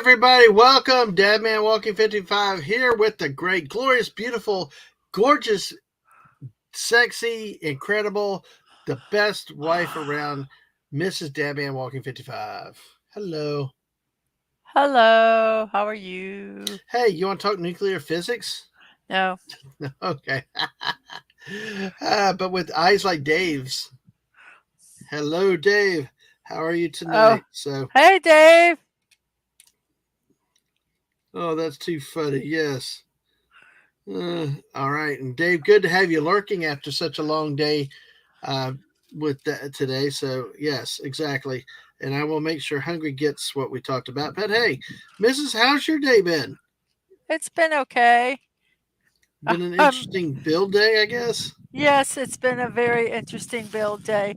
everybody. Welcome. Dadman Walking 55 here with the great, glorious, beautiful, gorgeous, sexy, incredible, the best wife around, Mrs. Dadman Walking 55. Hello. Hello, how are you? Hey, you want to talk nuclear physics? No. Okay. But with eyes like Dave's. Hello, Dave. How are you Oh, tonight? hey, Dave. Oh, that's too funny. Yes. All right. And Dave, good to have you lurking after such a long day uh, with that today. So, yes, exactly. And I will make sure Hungry gets what we talked about. But hey, Mrs., how's your day been? It's been okay. Been an Um, interesting build day, I guess. yes, it's been a very interesting build day.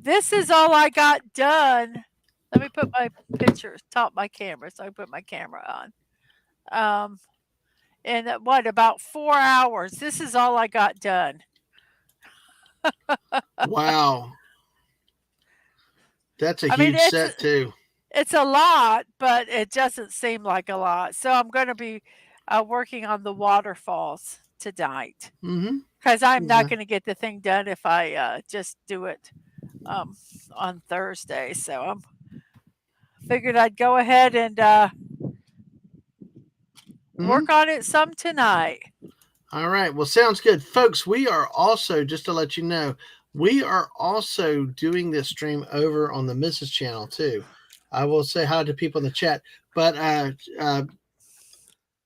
This is all I got done. Let me put my picture top my camera so I put my camera on. Um, in what about 4 hours? This is all I got done. Wow. That's a I mean, huge set, too. it's a lot, but it doesn't seem like a lot. So I'm going to be working on the waterfalls tonight. Mm-hmm. Because I'm not Yeah. going to get the thing done if I just do it um, on Thursday. So I figured I'd go ahead and Mm-hmm. work on it some tonight. All right. Well, sounds good. Folks, we are also, just to let you know, we are also doing this stream over on the Mrs. channel, too. I will say hi to people in the chat. But,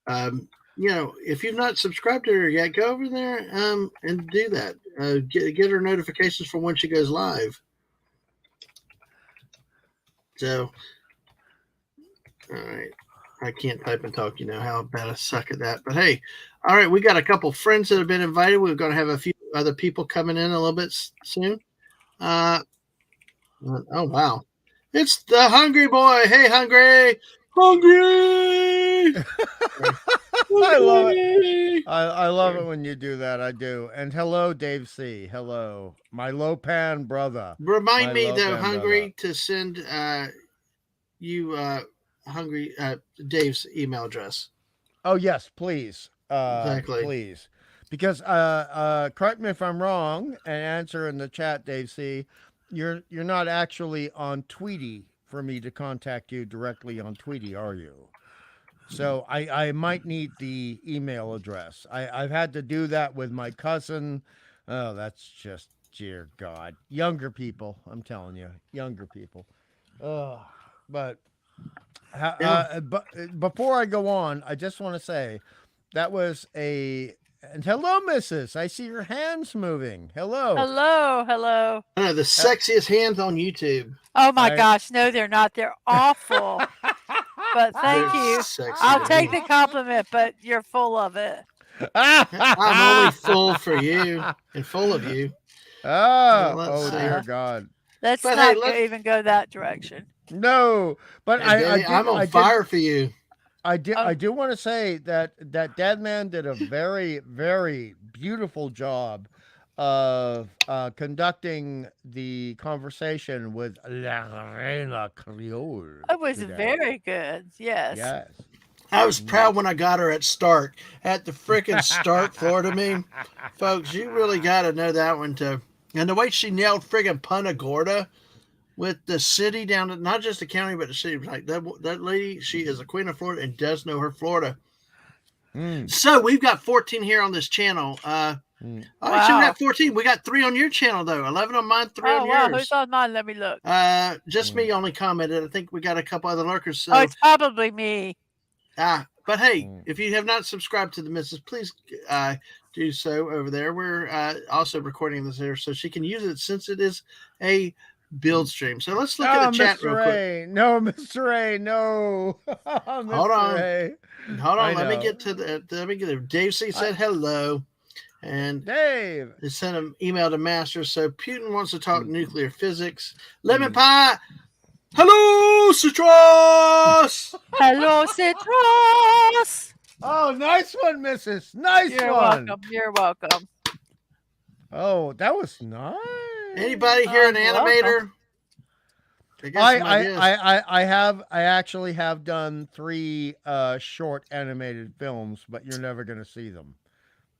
if you've not subscribed to her yet, go over there and do that. Get her notifications for when she goes live. So, all right. I can't type and talk. You know how bad I suck at that. But hey, all right, we got a couple friends that have been invited. We're going to have a few other people coming in a little bit soon. Uh, oh wow, it's the Hungry Boy. Hey, Hungry, I love it. Hungry. I love it when you do that. I do. And hello, Dave C. Hello, my Lopan brother. Remind My me though, Lopan brother. Hungry, to send you Hungry Dave's email address. Oh yes, please. Exactly. Please. Because correct me if I'm wrong and answer in the chat, Dave C. You're not actually on Tweety for me to contact you directly on Tweety, are you? So I might need the email address. I've had to do that with my cousin. Oh, that's just dear God. Younger people, I'm telling you, younger people. Oh, but Yeah. before I go on, I just want to say that was a and hello, Mrs. I see your hands moving. Hello. Hello, hello. I know the sexiest hands on YouTube. Oh my I gosh, no, they're not. They're awful. But They're thank you. sexy I'll to take me. the compliment, but you're full of it. I'm only full for you and full of you. Let's Oh see. dear Uh, God. let's But hey, not let's. even go that direction. No, but Hey, baby, I'm on fire for you. Oh, I do want to say that Dadman did a very very beautiful job of conducting the conversation with La Reina Creole it was today. very good. Yes. Yes. I was proud when I got her at start, at the freaking start, Florida mean. Folks, you really got to know that one too. And the way she nailed friggin' Punta Gorda with the city down, not just the county, but the city. Like that lady, she is a queen of Florida and does know her Florida. Mm, So we've got 14 here on this channel. mm. Actually, we Wow. got 14. We got 3 on your channel though. 11 on mine, 3 on Oh wow. Who's yours. on mine? Let me look. Just Mm, me only commented. I think we got a couple other lurkers. Oh, So it's probably me. but hey, mm. if you have not subscribed to the Missus, please do so over there. We're also recording this here so she can use it since it is a build stream. So let's look at the Oh, chat real Mr. quick. A. No, Mr. A. No. Hold Mr. on. A. Hold on. I Let me know. get to the. Let me get there. Dave C I, said hello. And Dave. they sent an email to Master. So Putin wants to talk Mm, nuclear physics. Lemon mm. pie. Hello, Citrus. Hello, Citrus. Oh, nice one, Mrs. Nice You're one. welcome. You're welcome. Oh, that was nice. Anybody here an Welcome. animator? I got some ideas. I actually have done 3 short animated films, but you're never gonna see them.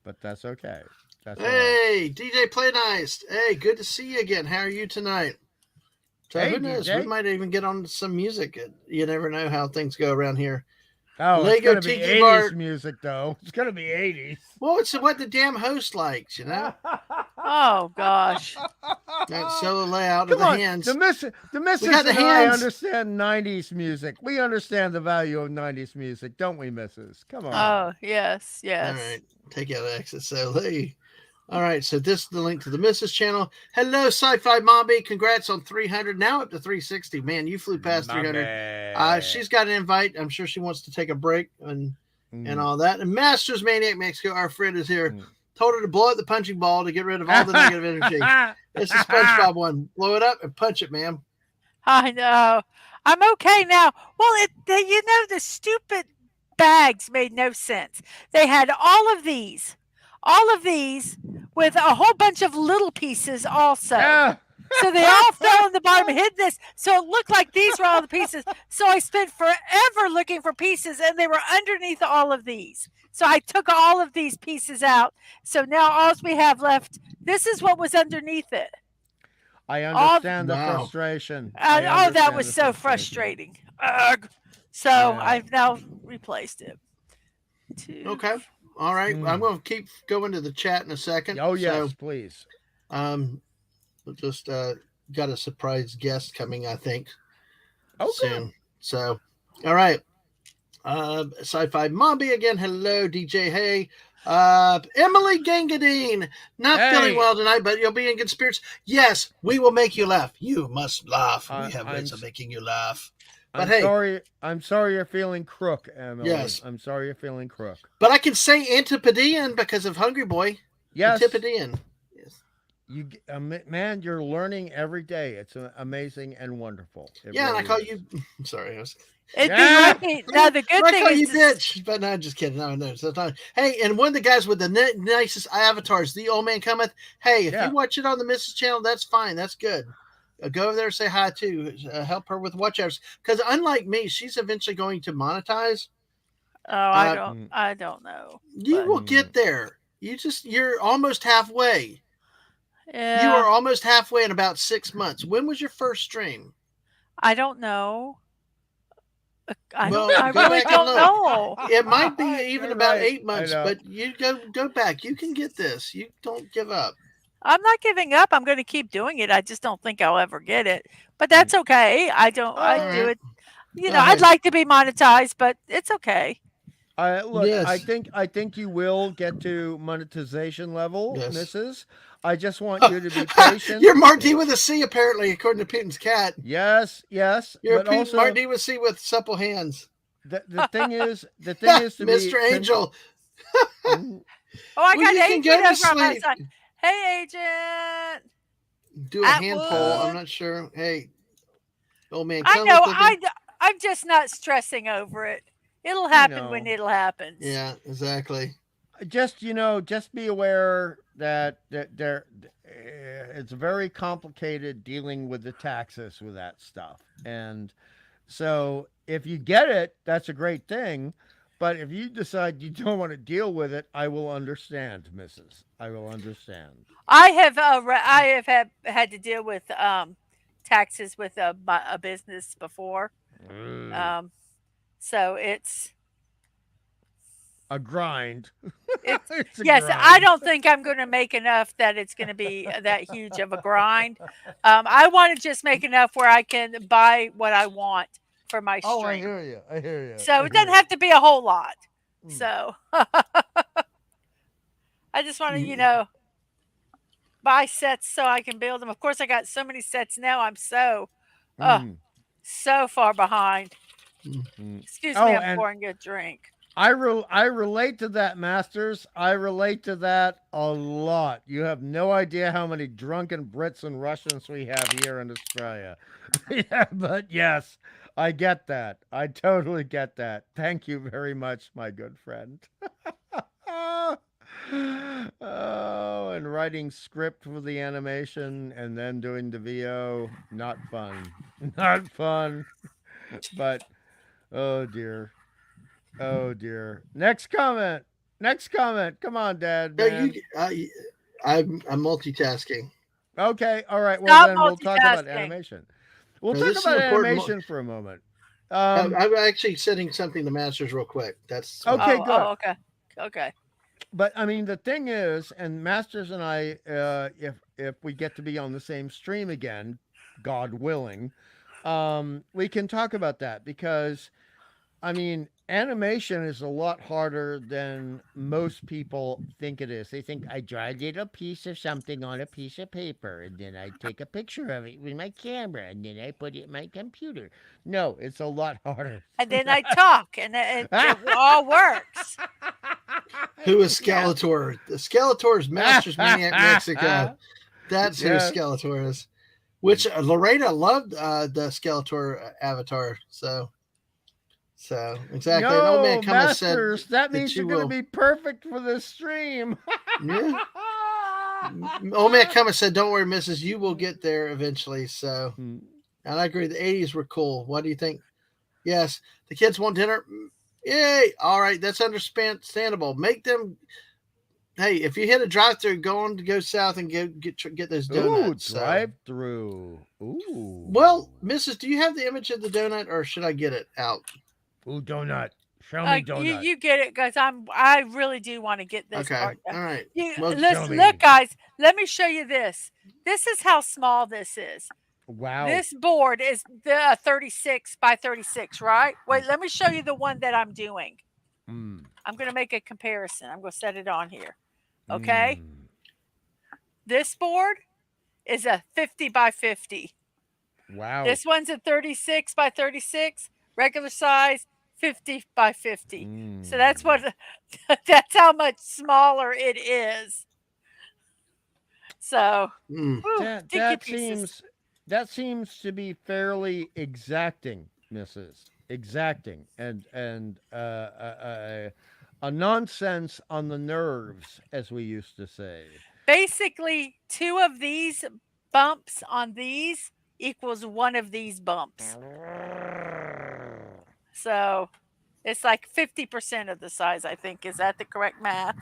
But that's okay. That's all right. Hey, DJ Play Nice. Hey, good to see you again. How are you tonight? So Hey, who knows? We DJ. might even get on some music. You never know how things go around here. Oh, it's Lego gonna be Tiki 80s Bar. music though. It's gonna be 80s. Well, it's what the damn host likes, you know. Oh gosh. That solo layout of Come the on, hands. the missus got the and I hands. understand 90s music. We understand the value of 90s music, don't we, Mrs.? Come on. Oh yes, All yes. right, take out exit solo. All right, so this is the link to the Mrs. channel. Hello, Sci-Fi Mommy. Congrats on 300. Now up to 360. Man, you flew past 300. She's got an invite. I'm sure she wants to take a break and all that. And Masters Maniac Mexico, our friend, is here. Told her to blow up the punching ball to get rid of all the negative energy. It's a SpongeBob one. Blow it up and punch it, ma'am. I know. I'm okay now. Well, the stupid bags made no sense. They had all of these with a whole bunch of little pieces also. So they all fell in the bottom and hid this. So it looked like these were all the pieces. So I spent forever looking for pieces, and they were underneath all of these. So I took all of these pieces out. So now all we have left, this is what was underneath it. I understand the Wow. frustration. That was so frustrating. Ugh. So I've now replaced it. Okay. All right. I'm going to keep going to the chat in a second. Oh, yes, So, please. we'll just got a surprise guest coming, I think, soon. So, all right. Sci-Fi Mombi again. Hello, DJ. Hey. Emily Gangadine. Not feeling well tonight, but you'll be in good spirits. Yes, we will make you laugh. You must laugh. We have ways of making you laugh. But I'm sorry you're feeling crook, Emily. Yes. I'm sorry you're feeling crook. But I can say Antipodean because of Hungry Boy. Yes. Antipodean. Yes. Man, you're learning every day. It's amazing and wonderful. And I call you. I'm sorry. It'd be lucky. Now the good thing is, you bitch. But no, just kidding. No, it's not. Hey, and one of the guys with the nicest avatars, the old man cometh. Hey, if you watch it on the Mrs. channel, that's fine. That's good. Go over there and say hi too. Help her with watch hours. Because unlike me, she's eventually going to monetize. Oh, I don't know. You will get there. You're almost halfway. Yeah. You are almost halfway in about 6 months. When was your first stream? I don't know. I Well, really don't know. It might be even about 8 months, but you go back. You can get this. You don't give up. I'm not giving up. I'm going to keep doing it. I just don't think I'll ever get it. But that's okay. I do it. You know, I'd like to be monetized, but it's okay. Look, yes. I think you will get to monetization level, Mrs. I just want you to be patient. You're Mark D with a C, apparently, according to Putin's cat. Yes. You're Mark D with a C with supple hands. The thing is to Mr. Angel. Oh, I got Agent over on my side. Hey, Agent. Do a hand poll. I'm not sure. Hey, old man. I know. I'm just not stressing over it. It'll happen when it'll happen. Yeah, exactly. Just be aware that it's very complicated dealing with the taxes with that stuff. And so if you get it, that's a great thing. But if you decide you don't want to deal with it, I will understand, Mrs. I will understand. I have had to deal with taxes with a business before. So it's a grind. Yes, grind. I don't think I'm going to make enough that it's going to be that huge of a grind. I want to just make enough where I can buy what I want for my stream. Oh, I hear you. So it doesn't have to be a whole lot. So I just want to, buy sets so I can build them. Of course, I got so many sets now. I'm so far behind. Excuse me, I'm pouring a drink. I relate to that, Masters. I relate to that a lot. You have no idea how many drunken Brits and Russians we have here in Australia. Yeah, but yes, I get that. I totally get that. Thank you very much, my good friend. Oh, and writing script for the animation and then doing the VO, not fun. Not fun. But oh dear. Oh dear. Next comment. Next comment. Come on, Dad, No, man. I'm multitasking. Okay, all right. Well, Stop then we'll talk about multitasking. animation. We'll No, talk this is about important. animation for a moment. I'm actually sending something to Masters real quick. That's Okay, Oh, good. okay. Okay. But I mean, the thing is, and Masters and I, if we get to be on the same stream again, God willing, we can talk about that because I mean, animation is a lot harder than most people think it is. They think I draw a little piece of something on a piece of paper and then I take a picture of it with my camera and then I put it in my computer. No, it's a lot harder. And then I talk, and it all works. who is Yeah. Skeletor. The Skeletor is Masters Maniac Mexico. That's who Yeah. Skeletor is. Which Lorena loved the Skeletor avatar. So exactly. And Old Man No, Kuma said Masters, that that means you you're going to will. be perfect for this stream. Yeah. Old Man Kuma said, "Don't worry, Mrs. You will get there eventually." So, and I agree. The '80s were cool. What do you think? Yes, the kids want dinner. Yay! All right, that's understandable. Make them. Hey, if you hit a drive-through, go south and get those donuts. Ooh, drive-through. Ooh. Well, Mrs., do you have the image of the donut, or should I get it out? Ooh, donut. Show me donut. You get it, guys. I really do want to get this Okay. part All done. right. You, Well, show me. look, guys. Let me show you this. This is how small this is. Wow. This board is the 36 by 36, right? Wait, let me show you the one that I'm doing. Mm. I'm going to make a comparison. I'm going to set it on here. Okay. This board is a 50 by 50. Wow. This one's a 36 by 36, regular size, 50 by 50. So that's that's how much smaller it is. So that seems to be fairly exacting, Mrs. Exacting and a nonsense on the nerves, as we used to say. Basically, 2 of these bumps on these equals 1 of these bumps. So it's like 50% of the size, I think. Is that the correct math?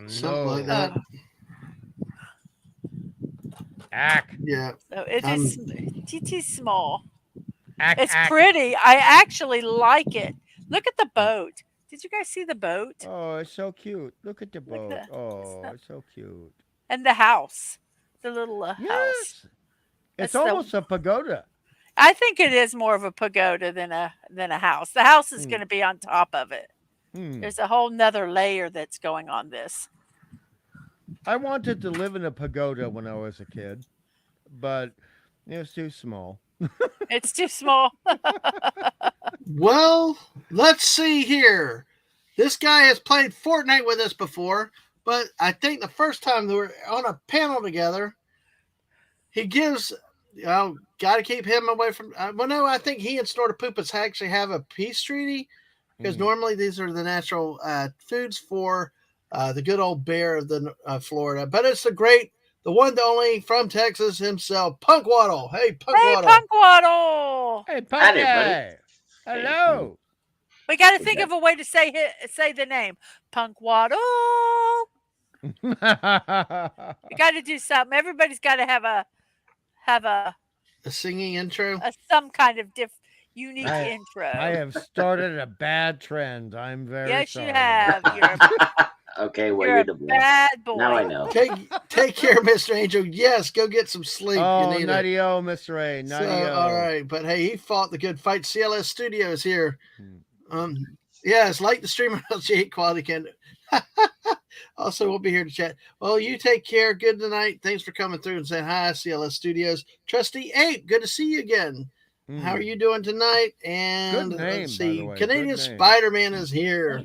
Something like that. Yeah. So it is TT small. Ack, It's pretty. I actually like it. Look at the boat. Did you guys see the boat? Oh, it's so cute. Look at the boat. It's so cute. And the house. The little house. It's almost a pagoda. I think it is more of a pagoda than a house. The house is going to be on top of it. There's a whole nother layer that's going on this. I wanted to live in a pagoda when I was a kid, but it was too small. It's too small. Well, let's see here. This guy has played Fortnite with us before, but I think the first time they were on a panel together, he gives, got to keep him away from, well, no, I think he and Snortapoopas actually have a peace treaty because normally these are the natural foods for the good old bear of the Florida. But it's the one, the only from Texas himself, Punk Waddle. Hey, Punk Waddle. Punk Waddle. Hey, Punk Waddle. Hello. We got to think of a way to say the name. Punk Waddle. We got to do something. Everybody's got to have a singing intro. Some kind of unique intro. I have started a bad trend. I'm very sorry. Yes, you have. Okay, well, you're a bad boy. Now I know. Take care, Mr. Angel. Yes, go get some sleep. Oh, you need nutty-o, Mr. A. Nutty-o. All right, but hey, he fought the good fight. CLS Studios here. Yeah, it's like the streamer LG8 quality can. Also, we'll be here to chat. Well, you take care. Good night. Thanks for coming through and saying hi, CLS Studios. Trustee Ape, good to see you again. How are you doing tonight? And good name, let's see, by the way. Canadian Spider-Man is here.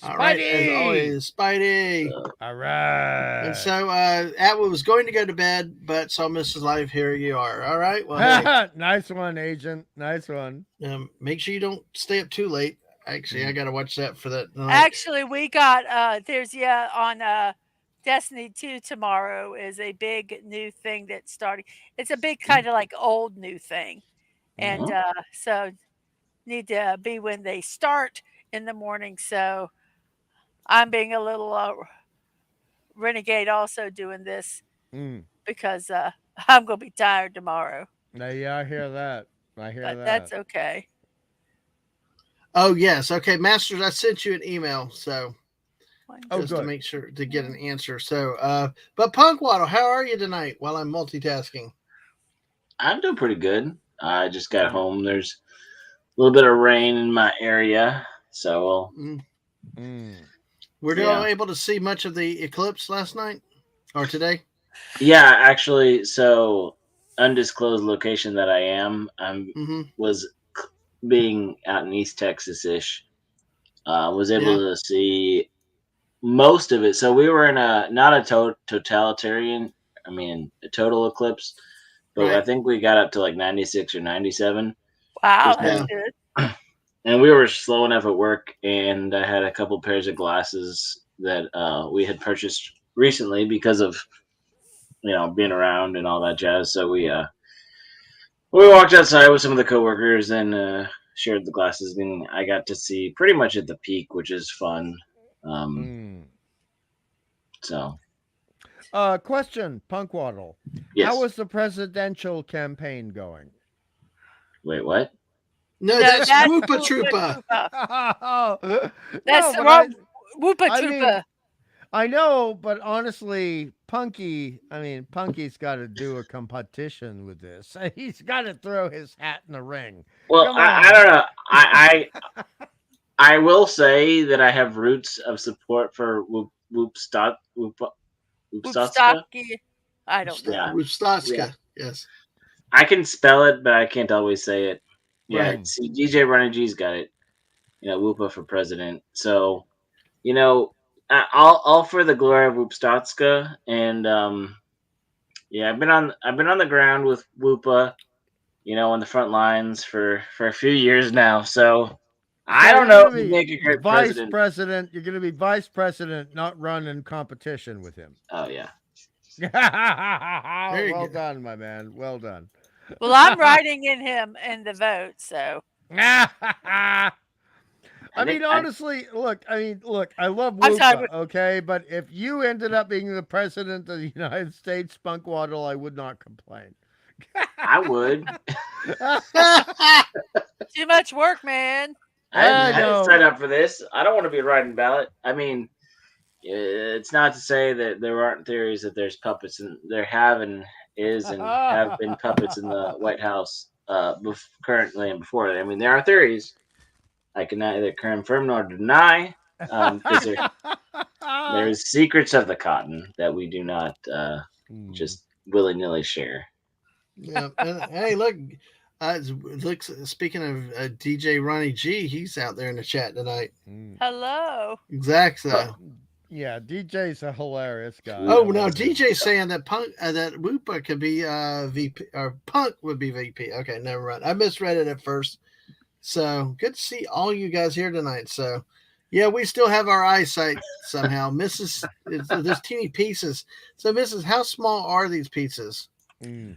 All right, as always, Spidey. All right. And so Atwood was going to go to bed, but saw Mrs. Live. Here you are. All right. Well, hey, nice one, Agent. Nice one. Make sure you don't stay up too late. Actually, I got to watch that for that. Actually, we got there's on Destiny 2 tomorrow is a big new thing that's starting. It's a big kind of like old new thing. And so need to be when they start in the morning. So I'm being a little renegade also doing this Mm. because I'm going to be tired tomorrow, Yeah, I hear that. I hear but that. that's okay. Oh yes, okay, Masters. I sent you an email, so One, Oh, just to good. make sure to get an answer. So, but Punk Waddle, how are you tonight? While I'm multitasking. I'm doing pretty good. I just got home. There's a little bit of rain in my area, so Mm. Mm. Were you all yeah, able to see much of the eclipse last night or today? yeah. Actually, so undisclosed location that I am, Mm-hmm. was being out in East Texas ish. Was able Yeah. to see most of it. So we were in a not a totalitarian. I mean, a total eclipse, but I Right. think we got up to like 96 or 97 wow, that's Yeah. percent. good. And we were slow enough at work, and I had a couple pairs of glasses that we had purchased recently because of being around and all that jazz. So we walked outside with some of the coworkers and shared the glasses, and I got to see pretty much at the peak, which is fun. Um, Mm. so Question, Punkwaddle. How yes. was the presidential campaign going? Wait, what? No, No, that's that's Whoopa Woopa Troopa. Troopa. No, That's but wrong. Woopa I mean, Troopa. I know, but honestly, Punky's got to do a competition with this. He's got to throw his hat in the ring. Well, Come I on. don't know. I will say that I have roots of support for Whoopstotska. Woopstocki. I don't Yeah, know. yeah. Rustotska. Yes. I can spell it, but I can't always say it. Yeah, Right. Mm. see, DJ Running G's got it. Whoopa for president. So, you know, all for the glory of Whoopstotska. And yeah, I've been on the ground with Whoopa, on the front lines for a few years now. So I So don't you're know gonna if he'd be make a great vice president. president. You're gonna be vice president, not run in competition with him. Oh yeah. There you Well go. done, my man. Well done. Well, I'm writing in him in the vote, so I I mean, think I, honestly, look, I love I'm sorry. Whoopa, okay? But if you ended up being the president of the United States, Spunkwaddle, I would not complain. I would. Too much work, man. I I didn't sign know. up for this. I don't want to be writing ballot. I mean, it's not to say that there aren't theories that there's puppets, and there have and is and have been puppets in the White House currently and before. I mean, there are theories. I can neither confirm nor deny because there's secrets of the cotton that we do not Mm, just willy nilly share. Yeah. And hey, look. Looks. Speaking of DJ Ronnie G, he's out there in the chat tonight. mm. Hello. Exactly. Oh, Yeah, DJ's a hilarious guy. Oh I no, love him. DJ's saying that Punk that Whoopa could be VP or Punk would be VP. Okay, never mind. I misread it at first. So good to see all you guys here tonight. So yeah, we still have our eyesight somehow. Mrs. There's teeny pieces. So Mrs. How small are these pizzas? Mm.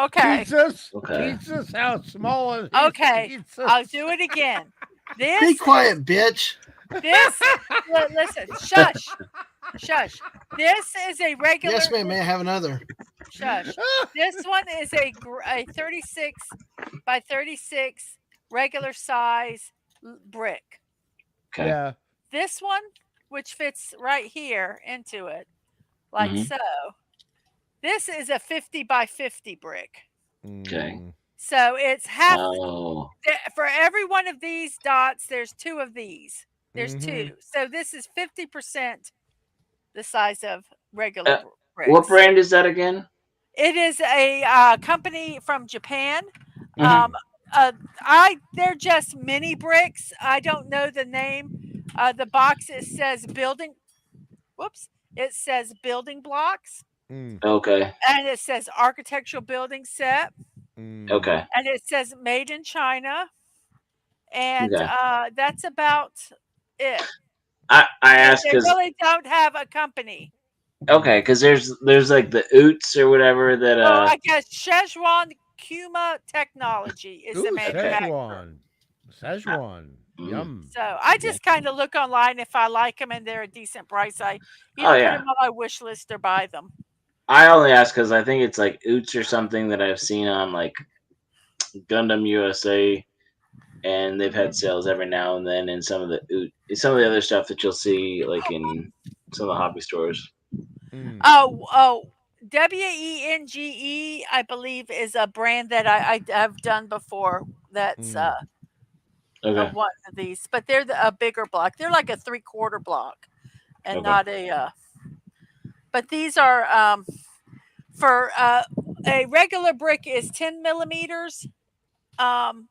Okay. okay. Pizzas, how small are these Okay. pizzas? I'll do it again. Be This quiet, bitch. listen. Shush. This is a regular. Yes, ma'am. May I have another? Shush. This one is a 36 by 36 regular size brick. Okay. Yeah. This one, which fits right here into it, like Mhm. so. This is a 50 by 50 brick. Okay. Mm. So it's half Oh. for every one of these dots, there's two of these. There's Mhm. two. So this is 50% the size of regular Uh, what bricks. brand is that again? It is a company from Japan. Mhm. They're just mini bricks. I don't know the name. The box it says building. Whoops! It says building blocks, Mm. Okay. and it says architectural building set, Mm. Okay. and it says made in China, and Okay. that's about it. I asked They because really don't have a company. Okay, because there's like the Oots or whatever that Well, I guess Szechuan Kuma Technology is the Ooh, manufacturer. Szechuan. Mm. Yum. So I Yeah. just kind of look online if I like them and they're a decent price. I Oh either put yeah. them on my wish list or buy them. I only ask because I think it's like Oots or something that I've seen on like Gundam USA, and they've had sales every now and then in some of the other stuff that you'll see like in some of the hobby stores. Mm. Oh, Wenge, I believe, is a brand that I have done before. That's Mm. Okay. one of these, but they're a bigger block. They're like a 3/4 block, and Okay. not a. But these are for a regular brick is 10 millimeters. Um,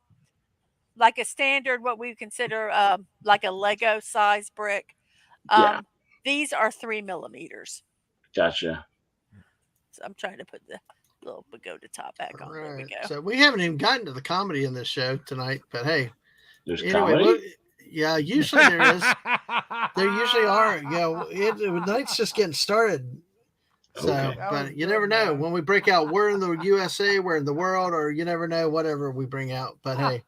like a standard, what we consider like a Lego size brick. Yeah. These are 3 millimeters. Gotcha. So I'm trying to put the little pagoda top back on. There we Right. go. So we haven't even gotten to the comedy in this show tonight, but hey, There's anyway, comedy. yeah, usually there is. There usually are. The night's just getting started. So, Okay. That was but you good, never know man. when we break out. We're in the USA, we're in the world, or you never know whatever we bring out. But hey,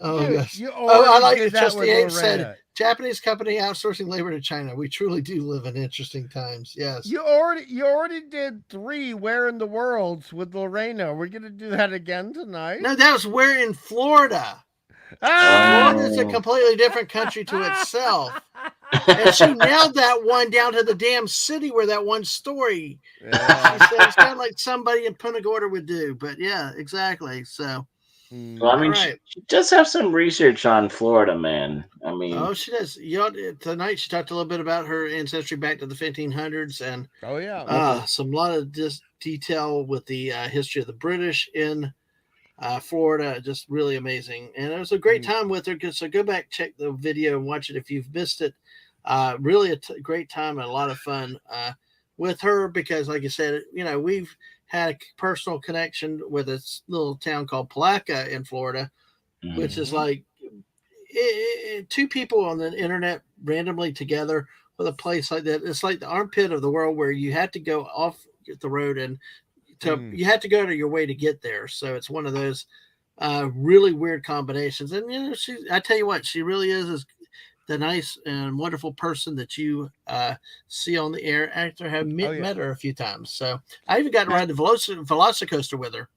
oh Dude, gosh, you oh I already like did it. that Just with the Ape said, Lorena. Japanese company outsourcing labor to China. We truly do live in interesting times. Yes. You already did 3 Where in the Worlds with Lorena. We're gonna do that again tonight. No, that was we're in Florida. Ah! Florida's a completely different country to itself. And she nailed that one down to the damn city where that one story. Yeah. She said it's kind of like somebody in Punta Gorda would do. But yeah, exactly. So, Well, I all mean, right. she does have some research on Florida, man. I mean, Oh, she does. Tonight she talked a little bit about her ancestry back to the 1500s and Oh yeah. Okay. some lot of detail with the history of the British in Florida. Just really amazing. And it was a great time with her. So go back, check the video and watch it if you've missed it. Really great time and a lot of fun with her because, like I said, we've had a personal connection with a little town called Palaca in Florida, which is like two people on the internet randomly together with a place like that. It's like the armpit of the world where you have to go off the road and you have to go to your way to get there. So it's one of those really weird combinations. And I tell you what, she really is the nice and wonderful person that you see on the air after having met her a few times. So I even got to ride the Velocicoaster with her.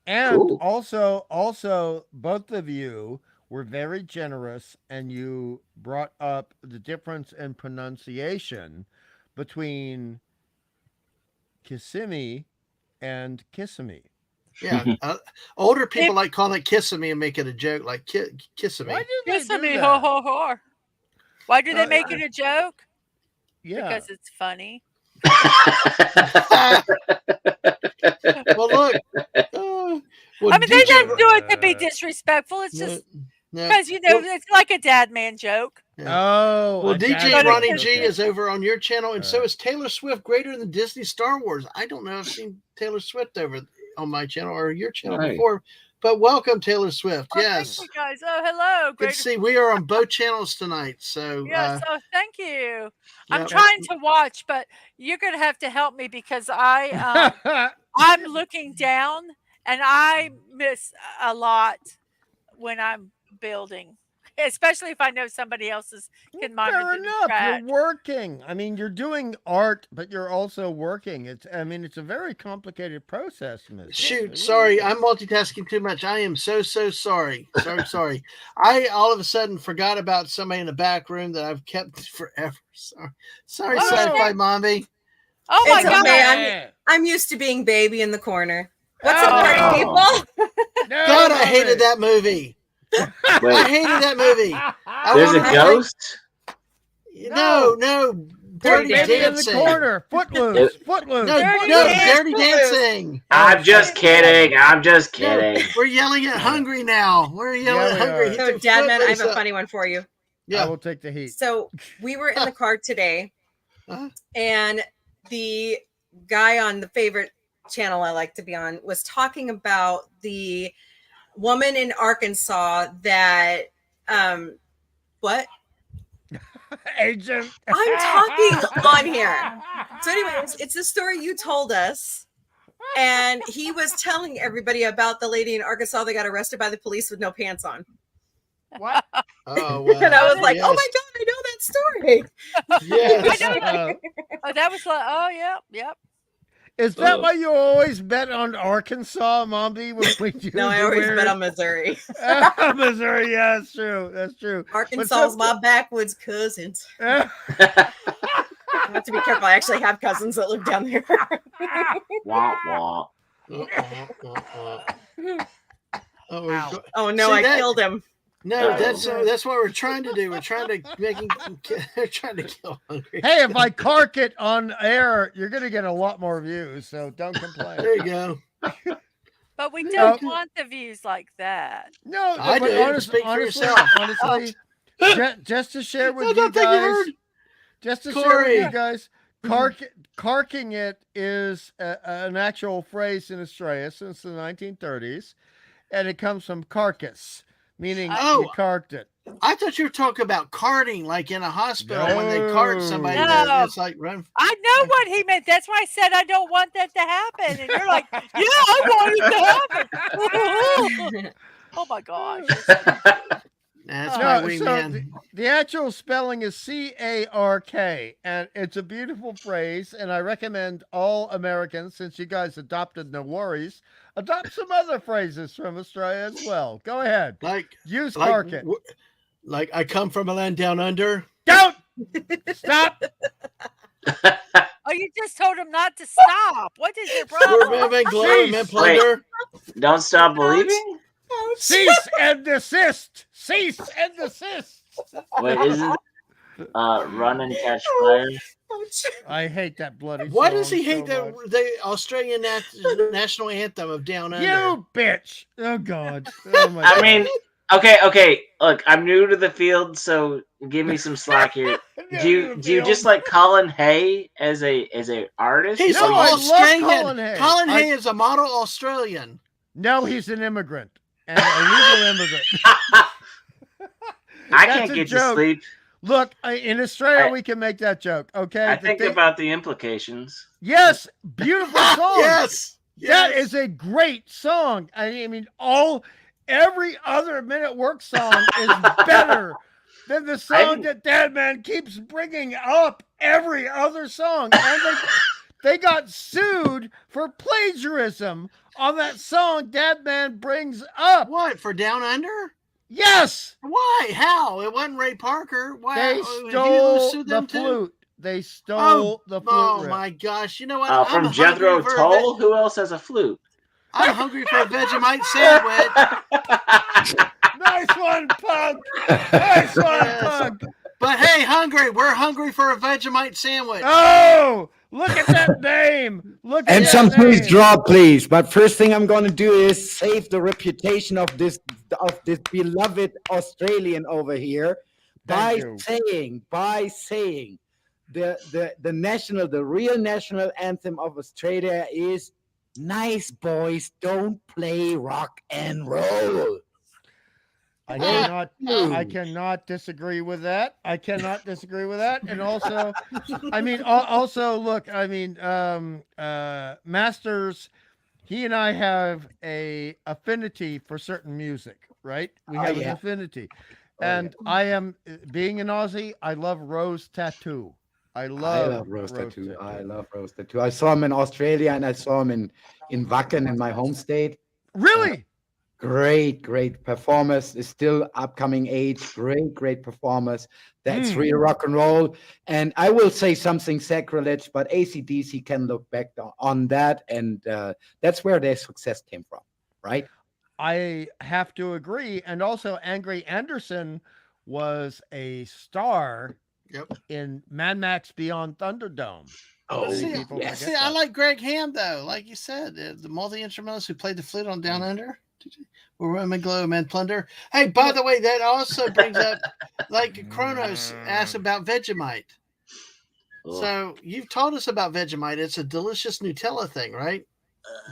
And Cool. also, both of you were very generous, and you brought up the difference in pronunciation between Kissimmee and Kissimmee. Yeah, older people like calling it kissing me and make it a joke, like kissing me. Why did they Kissing do me, that? ho ho ho. Why do they make it a joke? Yeah. Because it's funny. Well, look. I mean, they don't do it to be disrespectful. It's just because it's like a dad man joke. Yeah. Oh, well, DJ Ronnie G okay. is over on your channel, and so is Taylor Swift, greater than Disney Star Wars. I don't know if I've seen Taylor Swift over on my channel or your channel before, but welcome, Taylor Swift. Yes. Thank you guys. Oh, hello. Good to see. We are on both channels tonight. So so thank you. I'm trying to watch, but you're gonna have to help me because I'm looking down and I miss a lot when I'm building, especially if I know somebody else's can monitor Fair enough. track. You're working. I mean, you're doing art, but you're also working. It's a very complicated process, Miss. Shoot, sorry, I'm multitasking too much. I am so sorry. Sorry. I all of a sudden forgot about somebody in the back room that I've kept forever. Sorry, Sci-Fi Mommy. Oh my God! Okay. I'm used to being baby in the corner. What's up, party people? God, I hated that movie. I hated that movie. There's a ghost? No. Dirty Dancing. In the corner. Footloose. No, Dirty Dancing. I'm just kidding. No, we're yelling at Hungry now. We're yelling at Hungry. So, Dadman, I have a funny one for you. Yeah. I will take the heat. So, we were in the car today, and the guy on the favorite channel I like to be on was talking about the woman in Arkansas that what agent. I'm talking on here. So, anyways, it's the story you told us. And he was telling everybody about the lady in Arkansas that got arrested by the police with no pants on. What? Oh, wow. And I was like, yes. oh my God, I know that story. Yes. I know that. Oh, that was like, oh, yep. Is that why you always bet on Arkansas, Mombi? When you No, I always bet on Missouri. Missouri. Yeah, that's true. That's true. Arkansas is my backwoods cousins. I have to be careful. I actually have cousins that live down there. Wah, wah. Oh no, See, I killed him. No, that's what we're trying to do. We're trying to trying to kill Hungry. Hey, if I cark it on air, you're going to get a lot more views, so don't complain. There you go. But we don't want the views like that. No, I but do. Speak for yourself. honestly, just to share with you guys, carking it is an actual phrase in Australia since the 1930s, and it comes from carcass, meaning you carked it. I thought you were talking about carting, like in a hospital when they cart somebody. No. It's like run. I know what he meant. That's why I said I don't want that to happen. And you're like, yeah, I want it to happen. Oh my gosh. That's my wingman. So the actual spelling is C-A-R-K, and it's a beautiful phrase, and I recommend all Americans, since you guys adopted No Worries, adopt some other phrases from Australia as well. Go ahead. Use cark it. Like I come from a land down under. Don't stop. Oh, you just told him not to stop. What is your problem? We're moving, glory, and plunder. Don't stop believing? Cease and desist. Cease and desist. Wait, isn't run and catch fire? I hate that bloody Why song does he hate so much. the Australian national anthem of Down Under? You bitch. Oh, God. Oh, my I God. mean, okay. Look, I'm new to the field, so give me some slack here. Do you just like Colin Hay as a artist? He's No, an I love Australian. Colin Hay. Colin Hay is a model Australian. No, he's an immigrant. And a legal immigrant. I That's can't a get joke. to sleep. Look, in Australia, we can make that joke, okay? I think about the implications. Yes, beautiful song. Yes. That is a great song. I mean, every other Men at Work song is better than the song that Dadman keeps bringing up every other song. And they got sued for plagiarism on that song Dadman brings up. What, for Down Under? Yes. Why? How? It wasn't Ray Parker. Why? They Who stole sued the them too? flute. They stole the flute. Oh riff. my gosh! You know what? From Jethro Tull, who else has a flute? I'm hungry for a Vegemite sandwich. Nice one, Pug. Nice one, Pug. But hey, we're hungry for a Vegemite sandwich. Oh, look at that name. Look at And that some name. please draw, please. But first thing I'm going to do is save the reputation of this beloved Australian over here by saying the real national anthem of Australia is "Nice boys don't play rock and roll." I cannot disagree with that. And also, look, Masters, he and I have a affinity for certain music, right? We have an affinity. And I am, being an Aussie, I love Rose Tattoo. I love Rose Tattoo. I love Rose Tattoo. I saw him in Australia and I saw him in Wacken in my home state. Really? Great performance. Is still upcoming age. Great performance. That's real rock and roll. And I will say something sacrilege, but AC/DC can look back on that, and that's where their success came from, right? I have to agree. And also, Angry Anderson was a star in Mad Max Beyond Thunderdome. See, I like Greg Ham, though. Like you said, the multi-instrumentalist who played the flute on Down Under. We're Women Glow, Men Plunder. Hey, by the way, that also brings up, like Kronos asked about Vegemite. So you've told us about Vegemite. It's a delicious Nutella thing, right?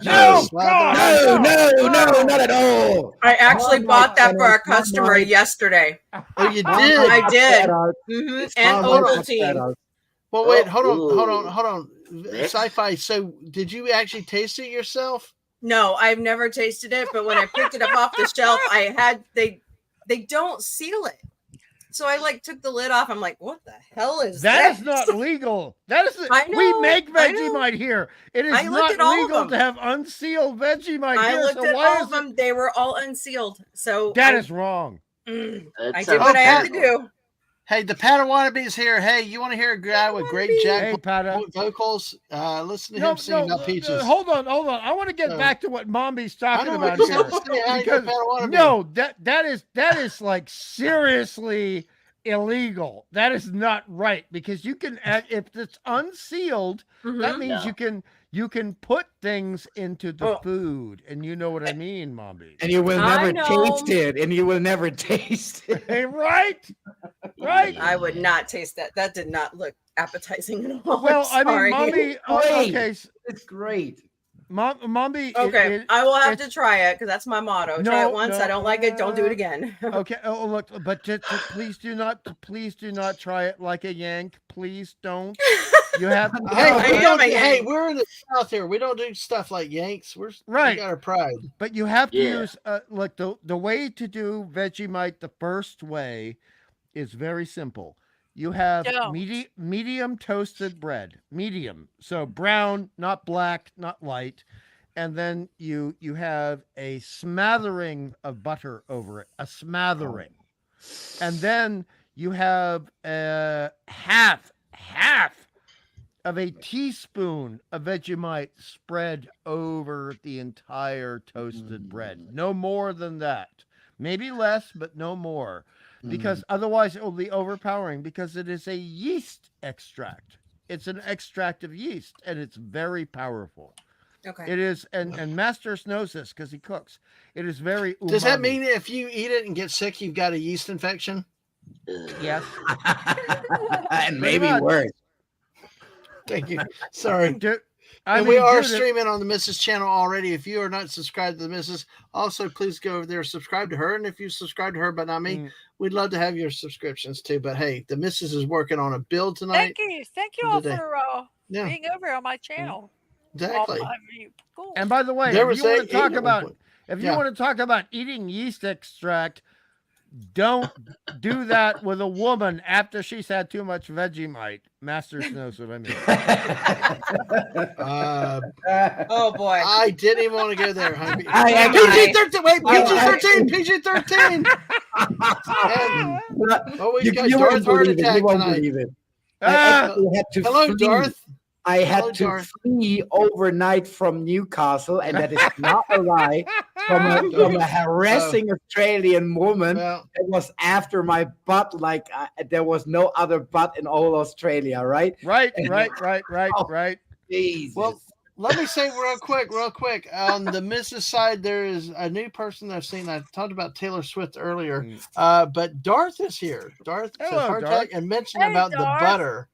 No, Slather- no, not at all. I actually Marmite bought that for a channels, customer Marmite. yesterday. Oh, you Marmite did. I did. better. And Hold on. Ovaltine. Well, wait, Oh, hold on. Mix. Sci-fi. So, did you actually taste it yourself? No, I've never tasted it, but when I picked it up off the shelf, they don't seal it. So I like took the lid off. I'm like, what the hell is That this? is not legal. That is. I We know, make I know. Vegemite here. It is I looked not at all of legal them. to have unsealed Vegemite I here. looked So at why all is of them. They were all unsealed. So that is wrong. I That did what I had to sounds do. Hey, the Padawallaby's here. Hey, you want to hear a guy with great Jack Hey, Pata. vocals? Listen to him sing about peaches. Hold on. I want to get So- back to what Mombi's I talking know about what here. you're saying. I ain't no Because Padawallaby. no, that is like seriously illegal. That is not right because you can if it's unsealed, that Mhm. means No. you can put things into the Oh. food, and you know what I mean, Mombi. And you will I never know. taste it. And you will never taste it. Hey, right? Right? I would not taste that. That did not look appetizing at all. Well, I I'm mean, sorry. Mombi. Great. Okay, It's great. Mombi. Okay, I will have to try it because that's my motto. Try No, it once. no, I don't like it. Don't do it again. Okay. Oh, look, but please do not try it like a Yank. Please don't. You have Hey, I we am don't. a Hey, Yank. we're in the South here. We don't do stuff like Yanks. We Right. got our pride. but you have to Yeah. use look, the way to do Vegemite the first way is very simple. You have Don't. medium toasted bread, medium, so brown, not black, not light, and then you have a smattering of butter over it, a smattering, and then you have a half of a teaspoon of Vegemite spread over the entire toasted bread. No more than that. Maybe less, but no more. Because otherwise it will be overpowering because it is a yeast extract. It's an extract of yeast and it's very powerful. Okay. It is, and Masters knows this because he cooks. It is very umami. Does that mean if you eat it and get sick, you've got a yeast infection? Yes. And maybe much. worse. Thank you. Sorry. I We mean, are dude, streaming on the Mrs. channel already. If you are not subscribed to the Mrs., also please go over there, subscribe to her. And if you subscribe to her, but not me, we'd love to have your subscriptions too. But hey, the Mrs. is working on a build tonight. Thank you all Today. for Yeah, being over on my channel. exactly. All 5 of you. Cool. And by the way, There if was you want to eight talk at one about point. if you Yeah. want to talk about eating yeast extract, don't do that with a woman after she's had too much Vegemite. Masters knows what I mean. Oh boy. I didn't even want to go there, honey. I- PG-13. Wait, PG-13. PG-13. Oh, we got you Darth won't Heart believe it. Attack You won't tonight. believe it. I Ah, actually had to Hello, flee. Darth. I had Hello, to Darth. flee overnight from Newcastle, and that is not a lie. From a harassing Australian woman Well, that was after my butt, like there was no other butt in all Australia, right? right. Oh. Right. Jesus. well, let me say real quick. On the Mrs. side, there is a new person that I've seen. I talked about Taylor Swift earlier, but Darth is here. Darth says Hello, heart Darth. attack and mentioned Hey, about the Darth. butter.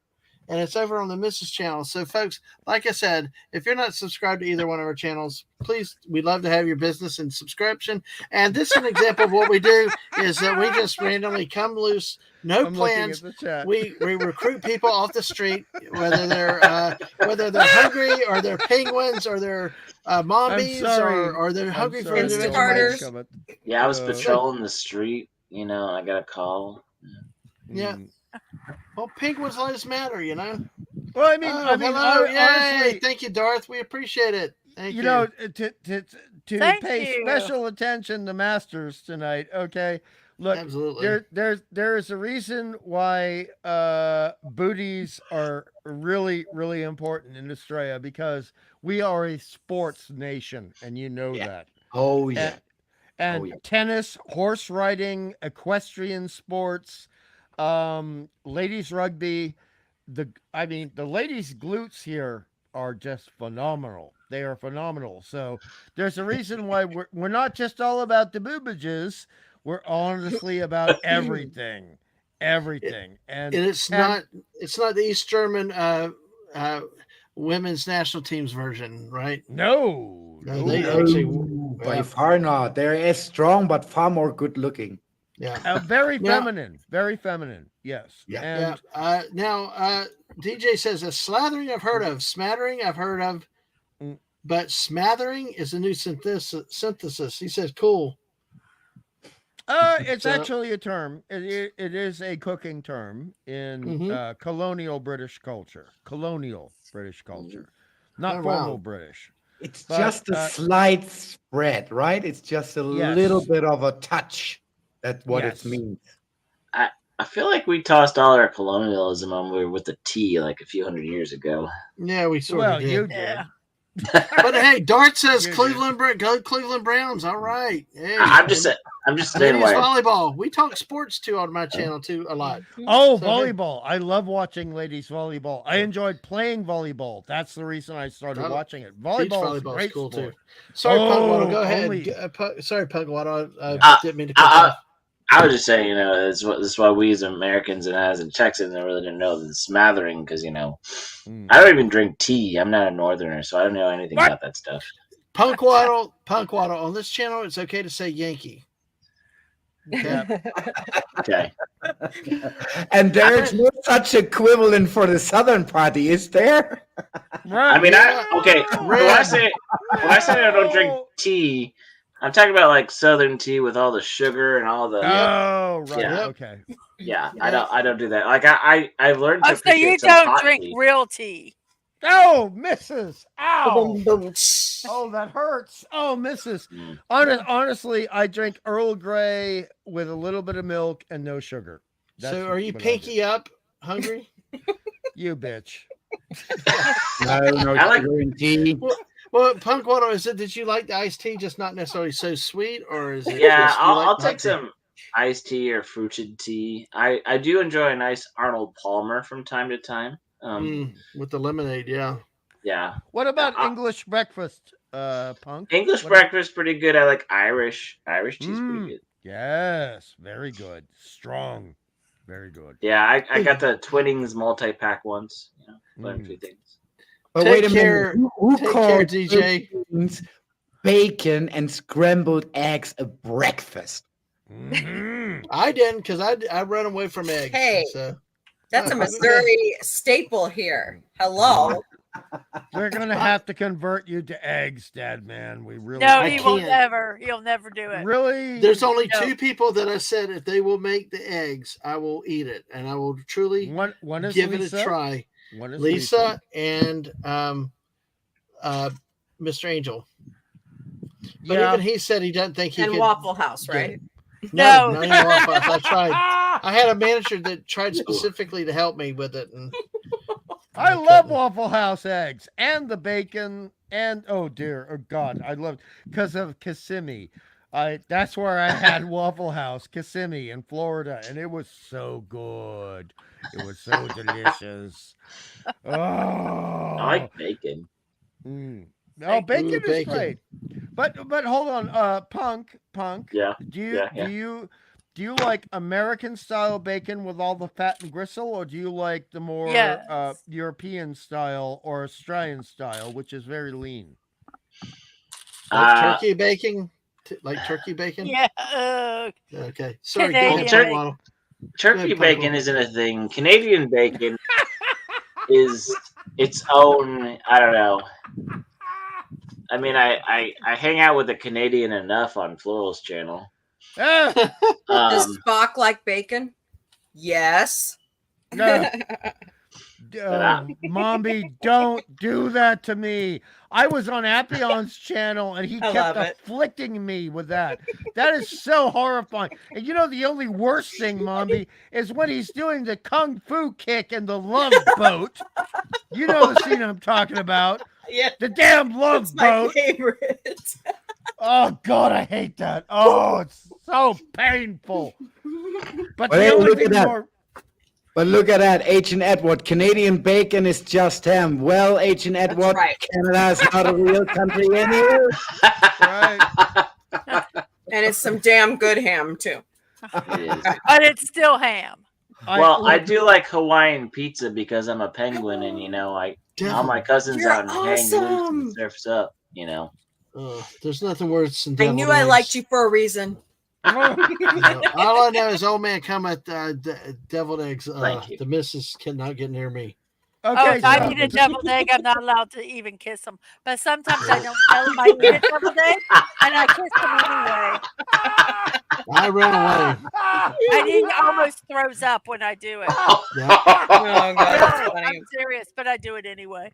And it's over on the Mrs. channel. So, folks, like I said, if you're not subscribed to either one of our channels, please, we'd love to have your business and subscription. And this is an example of what we do is that we just randomly come loose, no I'm plans. looking at the chat. We recruit people off the street, whether they're hungry or they're penguins or they're mombies sorry. or they're hungry for sorry, the Bill. Instacarters. Yeah, I was Uh, patrolling the street. You know, I got a call. Yeah. Well, penguins lives matter, you know. Well, I mean, Hello. Yay. honestly, Thank you, Darth. We appreciate it. Thank you. you know, to Thank pay you. special attention to Masters tonight. Okay, look, Absolutely. there is a reason why booties are really important in Australia because we are a sports nation, and you know that. oh yeah. And yeah. tennis, horse riding, equestrian sports, ladies rugby. The ladies' glutes here are just phenomenal. They are phenomenal. So there's a reason why we're not just all about the boobages. We're honestly about everything. And And it's not the East German women's national team's version, right? No, No, they no. actually, By yeah, far not. They're as strong, but far more good looking. yeah. Very Now- feminine. Very feminine. Yes. Yeah. And Now, DJ says a slathering I've heard of, smattering I've heard of, Mm. but smattering is a new synthesis. He says, cool. it's So- actually a term. It is a cooking term in Mhm. colonial British culture. Colonial British culture, not Oh, formal wow. British. It's But, just a slight spread, right? It's just a Yes. little bit of a touch. That's what Yes. it means. I feel like we tossed all our colonialism on we were with the tea like a few hundred years ago. Yeah, we sort Well, of did. you did. Yeah. But hey, Dart says You go Cleveland Browns. All right. Hey, I'm just saying ladies why. volleyball. We talk sports too on my channel too a lot. Oh, So, hey- volleyball! I love watching ladies volleyball. I enjoyed playing volleyball. That's the reason I started Oh, watching it. Beach Volleyball is a volleyball's great cool sport. too. Sorry, Pugwaddle. Oh, Go ahead. only- Sorry, Pugwaddle. I didn't mean to cut you off. I was just saying, this is why we as Americans and as in Texans, I really didn't know the smattering because Mm. I don't even drink tea. I'm not a northerner, so I don't know anything What? about that stuff. Punkwaddle. On this channel, it's okay to say Yankee. Yep. Okay. And there's no such equivalent for the Southern Party, is there? Right. I mean, Yeah. when I say I don't drink tea, I'm talking about like Southern tea with all the sugar and all the Oh, right. Yeah. Okay. yeah. I don't do that. Like I learned to Oh, so you appreciate some don't hot drink tea. real tea. Oh, missus! Ow! Oh, that hurts. Oh, missus. Mm. Honestly, I drink Earl Grey with a little bit of milk and no sugar. That's So, are you what I do. pinky up? Hungry? You bitch. No I like- sugar in tea. Well, Punkwaddle, is it that you like the iced tea, just not necessarily so sweet, or is it? Yeah, just you I'll like the hot take tea? some iced tea or fruited tea. I do enjoy a nice Arnold Palmer from time to time. With the lemonade. Yeah. Yeah, What about I- English breakfast, Punk? English What- breakfast pretty good. I like Irish. Irish tea's Mm. pretty good. Yes, very good. Strong. Very good. Yeah, I got the Twinnings multi-pack once. Learned a few things. But Take wait a care- minute. Who take care, called DJ. beans, bacon and scrambled eggs a breakfast? Mhm. I didn't because I run away from eggs. Hey. So That's a Missouri staple here. Hello. We're gonna have to convert you to eggs, Dad. Man, we really. No, I he will can't. never. He'll never do it. Really. there's only No. 2 people that I said if they will make the eggs, I will eat it, and I will truly one is give Lisa. it a try. One is Lisa and Mr. Angel. But Yeah. even he said he doesn't think he And could. Waffle House, get right? it. No. not even Waffle House. I tried. I had a manager that tried specifically to help me with it, and I love Waffle House eggs and the bacon and oh God, I love because of Kissimmee. That's where I had Waffle House, Kissimmee in Florida, and it was so good. It was so delicious. Oh, I like bacon. No, bacon is bacon. great. But hold on, Punk. Yeah. Do you Yeah. do you like American style bacon with all the fat and gristle, or do you like the more Yes. European style or Australian style, which is very lean? like turkey bacon, like turkey bacon. Yeah. Okay. Sorry. Canadian Go ahead, bacon. Waddle. Turkey Good, bacon Papa. isn't a thing. Canadian bacon is its own. I don't know. I mean, I hang out with a Canadian enough on Floral's channel. Ah, Does Spock like bacon? Yes. no. Mommy, don't do that to me. I was on Appion's channel and he I kept love it. afflicting me with that. That is so horrifying. And you know the only worst thing, Mommy, is when he's doing the kung fu kick in the love boat. You know the scene I'm talking about. Yeah. The damn love It's my boat. favorite. Oh God, I hate that. Oh, it's so painful. But Well, the hey, only look at thing that. more. But look at that, H and Edward. Canadian bacon is just ham. Well, H and Edward, right. Canada is not a real country anymore. Right. And it's some damn good ham, too. It is. But it's still ham. Well, I do like Hawaiian pizza because I'm a penguin, and all my Definitely. cousins You're out and hang loose awesome. and surfs up. There's nothing worse than I deviled knew I liked eggs. you for a reason. All I know is old man come at deviled eggs. Thank you. The missus cannot get near me. Oh, if I so- eat a deviled egg, I'm not allowed to even kiss them. But sometimes I don't tell them I eat a deviled egg, and I kiss them anyway. I ran away. And he almost throws up when I do it. Yeah, Oh god, that's Really, funny. I'm serious, but I do it anyway.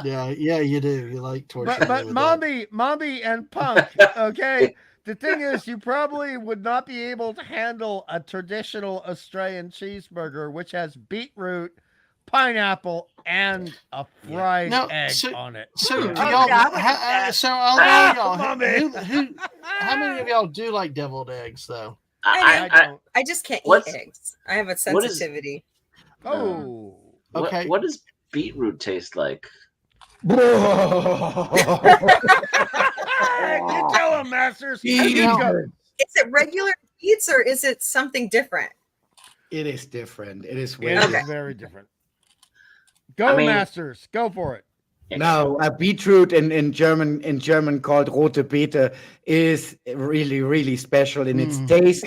yeah, you do. You like torture. But mommy and Punk, okay? The thing is, you probably would not be able to handle a traditional Australian cheeseburger, which has beetroot, pineapple, and a fried No, egg so- on it. So, do Oh, y'all, yeah, I would eat that. so all of y'all, Mommy. how many of y'all do like deviled eggs though? I I, don't. I just can't eat What's- eggs. I have a what is- sensitivity. Oh. Okay. what does beetroot taste like? You tell him, Masters. You go. Is it regular beets or is it something different? It is different. It is way It is different. very different. Go, I mean- Masters. Go for it. No, a beetroot in German called rote Beete is really, really special in its taste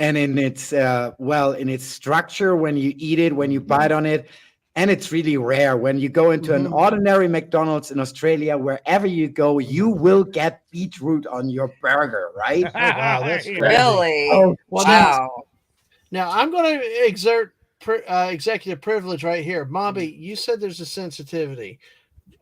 and in its in its structure when you eat it, when you bite on it. And it's really rare. When you go into an ordinary McDonald's in Australia, wherever you go, you will get beetroot on your burger, right? Oh, wow, that's Yeah. crazy. Really? Oh, Well, Wow. Now I'm going to exert executive privilege right here, Mommy. You said there's a sensitivity.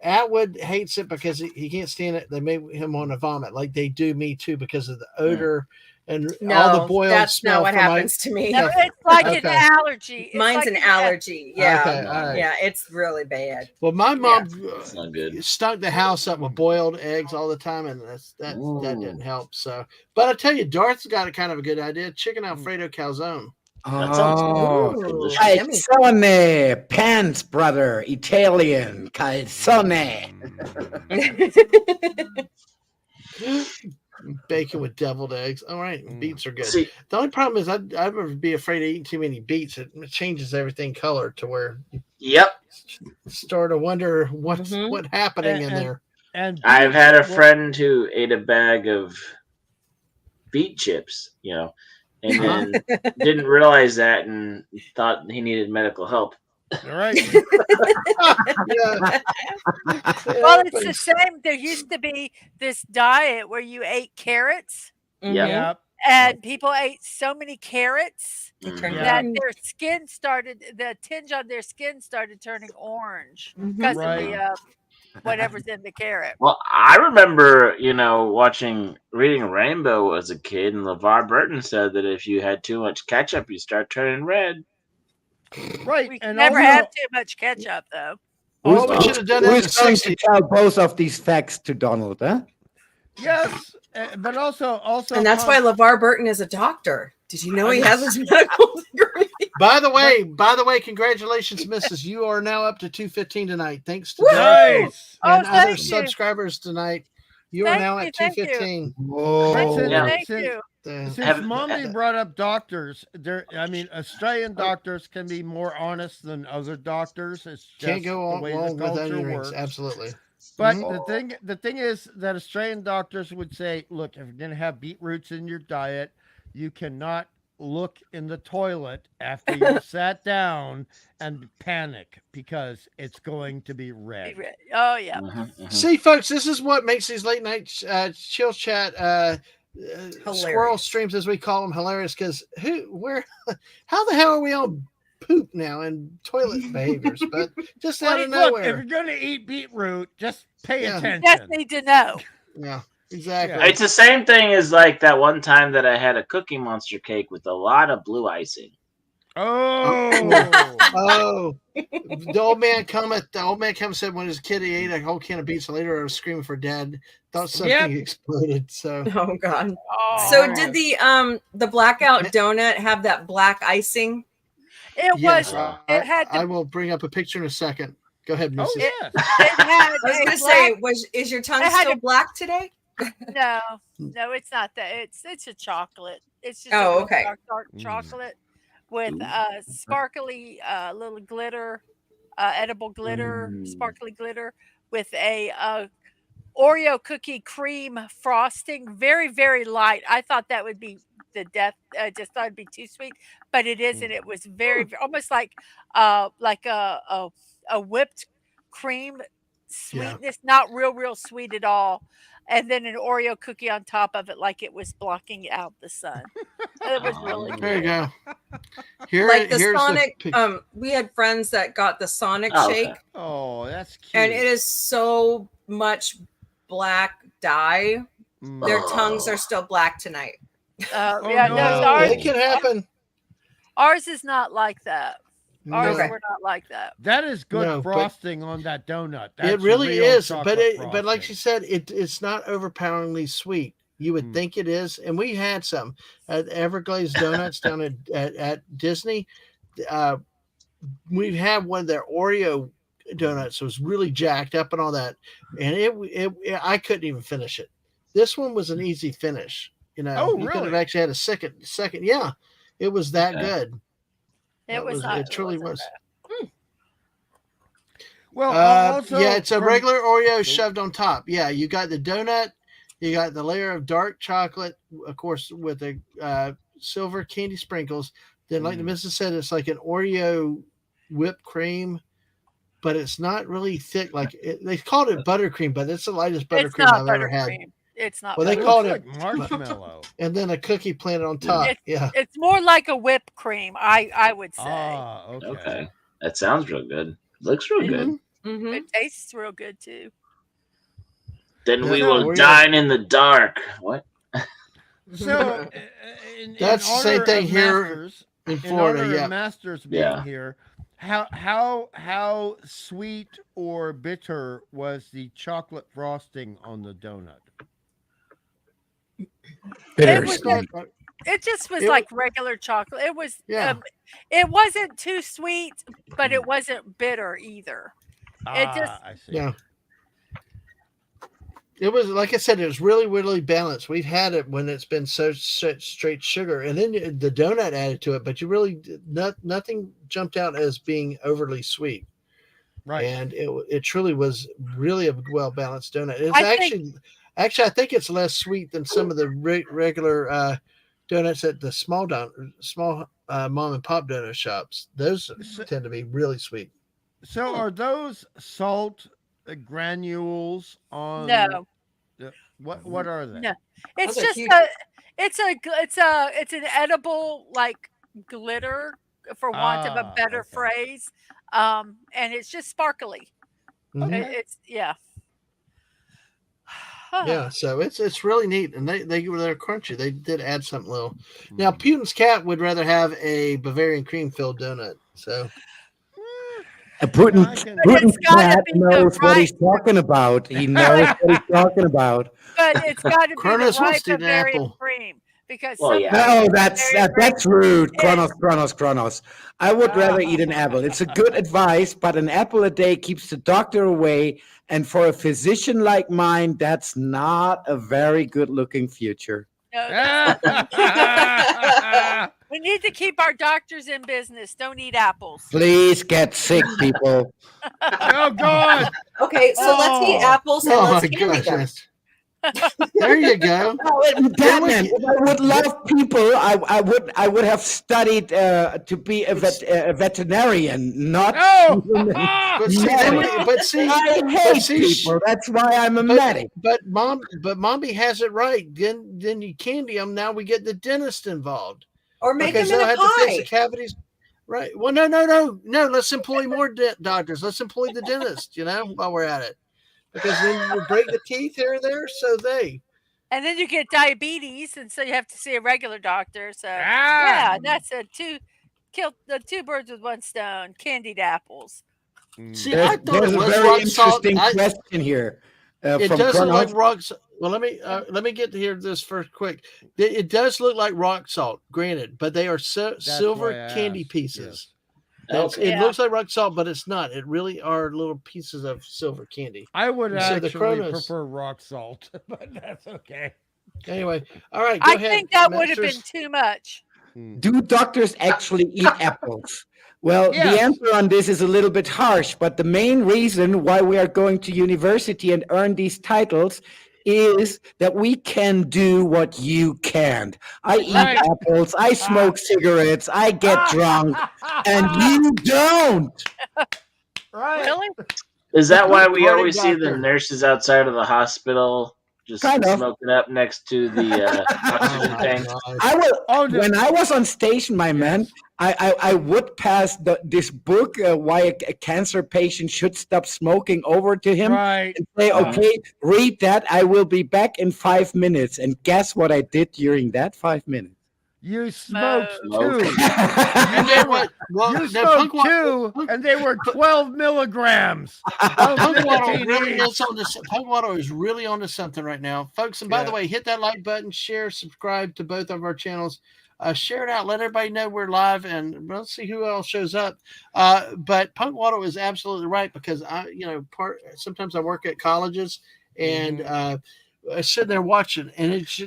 Atwood hates it because he can't stand it. They made him want to vomit, like they do me too, because of the odor and all the No, boiled that's smell not what from my- happens to me. No, it's like Okay. an allergy. It's Mine's like an allergy. Yeah. Okay, all right. Yeah, it's really bad. Well, my mom It's not good. stunk the house up with boiled eggs all the time, and that Ooh. didn't help. So, but I tell you, Darth's got a kind of a good idea: chicken Alfredo calzone. That sounds Oh, delicious. Yummy. calzone, pants, brother, Italian, calzone. Bacon with deviled eggs. All right, beets are good. See, The only problem is I'd would be afraid of eating too many beets. It changes everything color to where you yep. start to wonder what's happening in And- there. And I've had a well, friend who ate a bag of beet chips, and then didn't realize that and thought he needed medical help. All right. Yeah. Well, it's the same. There used to be this diet where you ate carrots, Mhm. Yeah. and people ate so many carrots It turned Yeah. that green. the tinge on their skin started turning orange Mhm. because Right. of the whatever's in the carrot. Well, I remember, reading Rainbow as a kid, and LeVar Burton said that if you had too much ketchup, you start turning red. Right. We And never also, have too much ketchup, though. Well, we should have done that in the Who's going to 60s. tell both of these facts to Donald, huh? yes, but also, And that's why LeVar Burton is a doctor. Did you know he has his medical degree? By the way, congratulations, Mrs. You are now up to 215 tonight. Thanks to Woo! Darth Nice. Oh, and other thank you. subscribers tonight. You are Thank now you, at thank you. 215. Since- Yeah. Thank since- you. Since Mommy brought up doctors, Australian doctors can be more honest than other doctors. It's just Can't go the on way wrong the with culture onion rings. works. Absolutely. But Mhm. the thing is that Australian doctors would say, look, if you're going to have beetroots in your diet, you cannot look in the toilet after you sat down and panic because it's going to be red. Oh yeah. See, folks, this is what makes these late night chill chat squirrel streams, as we call them, hilarious. Because how the hell are we on poop now and toilet behaviors? But just out of Look, if nowhere. you're going to eat beetroot, just pay Yeah. attention. Just need to know. Yeah, exactly. Yeah. It's the same thing as like that one time that I had a Cookie Monster cake with a lot of blue icing. Oh. Oh, the old man said when his kid he ate a whole can of beets later, I was screaming for dad. Thought something exploded. So Oh God. Oh, So did the blackout donut have that black icing? it yes, was. It had. I will bring up a picture in a second. Go ahead, Mrs. Oh, yes. It had. I was a gonna black- say, is your tongue It had still a- black today? No, it's not that. It's a chocolate. It's just Oh, a real okay. dark chocolate. with Ooh. sparkly little glitter, edible glitter, sparkly glitter with a Oreo cookie cream frosting, very, very light. I thought that would be the death. I just thought it'd be too sweet, but it isn't. It was very, almost like a whipped cream Yeah. sweetness, not real sweet at all. And then an Oreo cookie on top of it, like it was blocking out the sun. It was really There you cool. go. Here, Like the here's Sonic, the we had friends that got the Sonic Oh, shake, okay. Oh, that's cute. and it is so much black dye. Their tongues are still black tonight. Oh, Yeah, no. no, no, ours, it can happen. ours is not like that. Ours No. were not like that. That is good No, but frosting on that donut. That's it really real is, chocolate but like she frosting. said, it's not overpoweringly sweet. You would think it is, and we had some at Everglades Donuts down at Disney. We had one of their Oreo donuts. It was really jacked up and all that, and it I couldn't even finish it. This one was an easy finish. You know, Oh, you could have really? actually had a second. Yeah, it was that Okay. good. It was not. It truly wasn't was. bad. Well, also Yeah, it's a from- regular Oreo shoved on top. Yeah, you got the donut, you got the layer of dark chocolate, of course, with the silver candy sprinkles. Then, like the missus said, it's like an Oreo whipped cream, but it's not really thick. Like they called it buttercream, but it's the lightest It's buttercream not I've ever had. buttercream. It's not. Well, they It called looks it, like marshmallow. and then a cookie planted on top. Yeah, It's more like a whipped cream. I would say. Ah, okay. Okay. That sounds real good. Looks real good. Mm-hmm. It tastes real good too. Then Yeah, we no, will Oreo- dine in the dark. What? So, That's the same thing here Masters, in in Florida. honor Yeah, of Masters being Yeah. here, how sweet or bitter was the chocolate frosting on the donut? Bitter It was sweet. It just was It like regular chocolate. It was. Yeah. It wasn't too sweet, but it wasn't bitter either. It just. I see. yeah. It was, like I said, it was really balanced. We've had it when it's been so straight sugar, and then the donut added to it, but you really nothing jumped out as being overly sweet. Right. And it truly was really a well balanced donut. It's I think- actually I think it's less sweet than some of the regular donuts at the small mom and pop donut shops. Those tend to be really sweet. So are those salt granules on? No. What are they? No. It's Those are just huge. it's an edible like glitter, for want of a better okay. phrase. And it's just sparkly. Mhm. It's yeah. Yeah, so it's really neat, and they're crunchy. They did add something little. Mm. Now Putin's cat would rather have a Bavarian cream filled donut. So Putin, I can- Putin's It's gotta cat be the knows what he's right- talking about. He knows what he's talking about. But it's got to be the Kronos right wants to eat an Bavarian apple. cream because Well, yeah. No, that's rude. Yes. Kronos. I would rather eat an apple. It's a good advice, but an apple a day keeps the doctor away. And for a physician like mine, that's not a very good looking future. we need to keep our doctors in business. Don't eat apples. Please get sick, people. Oh God! Okay, so let's eat Oh. apples and oh let's my candy gosh, them. yes. There you go. Dadman, if I would love people, I would have studied to be a veterinarian, not. Oh! But see, Medic. but see, I but hate see, people. That's why I'm a medic. but mommy has it right. Then you candy them. Now we get the dentist involved Or make because them in they'll a have to fix the pie. cavities. Right. Well, no. Let's employ more doctors. Let's employ the dentist. While we're at it, because then we break the teeth here and there. So And then you get diabetes, and so you have to see a regular doctor. So Ah! yeah, that's kill the two birds with one stone. Candied apples. see. I thought There's it a was very rock salt. interesting question here. It from does look like Kronos. rock salt. Well, let me get to hear this first quick. It does look like rock salt, granted, but they are silver why I candy asked, pieces. Okay. It Yeah. looks like rock salt, but it's not. It really are little pieces of silver candy. I would So the actually Kronos- prefer rock salt, but that's okay. Anyway, all right, go I ahead. think that would have been Masters. too much. Do doctors actually eat apples? Well, Yes. the answer on this is a little bit harsh, but the main reason why we are going to university and earn these titles is that we can do what you can't. I eat Right. apples, I smoke cigarettes, I get drunk, and you don't. Right. Really? Is that why Good we morning, always see the doctor. nurses outside of the hospital just Kind of. smoking up next to the oxygen tank? I will. Oh, no. When I was on station, my man, I would pass this book, Why a Cancer Patient Should Stop Smoking, over to him Right. and say, okay, read that. I will be back in 5 minutes. And guess what I did during that 5 minutes? You smoked Smoke. 2. You know what? Well, You no, smoked Punk 2, and they were 12 milligrams. of Punkwater nicotine really each. is on this. Punkwater is really onto something right now, folks. And by the way, hit that like button, share, subscribe to both of our channels. Share it out. Let everybody know we're live, and let's see who else shows up. But Punkwater is absolutely right, because sometimes I work at colleges, and I sit there watching, and it's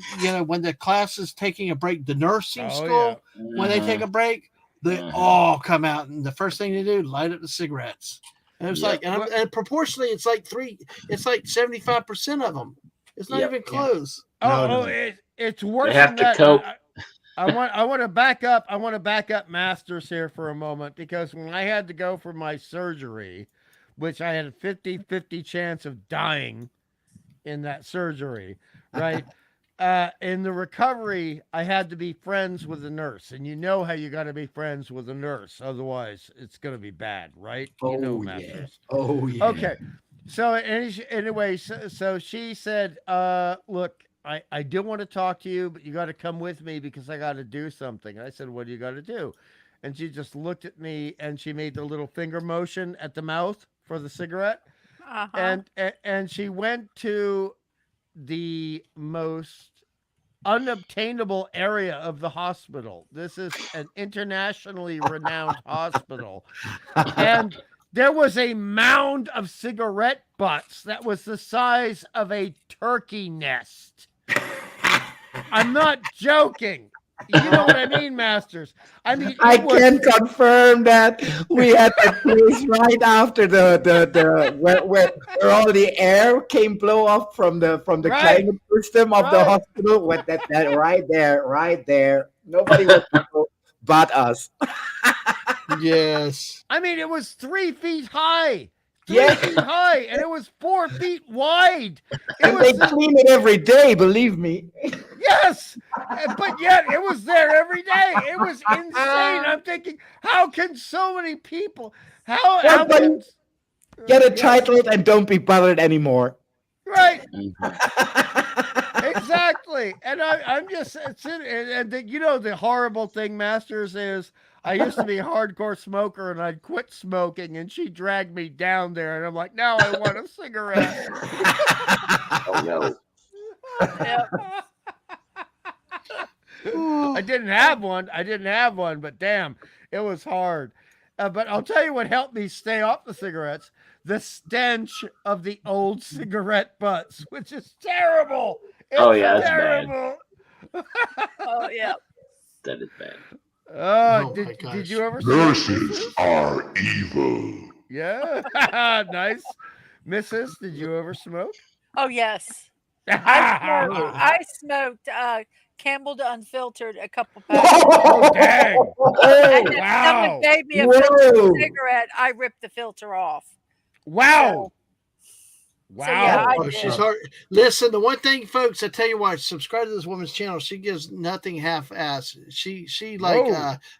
when the class is taking a break, the nursing school, when they take a break, they all come out, and the first thing they do, light up the cigarettes. And it was like, and proportionally, it's like 75% of them. It's not even close. It's worse. They have than to cope. I want to back up. I want to back up Masters here for a moment, because when I had to go for my surgery, which I had a 50-50 chance of dying in that surgery, right? In the recovery, I had to be friends with a nurse, and you know how you got to be friends with a nurse, otherwise it's going to be bad, right? Masters. Oh yeah. Okay. So anyway, so she said, look, I do want to talk to you, but you got to come with me because I got to do something. And I said, what do you got to do? And she just looked at me, and she made the little finger motion at the mouth for the cigarette. And she went to the most unobtainable area of the hospital. This is an internationally renowned hospital. And there was a mound of cigarette butts that was the size of a turkey nest. I'm not joking. You know what I mean, Masters? I mean, I can confirm that we had that place right after where all the air came blow up from the climate system of the hospital. With that right there. Nobody would know but us. Yes. I mean, it was 3 feet high. 3 Yeah. feet high, and it was 4 feet wide. And they clean it every day, believe me. Yes, but yet it was there every day. It was insane. I'm thinking, how can so many people? How can, get it titled and don't be bothered anymore. Right. Exactly. And I'm just sitting, and the horrible thing, Masters, is I used to be a hardcore smoker, and I'd quit smoking, and she dragged me down there, and I'm like, now I want a cigarette. Oh no. I didn't have one, but damn, it was hard. But I'll tell you what helped me stay off the cigarettes: the stench of the old cigarette butts, which is terrible. It's that's terrible. Oh yeah. That is bad. Oh, did you ever smoke? Nurses are evil. Yeah. Nice. Mrs., did you ever smoke? Oh yes. I smoked Campbell Unfiltered a couple pounds. Oh, dang. And if Wow. someone gave me a filtered cigarette, I ripped the filter off. Wow. So, yeah, I did. She's hard. Listen, the one thing, folks, I tell you what, subscribe to this woman's channel. She gives nothing half-ass. She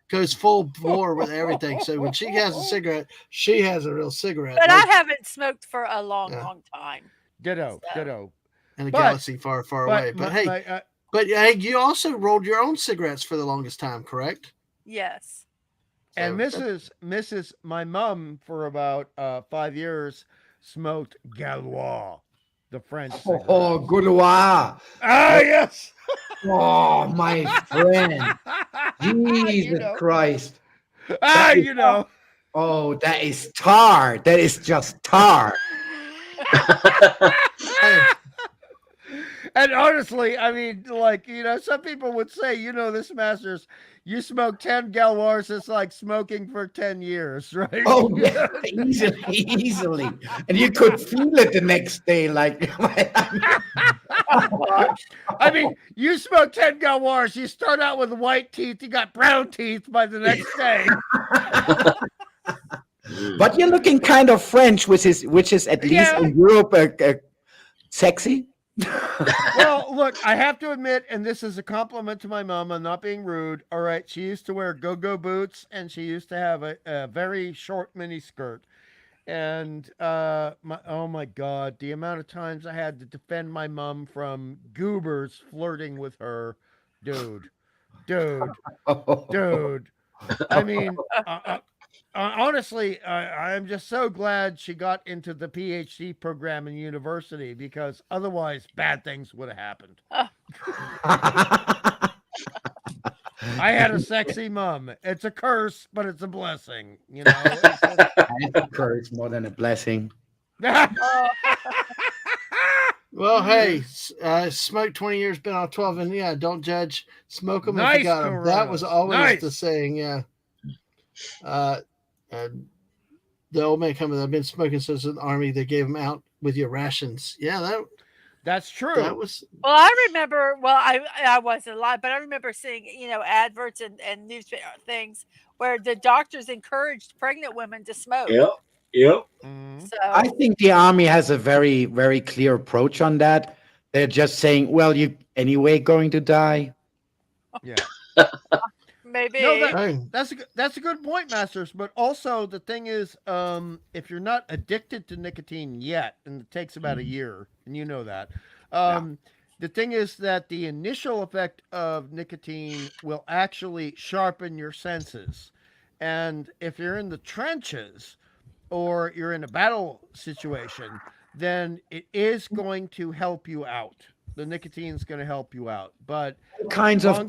goes full bore with everything. So when she has a cigarette, she has a real cigarette. But I haven't smoked for a long time. Ditto. In a galaxy far, far away. But hey, you also rolled your own cigarettes for the longest time, correct? Yes. And Mrs. My mom, for about 5 years, smoked Gaulois, the French cigarette. Oh, Gaulois. Yes. Oh, my friend. Jesus Christ. Oh, that is tar. That is just tar. And honestly, I mean, like, some people would say, this Masters, you smoke 10 Galwars, it's like smoking for 10 years, right? Oh yeah, easily. And you could feel it the next day, like I mean, you smoke 10 Galwars, you start out with white teeth, you got brown teeth by the next day. but you're looking kind of French, which is at least in Europe sexy. Well, look, I have to admit, and this is a compliment to my mom, I'm not being rude. All right, she used to wear go-go boots, and she used to have a very short mini skirt. And oh my God, the amount of times I had to defend my mom from goobers flirting with her, dude. I mean, honestly, I'm just so glad she got into the PhD program in university, because otherwise bad things would have happened. I had a sexy mom. It's a curse, but it's a blessing. It's a curse more than a blessing. Well, hey, smoked 20 years, been on 12, and yeah, don't judge. Smoke them if you got them. That was always the saying, yeah. The old man coming, I've been smoking since in the Army. They gave them out with your rations. Yeah, that's true. That was. Well, I remember. Well, I wasn't alive, but I remember seeing adverts and newspaper things where the doctors encouraged pregnant women to smoke. Yep. So I think the Army has a very, very clear approach on that. They're just saying, well, you anyway going to die. Yeah. maybe. No, that's a good point, Masters. But also the thing is, if you're not addicted to nicotine yet, and it takes about a year, and you know that, the thing is that the initial effect of nicotine will actually sharpen your senses. And if you're in the trenches or you're in a battle situation, then it is going to help you out. The nicotine is going to help you out. But all kinds of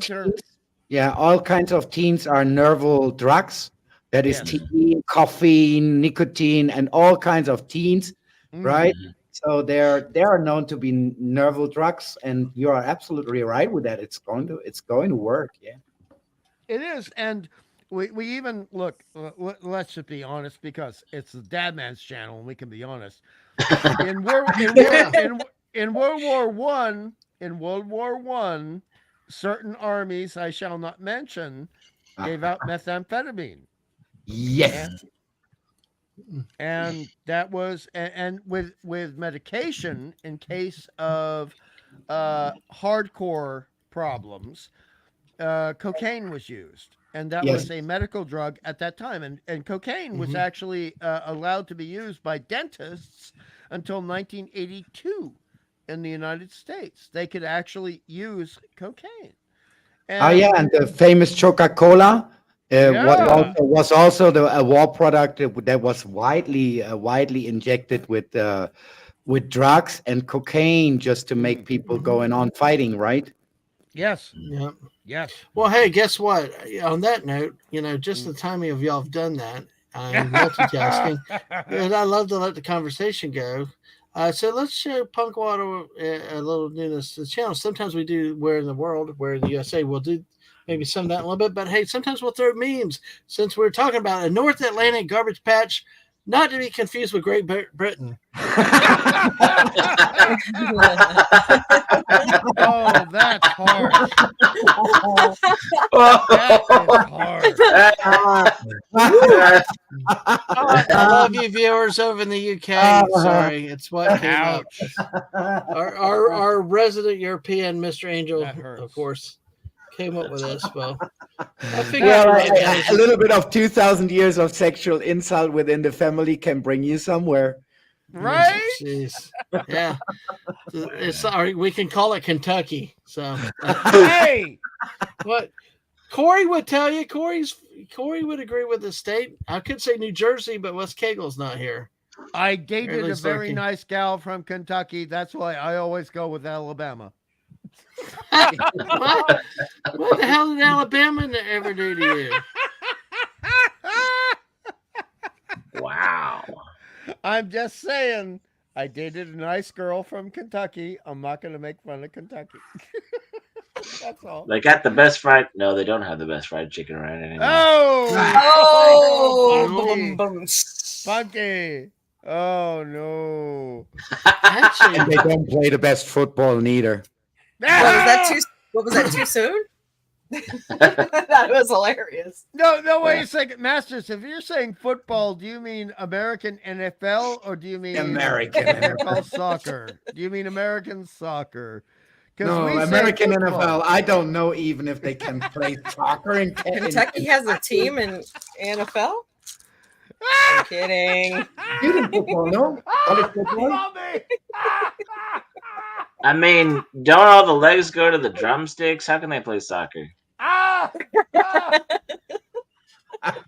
teens are nerval drugs. That is tea, caffeine, nicotine, and all kinds of teens, right? So they are known to be nerval drugs, and you are absolutely right with that. It's going to work. Yeah, it is. And we even look. Let's just be honest, because it's the Dadman's channel, and we can be honest. In World War One, certain armies I shall not mention gave out methamphetamine. Yes. And that was and with medication in case of hardcore problems, cocaine was used. And that was a medical drug at that time. And cocaine was actually allowed to be used by dentists until 1982 in the United States. They could actually use cocaine. And the famous Coca-Cola was also a war product that was widely injected with drugs and cocaine just to make people going on fighting, right? Yes. Yep. Yes. Well, hey, guess what? On that note, just the timing of y'all have done that. I'm multitasking. And I love to let the conversation go. So let's show Punkwater a little newness to the channel. Sometimes we do Where in the World, Where in the USA. We'll do maybe some of that a little bit. But hey, sometimes we'll throw memes. Since we're talking about a North Atlantic garbage patch, not to be confused with Great Britain. Oh, that's harsh. That is harsh. I love you, viewers over in the UK. Sorry, it's what came out. Our resident European, Mr. Angel, of course, came up with this. Well, I figured a little bit of 2,000 years of sexual insult within the family can bring you somewhere. Right? Jeez. Yeah. Sorry, we can call it Kentucky. So hey, what Corey would tell you, Corey would agree with the state. I could say New Jersey, but Wes Cagel's not here. I dated a very nice gal from Kentucky. That's why I always go with Alabama. What the hell did Alabama ever do to you? Wow. I'm just saying. I dated a nice girl from Kentucky. I'm not going to make fun of Kentucky. That's all. They got the best fried. No, they don't have the best fried chicken around anymore. Oh, Punky. boom, boom. Punky. Oh, no. Actually, And they don't play the best football neither. What was that too soon? That was hilarious. No, wait a second. Masters, if you're saying football, do you mean American NFL or do you mean American NFL soccer? Do you mean American soccer? No, we say American football. NFL. I don't know even if they can play soccer in Kentucky has a team in NFL? I'm kidding. Student football, no? College football? I mean, don't all the legs go to the drumsticks? How can they play soccer? I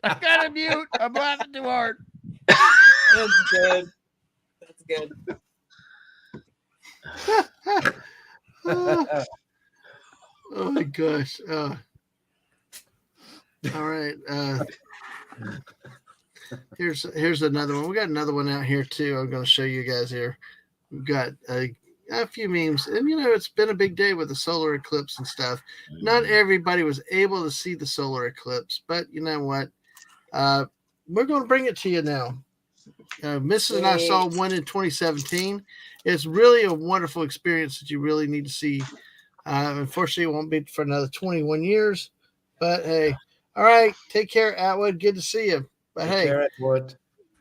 gotta mute. I'm laughing too hard. That's good. That's good. oh my gosh. All right. Here's another one. We got another one out here too. I'm going to show you guys here. We've got a few memes, and it's been a big day with the solar eclipse and stuff. Not everybody was able to see the solar eclipse, but you know what? We're going to bring it to you now. Mrs. and I saw one in 2017. It's really a wonderful experience that you really need to see. Unfortunately, it won't be for another 21 years, but hey, all right. Take care, Atwood. Good to see you. But hey,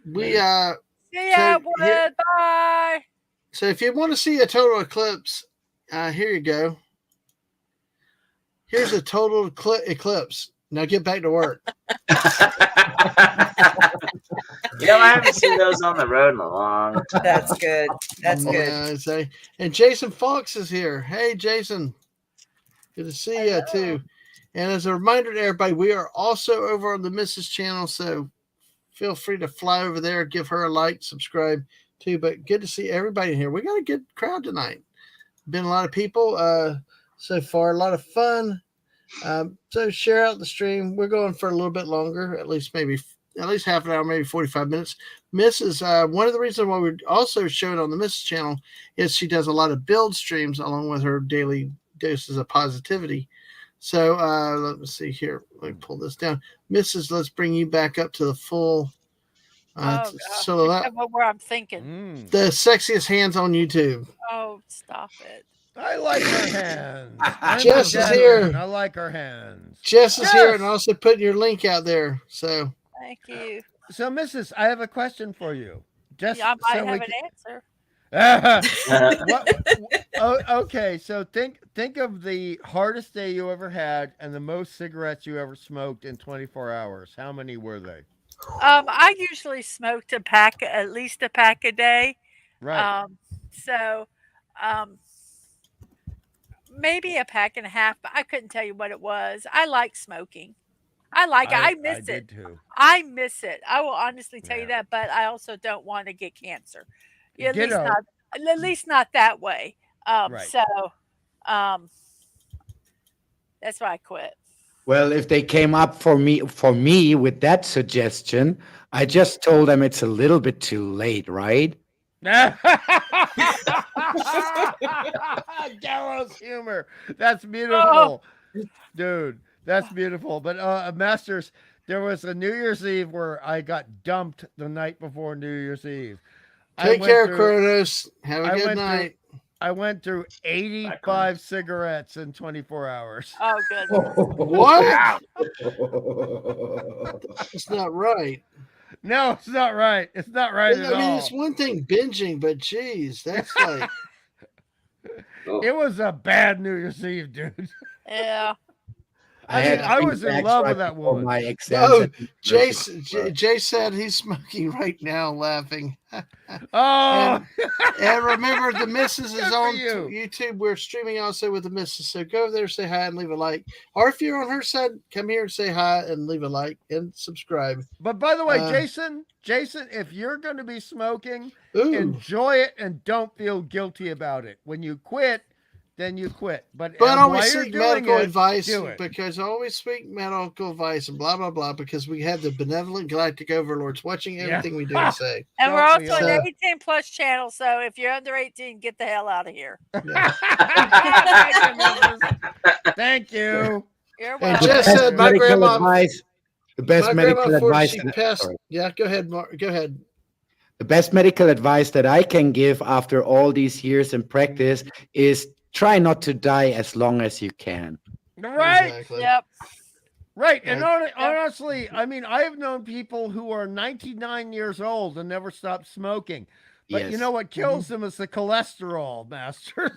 we See ya, Atwood. Bye. So if you want to see a total eclipse, here you go. Here's a total eclipse. Now get back to work. I haven't seen those on the road in a long time. That's good. That's good. Yeah, and Jason Fox is here. Hey, Jason. Good to see you, too. And as a reminder to everybody, we are also over on the Mrs. channel, so feel free to fly over there, give her a like, subscribe, too. But good to see everybody in here. We got a good crowd tonight. Been a lot of people so far, a lot of fun. So share out the stream. We're going for a little bit longer, at least half an hour, maybe 45 minutes. Mrs. One of the reasons why we also showed on the Mrs. channel is she does a lot of build streams along with her daily doses of positivity. So let me see here. Let me pull this down. Mrs., let's bring you back up to the full. So that where I'm thinking. the sexiest hands on YouTube. Oh, stop it. I like her hands. Jess is here. I like her hands. Jess is here and also putting your link out there. So thank you. So, Mrs., I have a question for you. Just I might so have an answer. Okay, so think of the hardest day you ever had and the most cigarettes you ever smoked in 24 hours. How many were they? I usually smoked at least a pack a day. Right. Maybe a pack and a half, but I couldn't tell you what it was. I like smoking. I miss it. Did too. I miss it. I will honestly tell you that, but I also don't want to get cancer. At least not that way. Right. So that's why I quit. Well, if they came up for me with that suggestion, I just told them it's a little bit too late, right? Gallows humor. That's beautiful, dude. That's beautiful. But Masters, there was a New Year's Eve where I got dumped the night before New Year's Eve. Take care, Kronos. Have a good night. I went through 85 cigarettes in 24 hours. Oh, good. What? That's not right. No, it's not right. It's not right at all. I mean, it's one thing binging, but geez, that's like. It was a bad New Year's Eve, dude. Yeah. I was in love with that woman. My exams. Jay said he's smoking right now, laughing. Oh, and remember, the Missus is on you. YouTube. We're streaming also with the Missus, so go over there, say hi, and leave a like. Or if you're on her side, come here and say hi and leave a like and subscribe. But by the way, Jason, if you're going to be smoking, enjoy it and don't feel guilty about it. When you quit, then you quit. But But while always you're seek doing medical it, advice do it. because always seek medical advice and blah blah blah because we have the benevolent galactic overlords watching everything we do and say. And we're Don't we also an all? 18 plus channel, so if you're under 18, get the hell out of here. Yeah. Thank you, Mrs. Thank you. You're And welcome. Jess Okay. said my medical grandma, advice. The best my medical grandma before advice. she that- passed. sorry. Yeah, go ahead, Mark. Go ahead. The best medical advice that I can give after all these years in practice is try not to die as long as you can. Right. Exactly. Yep. Right. And Right. honestly, I mean, I have known people who are 99 years old and never stopped smoking. But you Yes. know what kills them is the cholesterol, masters.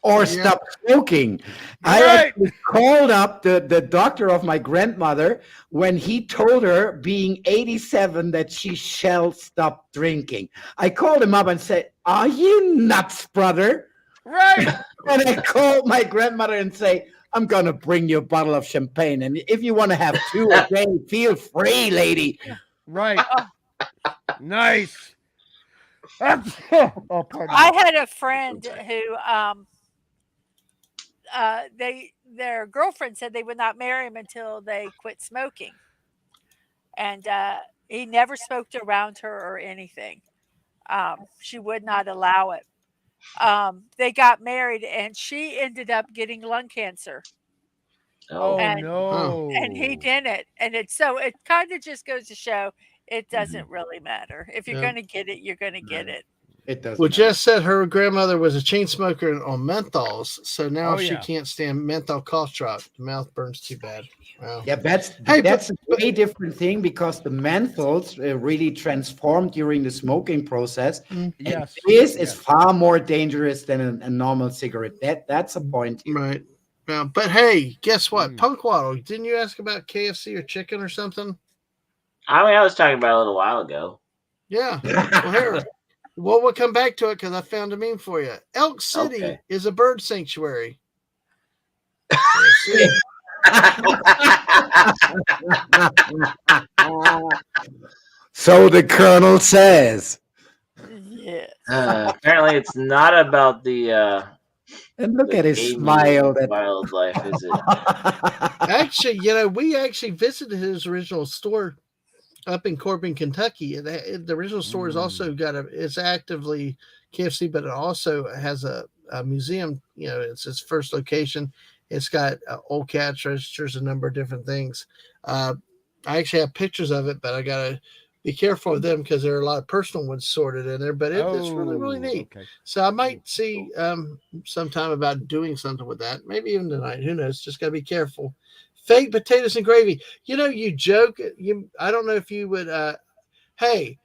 Or Yeah. stop smoking. I Right. actually called up the doctor of my grandmother when he told her, being 87, that she shall stop drinking. I called him up and said, "Are you nuts, brother?" Right. And I called my grandmother and say, "I'm going to bring you a bottle of champagne. And if you want to have 2 a day, feel free, lady." Right. Nice. Oh, pardon I me. had a friend who their girlfriend said they would not marry him until they quit smoking. And he never smoked around her or anything. She would not allow it. They got married and she ended up getting lung cancer. Oh, And- no. And he didn't. And it kind of just goes to show it doesn't really matter. If you're Yeah. going to get it, you're going to get it. It does. Well, Jess said her grandmother was a chain smoker on menthols, so now Oh, she yeah. can't stand menthol cough drop. The mouth burns too bad. Wow. Yeah, that's Hey, a way different thing because the menthols really transform during the smoking process. And Yes. this is yes. far more dangerous than a normal cigarette. That's a point here. Right. Well, but hey, guess what? Mm. Punk Waddle, didn't you ask about KFC or chicken or something? I mean, I was talking about it a little while ago. Yeah. Well, here. Well, we'll come back to it because I found a meme for you. Elk City Okay. is a bird sanctuary. KFC. So the colonel says. Yes. Apparently, it's not about the And look at his gaming smile. That wildlife, is it? Actually, we actually visited his original store up in Corbin, Kentucky. And the original store is also it's actively KFC, but it also has a museum. It's its first location. It's got old cash registers, a number of different things. I actually have pictures of it, but I gotta be careful of them because there are a lot of personal ones sorted in there. But it's really, really neat. Okay. So I might see sometime about doing something with that. Maybe even tonight. Who knows? Just gotta be careful. Fake potatoes and gravy. You joke. I don't know if you would. Hey,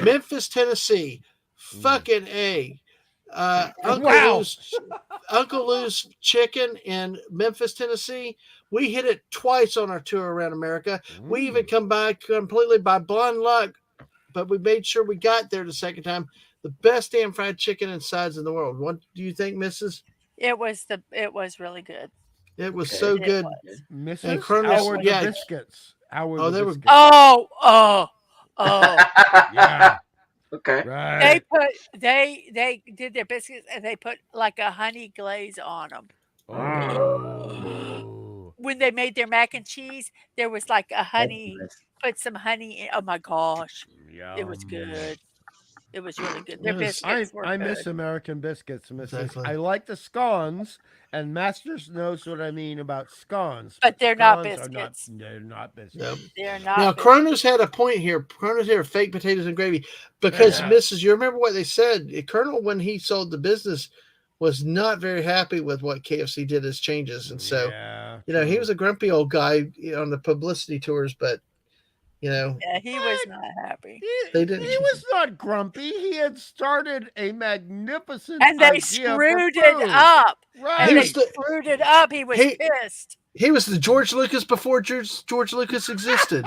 Memphis, Tennessee, fucking A. Wow. Uncle Lou's Chicken in Memphis, Tennessee. We hit it twice on our tour around America. We even come by completely by blind luck, but we made sure we got there the second time. The best damn fried chicken and sides in the world. What do you think, Mrs.? It was really good. It was Okay. so It good. was. Mrs. And Cronus- Howard yeah. the Biscuits. Howard Oh, the they were- Biscuits. Oh. Yeah. Okay. Right. They did their biscuits and they put like a honey glaze on them. Oh. When they made their mac and cheese, there was like a honey, put some honey in. Oh my gosh, it was Yum. good. It was really good. Their Yes, biscuits were I good. miss American biscuits, Mrs. Exactly. I like the scones, and Masters knows what I mean about scones. But they're not Scones are biscuits. they're not biscuits. Yep. They're not. Now, biscuits. Kronos had a point here. Kronos here, fake potatoes and gravy. Because, Yeah. Mrs., you remember what they said? Colonel, when he sold the business, was not very happy with what KFC did as changes. And so, Yeah, he true. was a grumpy old guy on the publicity tours, but, Yeah, he was not happy. They didn't- He was not grumpy. He had started a magnificent And they idea for screwed it food. up. Right. And He they was the- screwed it up. He was He- pissed. he was the George Lucas before George Lucas existed.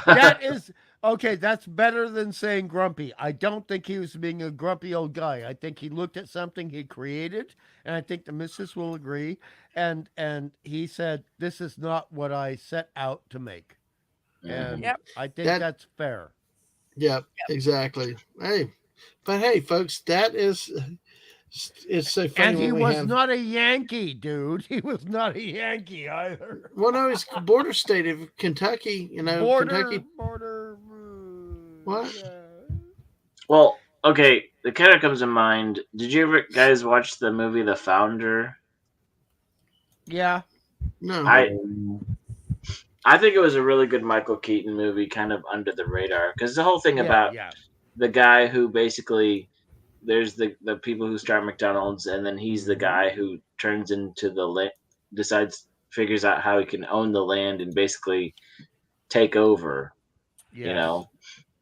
That is okay. That's better than saying grumpy. I don't think he was being a grumpy old guy. I think he looked at something he created, and I think the missus will agree. And he said, "This is not what I set out to make." And Yep. I think That- that's fair. Yeah, exactly. Hey, but hey, folks, that is It's so funny. And he when we was have, not a Yankee, dude. He was not a Yankee either. Well, no, it's border state of Kentucky. Kentucky. Border. What? Yeah. Well, okay, it kind of comes to mind. Did you ever guys watch the movie The Founder? Yeah. No. I think it was a really good Michael Keaton movie, kind of under the radar, because the whole thing about the guy who basically there's the people who start McDonald's, and then he's the guy who turns into the figures out how he can own the land and basically take over,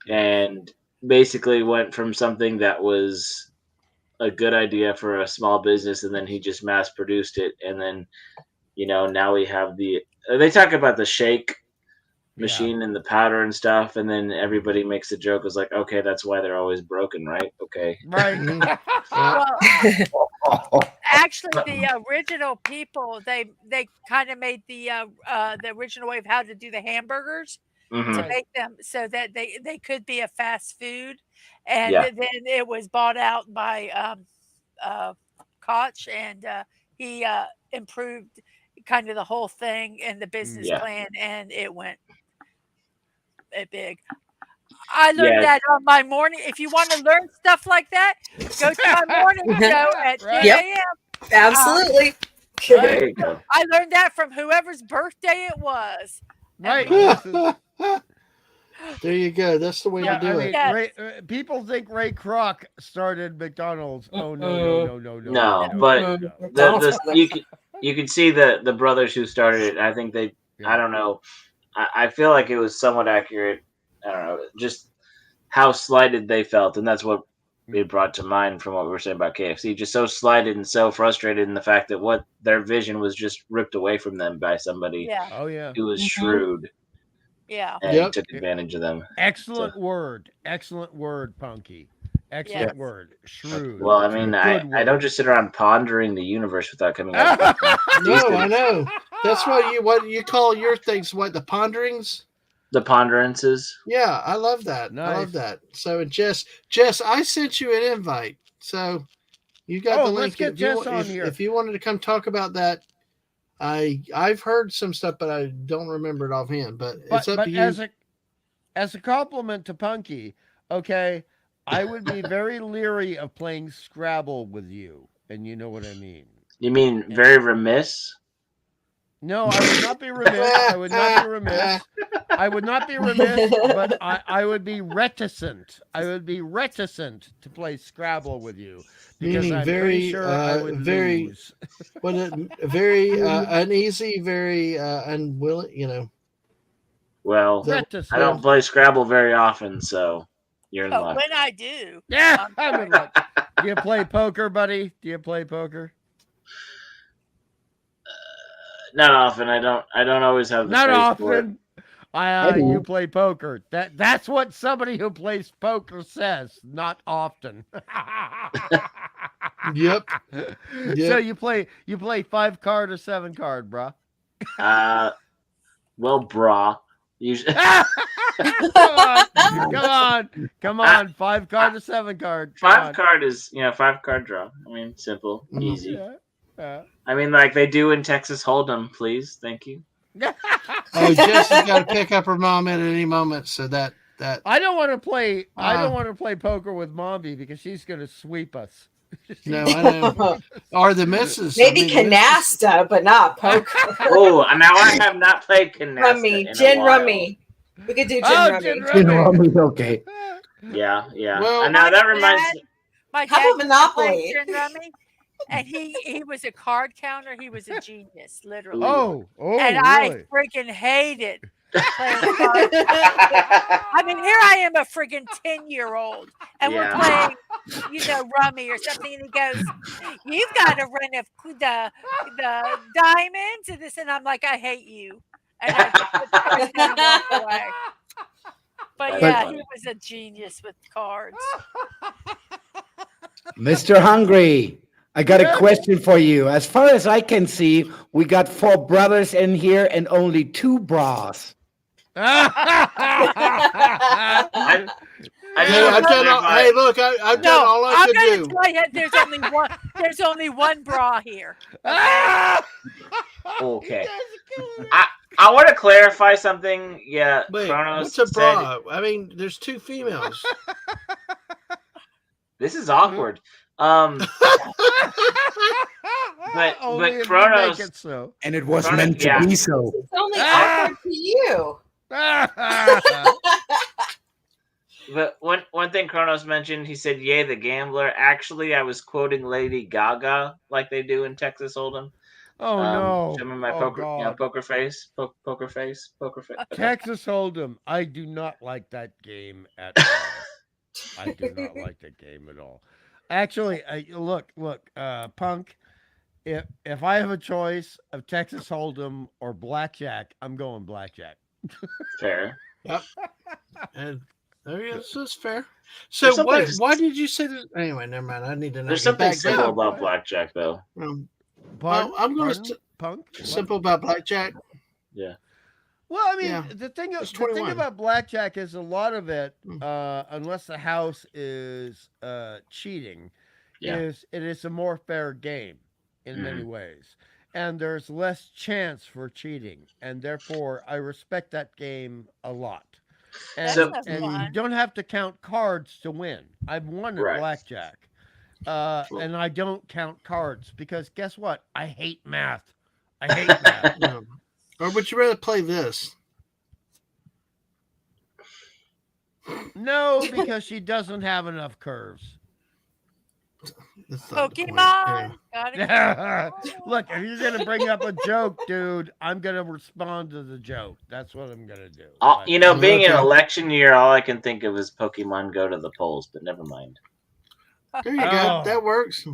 and basically went from something that was a good idea for a small business, and then he just mass produced it, and then now we have they talk about the shake machine and the powder and stuff, and then everybody makes the joke, is like, okay, that's why they're always broken, right? Okay, right. Well, actually, the original people they kind of made the original way of how to do the hamburgers to make them so that they could be a fast food, and then it was bought out by Koch, and he improved kind of the whole thing and the business plan, and it went big. I learned that on my morning. If you want to learn stuff like that, go to my morning show at 10 a.m. Absolutely. There you go. I learned that from whoever's birthday it was. Right. There you go. That's the way to do it. People think Ray Kroc started McDonald's. Oh no. No, but you can see the brothers who started it. I think they. I don't know. I feel like it was somewhat accurate. I don't know, just how slighted they felt, and that's what it brought to mind from what we were saying about KFC. Just so slighted and so frustrated in the fact that what their vision was just ripped away from them by somebody who was shrewd. Yeah. And took advantage of them. Excellent word, Punky. Excellent word. Shrewd. Well, I mean, I don't just sit around pondering the universe without coming up. No, I know. That's what you call your things. What, the ponderings? The ponderances. Yeah, I love that. Nice. I love that. So, Jess, I sent you an invite. So, you got the link. Let's get Jess on here. If you wanted to come talk about that, I've heard some stuff, but I don't remember it offhand. But it's up to you. As a compliment to Punky, okay, I would be very leery of playing Scrabble with you, and you know what I mean. You mean very remiss? No, I would not be remiss. I would not be remiss, but I would be reticent. I would be reticent to play Scrabble with you because Meaning I'm very, pretty sure I would lose. Very uneasy, very unwilling. Well, reticent. I don't play Scrabble very often, so you're in luck. When I do, I'm in luck. Do you play poker, buddy? Do you play poker? Not often. I don't always have the Not space often. for it. You play poker. That's what somebody who plays poker says. Not often. Yep. So you play 5-card or 7-card, bruh? Well, brah. Usually. Come on. 5-card or 7-card. 5-card is 5-card draw. I mean, simple, easy. Yeah. I mean, like they do in Texas Hold'em. Please, thank you. Oh, Jess has got to pick up her mom at any moment, so that. I don't want to play. I don't want to play poker with Mommy because she's going to sweep us. No, I know. Or the missus. Maybe canasta, but not poker. Oh, now I have not played canasta. Rummy, gin rummy. We could do gin rummy. Gin rummy, okay. Yeah. Well, and now that reminds me. My How dad about Monopoly? gin rummy, and he was a card counter. He was a genius, literally. Oh, and really? I freaking hated playing cards. I mean, here I am, a friggin' 10-year-old, and we're playing, rummy or something. And he goes, "You've got to run the diamonds and this," and I'm like, "I hate you," and I walk away. But yeah, he was a genius with cards. Mr. Hungry, I got a question for you. As far as I can see, we got 4 brothers in here and only 2 bras. I just Hey, want I've to done all, clarify. hey, look, I've done all I I'm could gonna do. tell you, there's only one bra here. Okay. Okay. You guys are killing me. I want to clarify something. Yeah, Wait, Kronos what's a said bra? I mean, there's two females. this is awkward. But Only if you Kronos, make it so. And it was Kronos- meant to yeah. be so. It's only Ah! awkward to you. But one thing Kronos mentioned, he said, "Yay, the gambler." Actually, I was quoting Lady Gaga like they do in Texas Hold'em. Oh no! Show me my Oh poker, God! poker face, poker face, poker face. Okay. Texas Hold'em. I do not like that game at all. I do not like that game at all. Actually, look, Punk. If I have a choice of Texas Hold'em or blackjack, I'm going blackjack. Fair. Yep. And there you go. So it's fair. There's So something- why did you say that? Anyway, never mind. I need to know. There's something back simple down. about blackjack, though. Pardon? I'm going Pardon? to Punk. What? simple about blackjack. Yeah. Well, I mean, Yeah. the thing It's the thing 21. about blackjack is a lot of it, Mm. unless the house is cheating, Yeah. it is a more fair game in many ways, and there's less chance for cheating, and therefore I respect that game a lot. And, So- and you fun. don't have to count cards to win. I've won at Right. blackjack, and I don't count cards because guess what? I hate math. I hate math. No. Or would you rather play this? No, because she doesn't have enough curves. That's not the point. Pokemon. Gotta Look, if you're gonna bring up a joke, dude, I'm gonna respond to the joke. That's what I'm gonna do. But- You know, being an Okay. election year, all I can think of is Pokemon Go to the polls. But never mind. There you go. Oh. That works.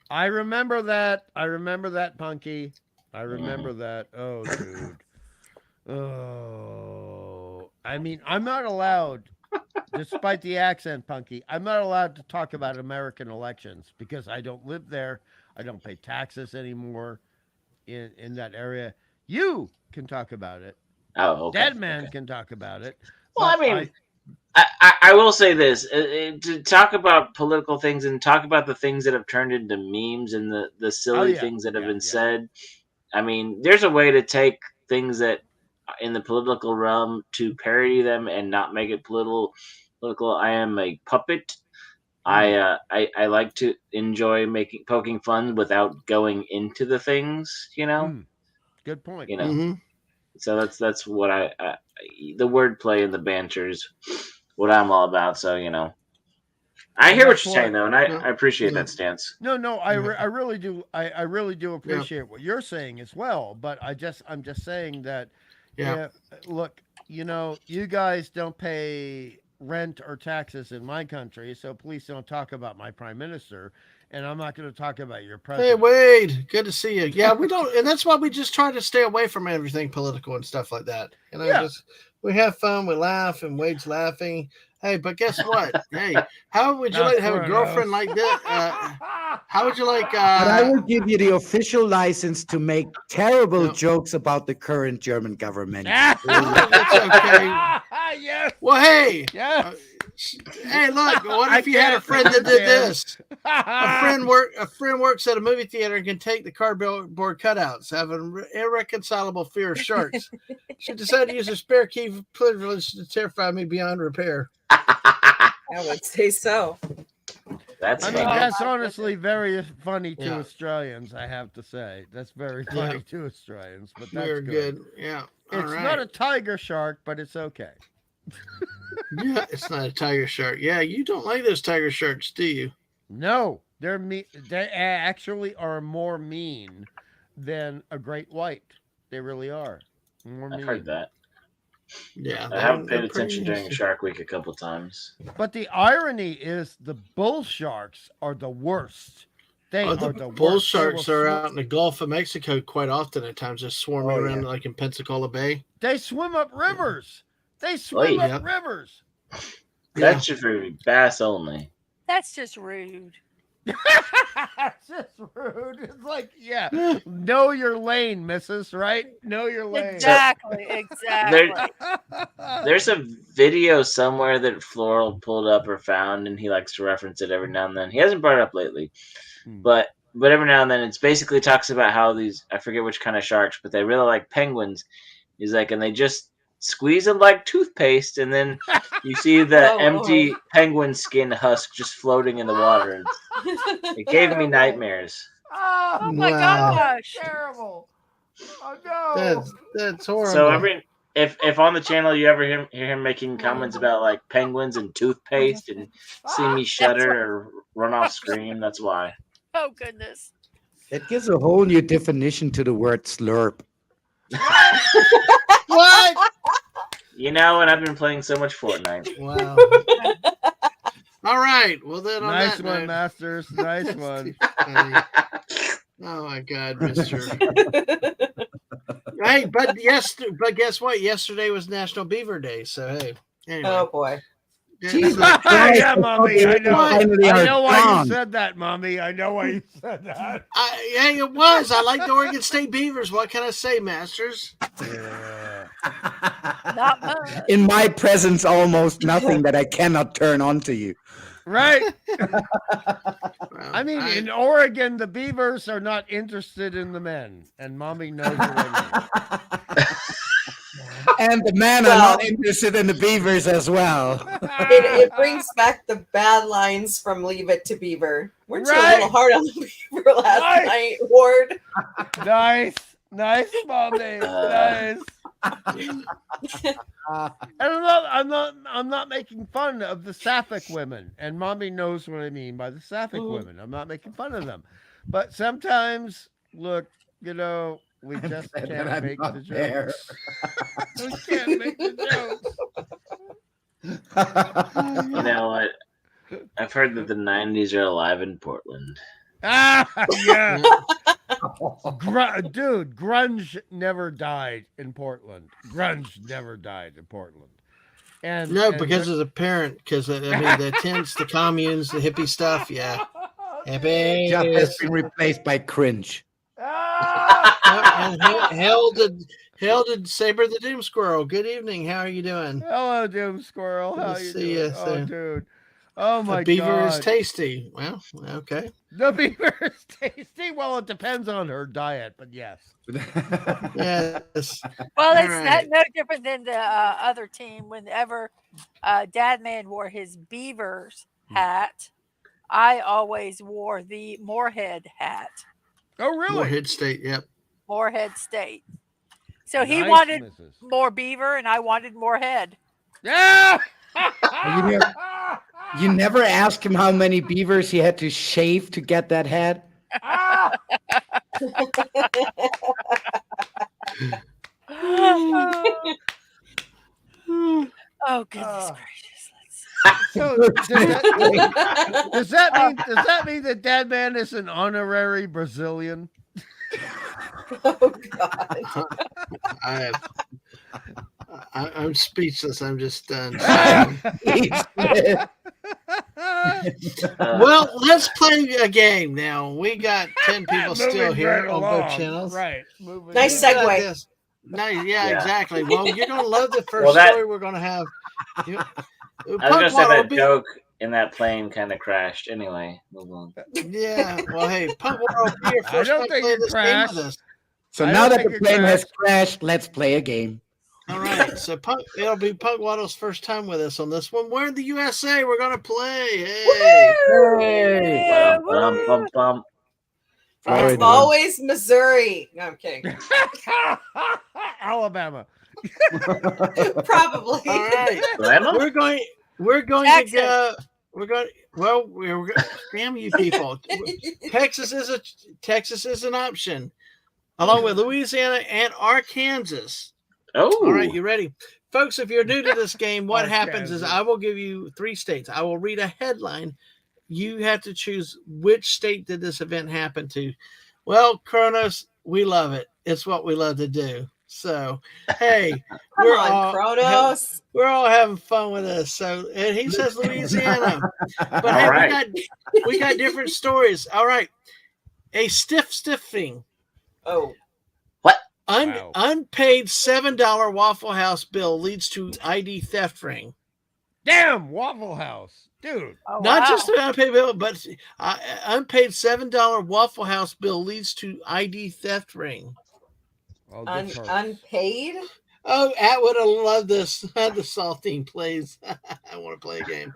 I remember that. I remember that, Punky. I remember that. Oh, dude. Oh, I mean, I'm not allowed, despite the accent, Punky. I'm not allowed to talk about American elections because I don't live there. I don't pay taxes anymore in that area. You can talk about it. Oh, okay. Deadman okay. can talk about it. Well, I but mean, I will say this: to talk about political things and talk about the things that have turned into memes and the silly yeah. things that have Yeah, been yeah. said. I mean, there's a way to take things that in the political realm to parody them and not make it political. I am a puppet. I like to enjoy poking fun without going into the things. You know. Good point. You know. Mm-hmm. So that's what I the wordplay and the banter is what I'm all about. So I hear what That's you're saying though, and I appreciate Yeah. that stance. No, I Yeah. really do. I really do appreciate what you're saying as well. But I'm just saying that. Yeah. Look, you guys don't pay rent or taxes in my country, so please don't talk about my prime minister, and I'm not going to talk about your Hey, president. Wade. Good to see you. Yeah, we don't, and that's why we just try to stay away from everything political and stuff like that. Yeah. We have fun, we laugh, and Wade's laughing. Hey, but guess what? Hey, how would you Not like to have a Kronos. girlfriend like this? How would you like? But I will give you the official license to make terrible No. jokes about the current German government. That's okay. Yes. Well, hey, Yes. hey, look. What I if you had a can't friend that did understand. this? A friend works at a movie theater and can take the cardboard cutouts, have an irreconcilable fear of sharks. She decided to use her spare key privilege to terrify me beyond repair. I would say so. That's I mean, fine. that's honestly very funny to Yeah. Australians, I have to say. That's very funny to Australians, but that's We're good. good. Yeah. It's not a tiger shark, but it's okay. Yeah, it's not a tiger shark. Yeah, you don't like those tiger sharks, do you? No, they're they actually are more mean than a great white. They really are. More I've mean. heard that. Yeah. I haven't they're paid pretty attention during nasty. Shark Week a couple times. But the irony is the bull sharks are the worst. They Oh, are the the bull worst. They sharks will are swim- out in the Gulf of Mexico quite often at times, just swarming Oh, around yeah. like in Pensacola Bay. They swim up rivers. They swim up Yep. rivers. That's just for bass only. That's just rude. It's just rude. It's like, yeah, know your lane, missus, right? Know your lane. Exactly. Exactly. There's a video somewhere that Floral pulled up or found, and he likes to reference it every now and then. He hasn't brought it up lately, but every now and then it's basically talks about how these, I forget which kind of sharks, but they really like penguins. He's like, and they just squeeze them like toothpaste, and then you see the Oh, empty penguin skin husk just floating in the water. It gave me nightmares. Oh my Wow. gosh. Terrible. Oh no. That's horrible. So if on the channel you ever hear him making comments about like penguins and toothpaste and see me shudder or run off screen, that's why. Oh goodness. It gives a whole new definition to the word slurp. What? You know, and I've been playing so much Fortnite. Wow. All right. Well, then on Nice that one, note, Masters. Nice one. oh my God, Mister. Hey, but guess what? Yesterday was National Beaver Day, so hey. Anyway. Oh boy. Jesus Yeah, Christ, Mommy. I know. finally I are know why you gone. said that, Mommy. I know why you said that. Hey, it was. I like the Oregon State Beavers. What can I say, Masters? Yeah. Not much. In my presence, almost nothing that I cannot turn on to you. Right. Well, I mean, in Oregon, the beavers are not interested in the men, and Mommy knows what I And the men are not interested in the beavers as well. mean. It brings back the bad lines from Leave It to Beaver. Weren't you a Right. little hard on the Beaver last Right. night, Ward? Nice, Mommy. Nice. And I'm not making fun of the Sapphic women, and Mommy knows what I mean by the Sapphic women. I'm not making fun of them, but sometimes, look, we just That can't I'm make not the there. jokes. We can't make the jokes. You know what? I've heard that the 90s are alive in Portland. Ah, yeah. Dude, grunge never died in Portland. Grunge never died in Portland. And no, because of the parent. Because I mean, the tents, the communes, the hippie stuff. Yeah, hippie. Just has been replaced by cringe. And Hell did Saber the Doom Squirrel. Good evening. How are you doing? Hello, Doom Squirrel. Good How to you see doing? you, Oh, sir. dude. Oh my The beaver god. is tasty. Well, okay. The beaver is tasty. Well, it depends on her diet, but yes. Yes. Well, All it's right. no different than the other team. Whenever Dadman wore his Beavers hat, I always wore the Moorhead hat. Oh, really? Moorhead State. Yep. Moorhead State. So he Nice, wanted Mrs. more beaver, and I wanted more head. Yeah. You never asked him how many beavers he had to shave to get that head? Oh goodness Ah. gracious! So does that mean that Dadman is an honorary Brazilian? Oh God. I'm speechless. I'm just stunned. Well, let's play a game now. We got 10 people still Moving here right on along. both channels. Right. Moving Nice right- segue. Nice. Yeah. Yeah, exactly. Well, you're going to love the first Well, that- story we're going to have. I was Punk gonna say Waddle that will be- joke in that plane kind of crashed. Anyway, move on. Yeah. Well, hey, Punk Waddle will be your I first don't time think playing it this game with crashed. us. So I now don't that think the it plane has crashed, let's play a game. All right. So it'll be Punk Waddle's first time with us on this one. We're in the USA. We're going to play. Hey. Hey! Bum. Florida. It's always Missouri. No, I'm kidding. Alabama. Probably. All right. Grandma? We're going Texas. to go. We're damn you people. Texas is an option, along with Louisiana and Arkansas. Oh, All right, you ready, folks? If you're new to this game, what happens is Arkansas. I will give you 3 states. I will read a headline. You have to choose which state did this event happen to. Well, Kronos, we love it. It's what we love to do. So, hey, Come on, Kronos. we're all having fun with this. So, and he says Louisiana, but hey, All right. we got different stories. All right, a stiffing. Oh, Wow. Unpaid $7 Waffle House bill leads to ID theft ring. Damn, Waffle House, dude. Oh, Not wow. just an unpaid bill, but unpaid $7 Waffle House bill leads to ID theft ring. All good parts. unpaid? Oh, Atwood, I love this. The saltine plays. I want to play a game.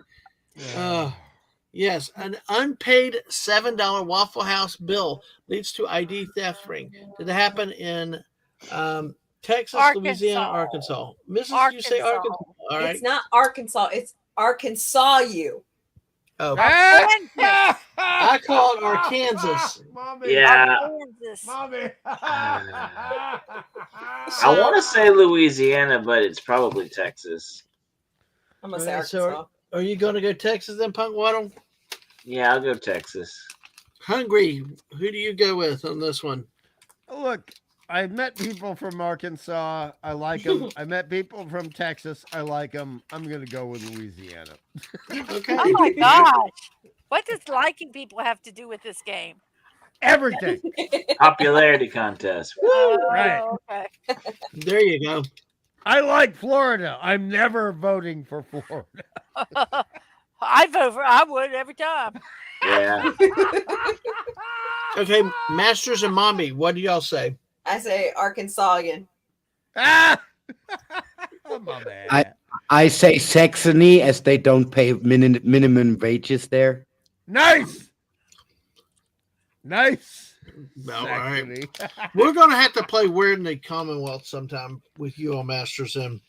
Yes, an unpaid $7 Waffle House bill leads to ID theft ring. Did it happen in Texas, Louisiana, Arkansas? Mrs., you say Arkansas? All right. It's not Arkansas. It's Arkansas. You. Oh, Kansas. I call it Arkansas. Mommy. Yeah. Kansas. Mommy. I want to say Louisiana, but it's probably Texas. I'm gonna say So Arkansas. are you going to go Texas then, Punk Waddle? Yeah, I'll go Texas. Hungry, who do you go with on this one? Look, I met people from Arkansas. I like them. I met people from Texas. I like them. I'm going to go with Louisiana. Okay. Oh my gosh. What does liking people have to do with this game? Everything. Popularity contest. Right. Okay. There you go. I like Florida. I'm never voting for Florida. I would every time. Yeah. Okay, Masters and Mommy, what do y'all say? I say Arkansasian. Ah! Oh, my man. I say Saxony, as they don't pay minimum wages there. Nice. Nice. All right. Saxony. We're going to have to play Weird in the Commonwealth sometime with you all Masters and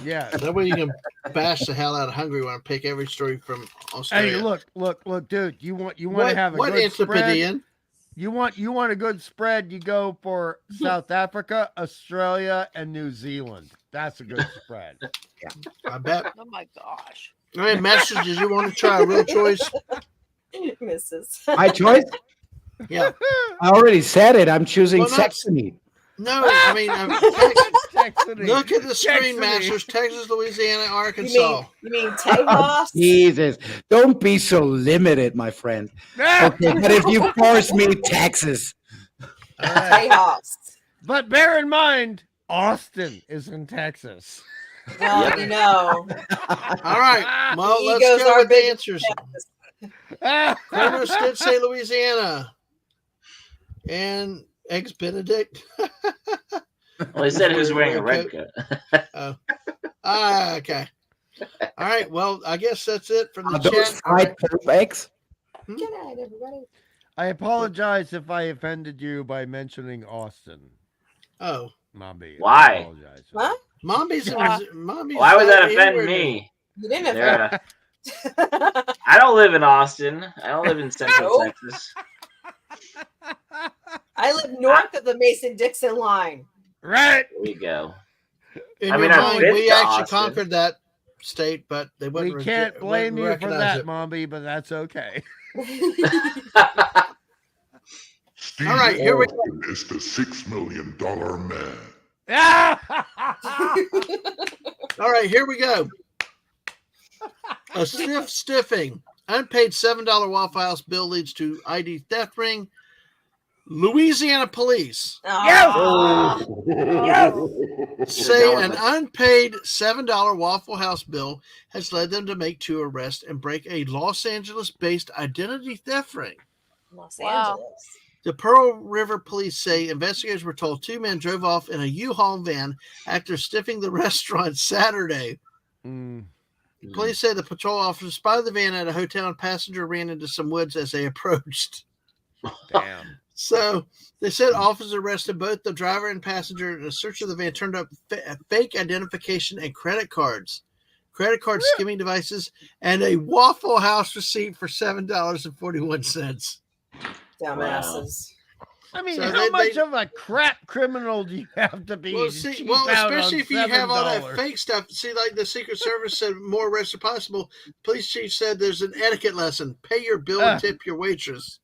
Yeah. that way you can bash the hell out of Hungry when I pick every story from Australia. Hey, look, dude. You want to have a what good spread? encyclopedia? You want a good spread? You go for South Africa, Australia, and New Zealand. That's a good spread. I bet. Oh my gosh. All right, Masters, did you want to try a real choice? Mrs. My choice? Yeah. I already said it. I'm choosing Well, not- Saxony. No, I mean, Saxony. look at the screen, Saxony. Masters. Texas, Louisiana, You Arkansas. mean Tejas? Jesus, don't be so limited, my friend. Okay, but if you force me, Texas. All right. Tejas. But bear in mind, Austin is in Texas. Well, Yep. you know. All right. Well, The let's egos go are with the big. answers. Kronos did say Louisiana. And Eggs Benedict. Well, he said who's wearing a red coat. Okay. All right. Well, I guess that's it from the Are those chat. fried pork eggs? Good night, everybody. I apologize if I offended you by mentioning Austin. Oh, Mommy. Why? I apologize. What? Mommy's. Yeah. Mommy's Why would that not offend anywhere me? You didn't Yeah. have I don't live in Austin. I don't live in Central Nope. Texas. I live north of the Mason-Dixon line. Right. There we go. In I your mean, I've mind, been we to actually Austin. conquered that state, but they We wouldn't. can't blame you for recognize that, it. Mommy, but that's okay. Steve All right, here we go. Austin is the $6 million man. All right, here we go. A stiffing. Unpaid $7 Waffle House bill leads to ID theft ring. Louisiana police say an unpaid $7 Waffle House bill has led them to make 2 arrests and break a Los Angeles-based identity theft ring. Los Wow. Angeles. The Pearl River police say investigators were told 2 men drove off in a U-Haul van after stiffing the restaurant Saturday. Mm. Police say the patrol officers spotted the van at a hotel and passenger ran into some woods as they approached. Damn. So they said officers arrested both the driver and passenger. In a search of the van turned up fake identification and credit cards, credit card skimming devices, and a Waffle House receipt for $7.41. Dumbasses. I mean, So how they- much of a crap criminal do you have to be? Well, to see, cheap well, out especially on if you have all that $7? fake stuff. See, like the Secret Service said, more arrests are possible. Police chief said there's an etiquette lesson: pay your bill and tip your waitress.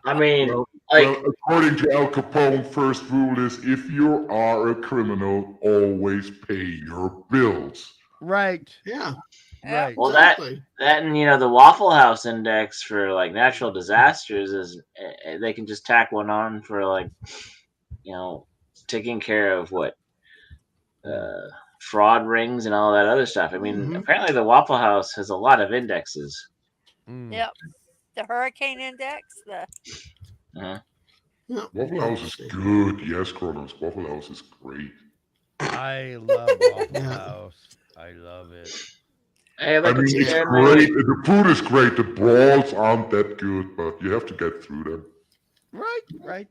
I mean, Well, like, well, according to Al Capone, first rule is if you are a criminal, always pay your bills. Right. Yeah, Right. well, exactly. that and the Waffle House index for like natural disasters is they can just tack one on for like taking care of what fraud rings and all that other stuff. I mean, Mhm. apparently the Waffle House has a lot of indexes. Mm. Yep. The hurricane index. The Uh-huh. Yeah. Waffle House is good. Yes, Kronos. Waffle House is great. I love Waffle Yeah. House. I love it. Hey, I look, mean, it's it's Jeremy. great. The food is great. The balls aren't that good, but you have to get through them. Right.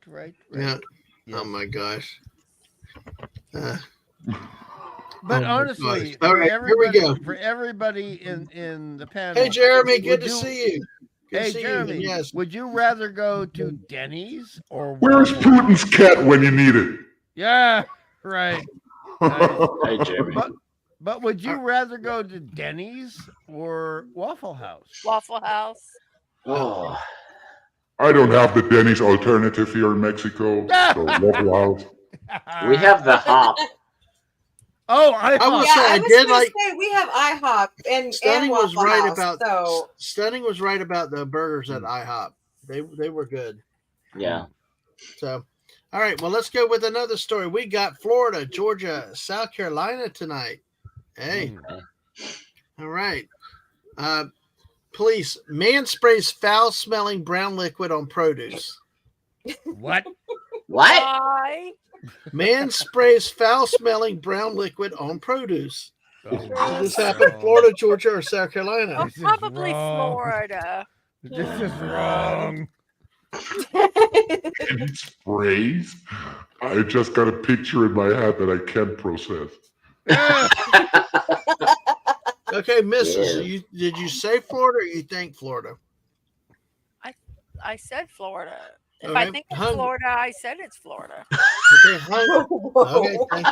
Yeah. Yes. Oh my gosh. But Oh my honestly, gosh. All for right, here we everybody, go. for everybody in the panel, Hey, Jeremy, good would to you- see you. Good to hey see Jeremy, you. And yes. would you rather go to Denny's or Where's Waffle House? Putin's cat when you need it? Yeah, right. Nice. Hey, Jeremy. But would you rather go to Denny's or Waffle House? Waffle House. Oh, I don't have the Denny's alternative here in Mexico, so Waffle House. we have the hop. Oh, I will Yeah, say I I was did gonna like. say we have IHOP and Stunning was Waffle right House, about. so Stunning was right about the burgers at IHOP. They were good. Yeah. So, all right. Well, let's go with another story. We got Florida, Georgia, South Carolina tonight. Hey. All right. Police, man sprays foul-smelling brown liquid on produce. What? What? Why? Man sprays foul-smelling brown liquid on produce. Oh, Did this happen in Florida, Georgia, or South Carolina? Oh, This is probably wrong. Florida. This is wrong. And it sprays. I just got a picture in my head that I can't process. Okay, Mrs. Yeah. Did you say Florida or you think Florida? I said Florida. If I Okay, think it's hungry. Florida, I said it's Florida. Okay, hungry. Okay,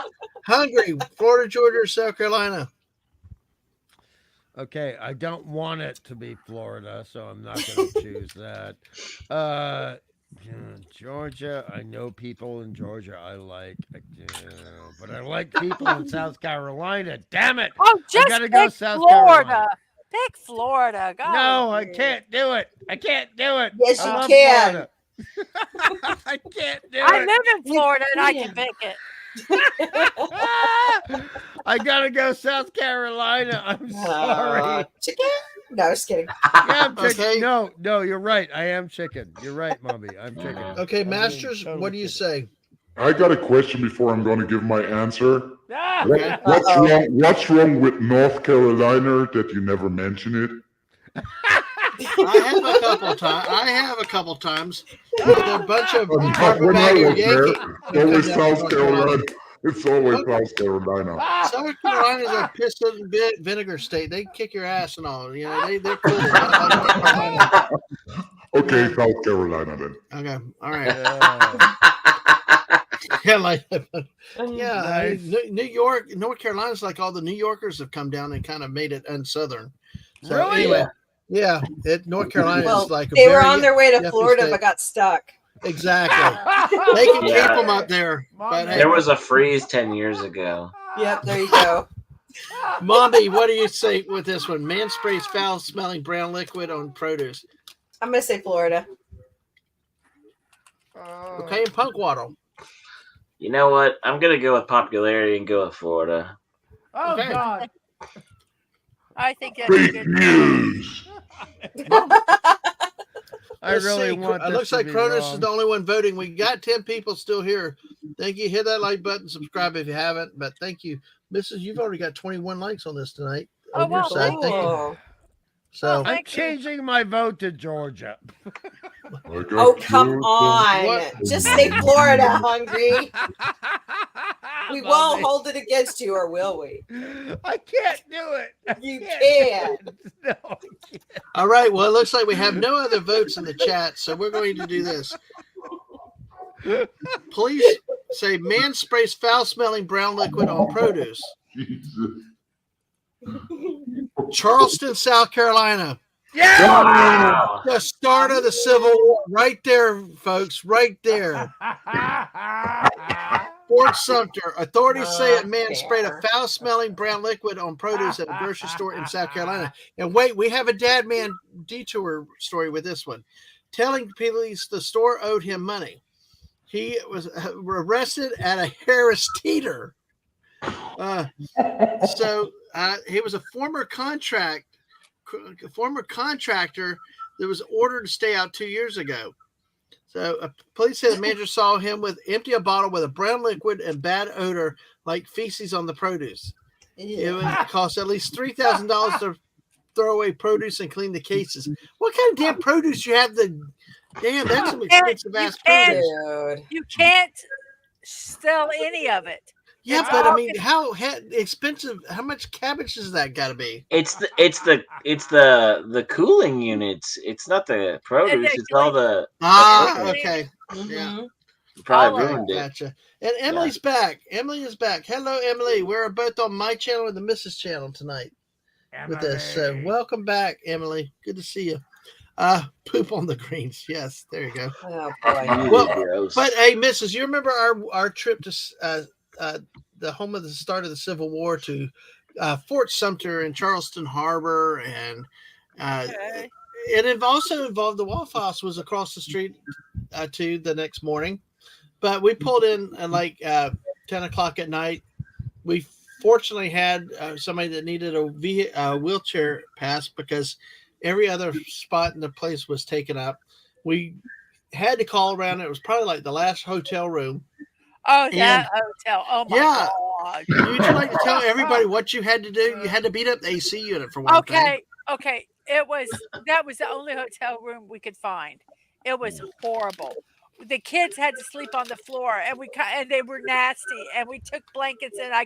hungry. Florida, Georgia, or South Carolina? Okay, I don't want it to be Florida, so I'm not going to choose that. Georgia, I know people in Georgia I like, but I like people in South Carolina. Damn it! Oh, just gotta go pick South Florida. Carolina. Pick Florida. God. No, I can't do it. I can't do it. Yes, I you love can. Florida. I can't do I it. live in Florida and I can. can pick it. I gotta go South Carolina. I'm sorry. Chicken? No, just kidding. Yeah, I'm chicken. Okay. No, you're right. I am chicken. You're right, Mommy. I'm chicken. Okay, I'm Masters, totally what do you chicken. say? I got a question before I'm going to give my answer. Ah! Okay. What's wrong with North Carolina that you never mention it? I have a couple times. They're a bunch of When I carpetbagger was there, Yankees. it's always South Carolina. It's always South Carolina. South Carolina's a piss and vinegar state. They kick your ass and all. You know, they're cool. I like Okay, South Carolina then. okay, all right. Yeah. Yeah, like yeah. Nice. New York, North Carolina's like all the New Yorkers have come down and kind of made it unsouthern. So Really? anyway, yeah, North Carolina Well, is like a they were very on their way to yuppie Florida state. but got stuck. Exactly. They can Yeah. keep them up there. But hey, There was a freeze 10 years ago. Yep, there you go. Mondi, what do you say with this one? Man sprays foul-smelling brown liquid on produce. I'm gonna say Florida. Okay, and Punkwaddle. You know what? I'm going to go with popularity and go with Florida. Oh, Okay. God. I think that's a Fake good news. I Let's really see. want It this looks to like be Cronus wrong. is the only one voting. We got 10 people still here. Thank you. Hit that like button, subscribe if you haven't. But thank you, Mrs. You've already got 21 likes on this tonight. Oh, On your wow, side. Thank you. Cool. So Oh, I'm thank you. changing my vote to Georgia. I got Oh, come you. on. What? Just say Florida, Hungry. We Mommy. won't hold it against you, or will we? I can't do it. I You can't do it. No, I can't. all right. Well, it looks like we have no other votes in the chat, so we're going to do this. Please say man sprays foul-smelling brown liquid on produce. Jesus. Charleston, South Carolina. Wow. The start of the Civil War, right there, folks, right there. Fort Sumter. Authorities say a man sprayed a foul-smelling brown liquid on produce at a grocery store in South Carolina. And wait, we have a Dadman detour story with this one. Telling police the store owed him money. He was arrested at a Harris Teeter. So he was a former contractor that was ordered to stay out 2 years ago. So police say the manager saw him empty a bottle with a brown liquid and bad odor like feces on the produce. It would cost at least $3,000 to throw away produce and clean the cases. What kind of damn produce you have? That's some expensive ass produce. Dude. You can't sell any of it. Yeah, It's but I all- mean, how expensive? How much cabbage has that got to be? It's the cooling units. It's not the produce. It's all the Okay. Mhm. Yeah. probably Okay, ruined it. gotcha. And Emily's back. Emily is back. Hello, Emily. We're both on my channel and the Mrs. channel tonight with this. So welcome back, Emily. Good to see you. Poop on the greens. Yes, there you go. Oh boy. Well, Gross. but hey, Mrs., you remember our trip to the home of the start of the Civil War to Fort Sumter and Charleston Harbor, and Okay. it also involved the Waffle House was across the street too the next morning. But we pulled in at like 10 o'clock at night. We fortunately had somebody that needed a wheelchair pass because every other spot in the place was taken up. We had to call around. It was probably like the last hotel room. Oh, that hotel. Oh my Yeah. god. Would you like to tell everybody what you had to do? You had to beat up the AC unit for one thing. Okay. That was the only hotel room we could find. It was horrible. The kids had to sleep on the floor, and they were nasty. And we took blankets, and I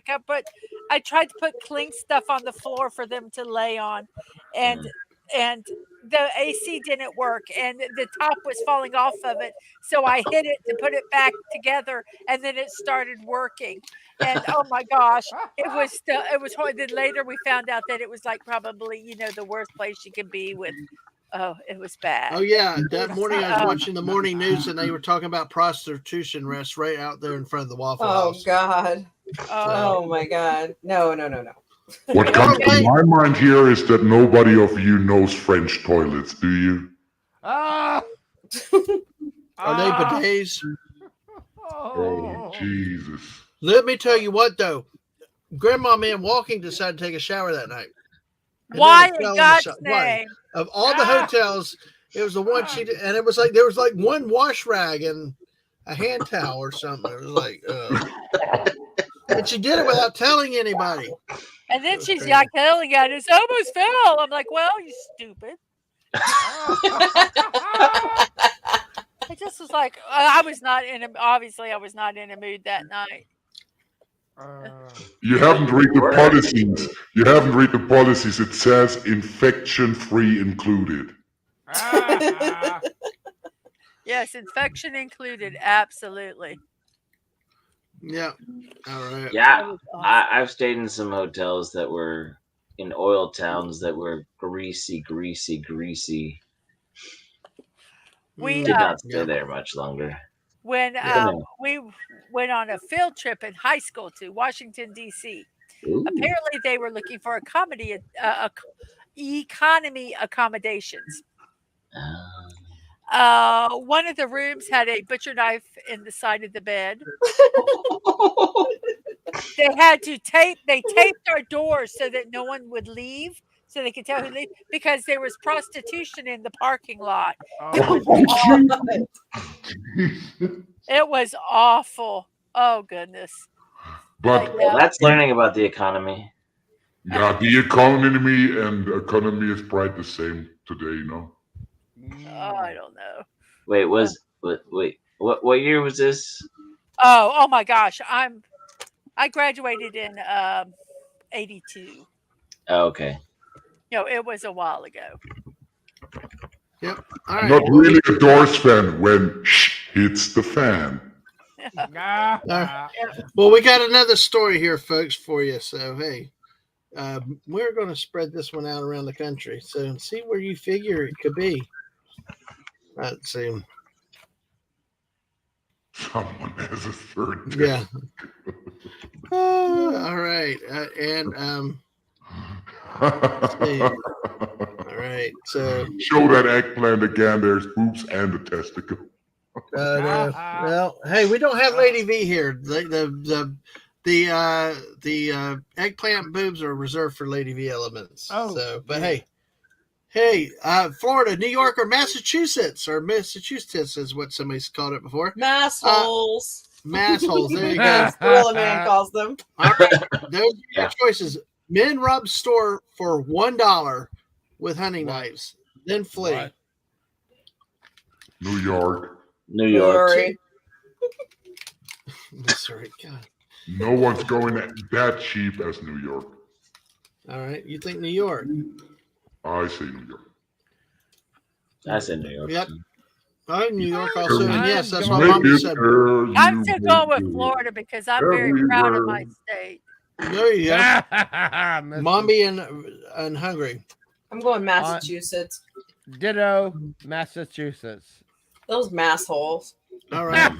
tried to put clean stuff on the floor for them to lay on, and the AC didn't work, and the top was falling off of it. So I hit it to put it back together, and then it started working. And oh my gosh, it was hard. Then later we found out that it was like probably the worst place you can be with. Oh, it was bad. Oh yeah, that morning I was watching the morning news and they were talking about prostitution rests right out there in front of the Waffle Oh House. God. Oh my God. No. What comes to my mind here is that nobody of you knows French toilets, do you? Are they bidets? Oh, Jesus. Let me tell you what though, Grandma Man Walking decided to take a shower that night. And Why then it fell in the God's Why? name? Of all the hotels, it was the one she did, and it was like there was like one wash rag and a hand towel or something. It was like, and she did it without telling anybody. And then she's like yelling at us, almost fell. I'm like, well, you stupid. It just was like I was not in a mood that night. You haven't read the policies. You haven't read the policies. It says infection-free included. Yes, infection included. Absolutely. Yeah. All right. Yeah, I've stayed in some hotels that were in oil towns that were greasy. We Did not stay there much longer. when we went on a field trip in high school to Washington D.C. Apparently, they were looking for economy accommodations. One of the rooms had a butcher knife in the side of the bed. They had to taped our doors so that no one would leave, so they could tell who leave, because there was prostitution in the parking lot. It was awful. Oh goodness. But Well, that's learning about the economy. yeah, the economy and economy is probably the same today, Oh, I don't know. Wait, what year was this? Oh my gosh. I graduated in 82. Oh, okay. It was a while ago. Yep. All I'm right. not really a Doors fan when hits the fan. Well, we got another story here, folks, for you. So, hey, we're going to spread this one out around the country. So see where you figure it could be. Let's see. Someone has a third. Yeah. All right. Let's see. All right. So Show that eggplant again. There's boobs and a testicle. well, hey, we don't have Lady V here. The eggplant boobs are reserved for Lady V elements. Oh, so, but yeah. hey, Florida, New York, or Massachusetts is what somebody's called it before. Massholes. Massholes. There you go. As Gorilla Man calls them. All right, those are your choices. Men rob store for $1 with hunting knives, then flee. What? New York. New York. Missouri. Missouri, God. No one's going that cheap as New York. All right, you think New York? I say New York. That's in New York. Yep. All right, New York also. And yes, that's what Maybe Mommy said. I'm still going with Florida because I'm very proud of my state. There you go. Mr. Mommy and hungry. I'm going Massachusetts. Ditto, Massachusetts. Those massholes. All right.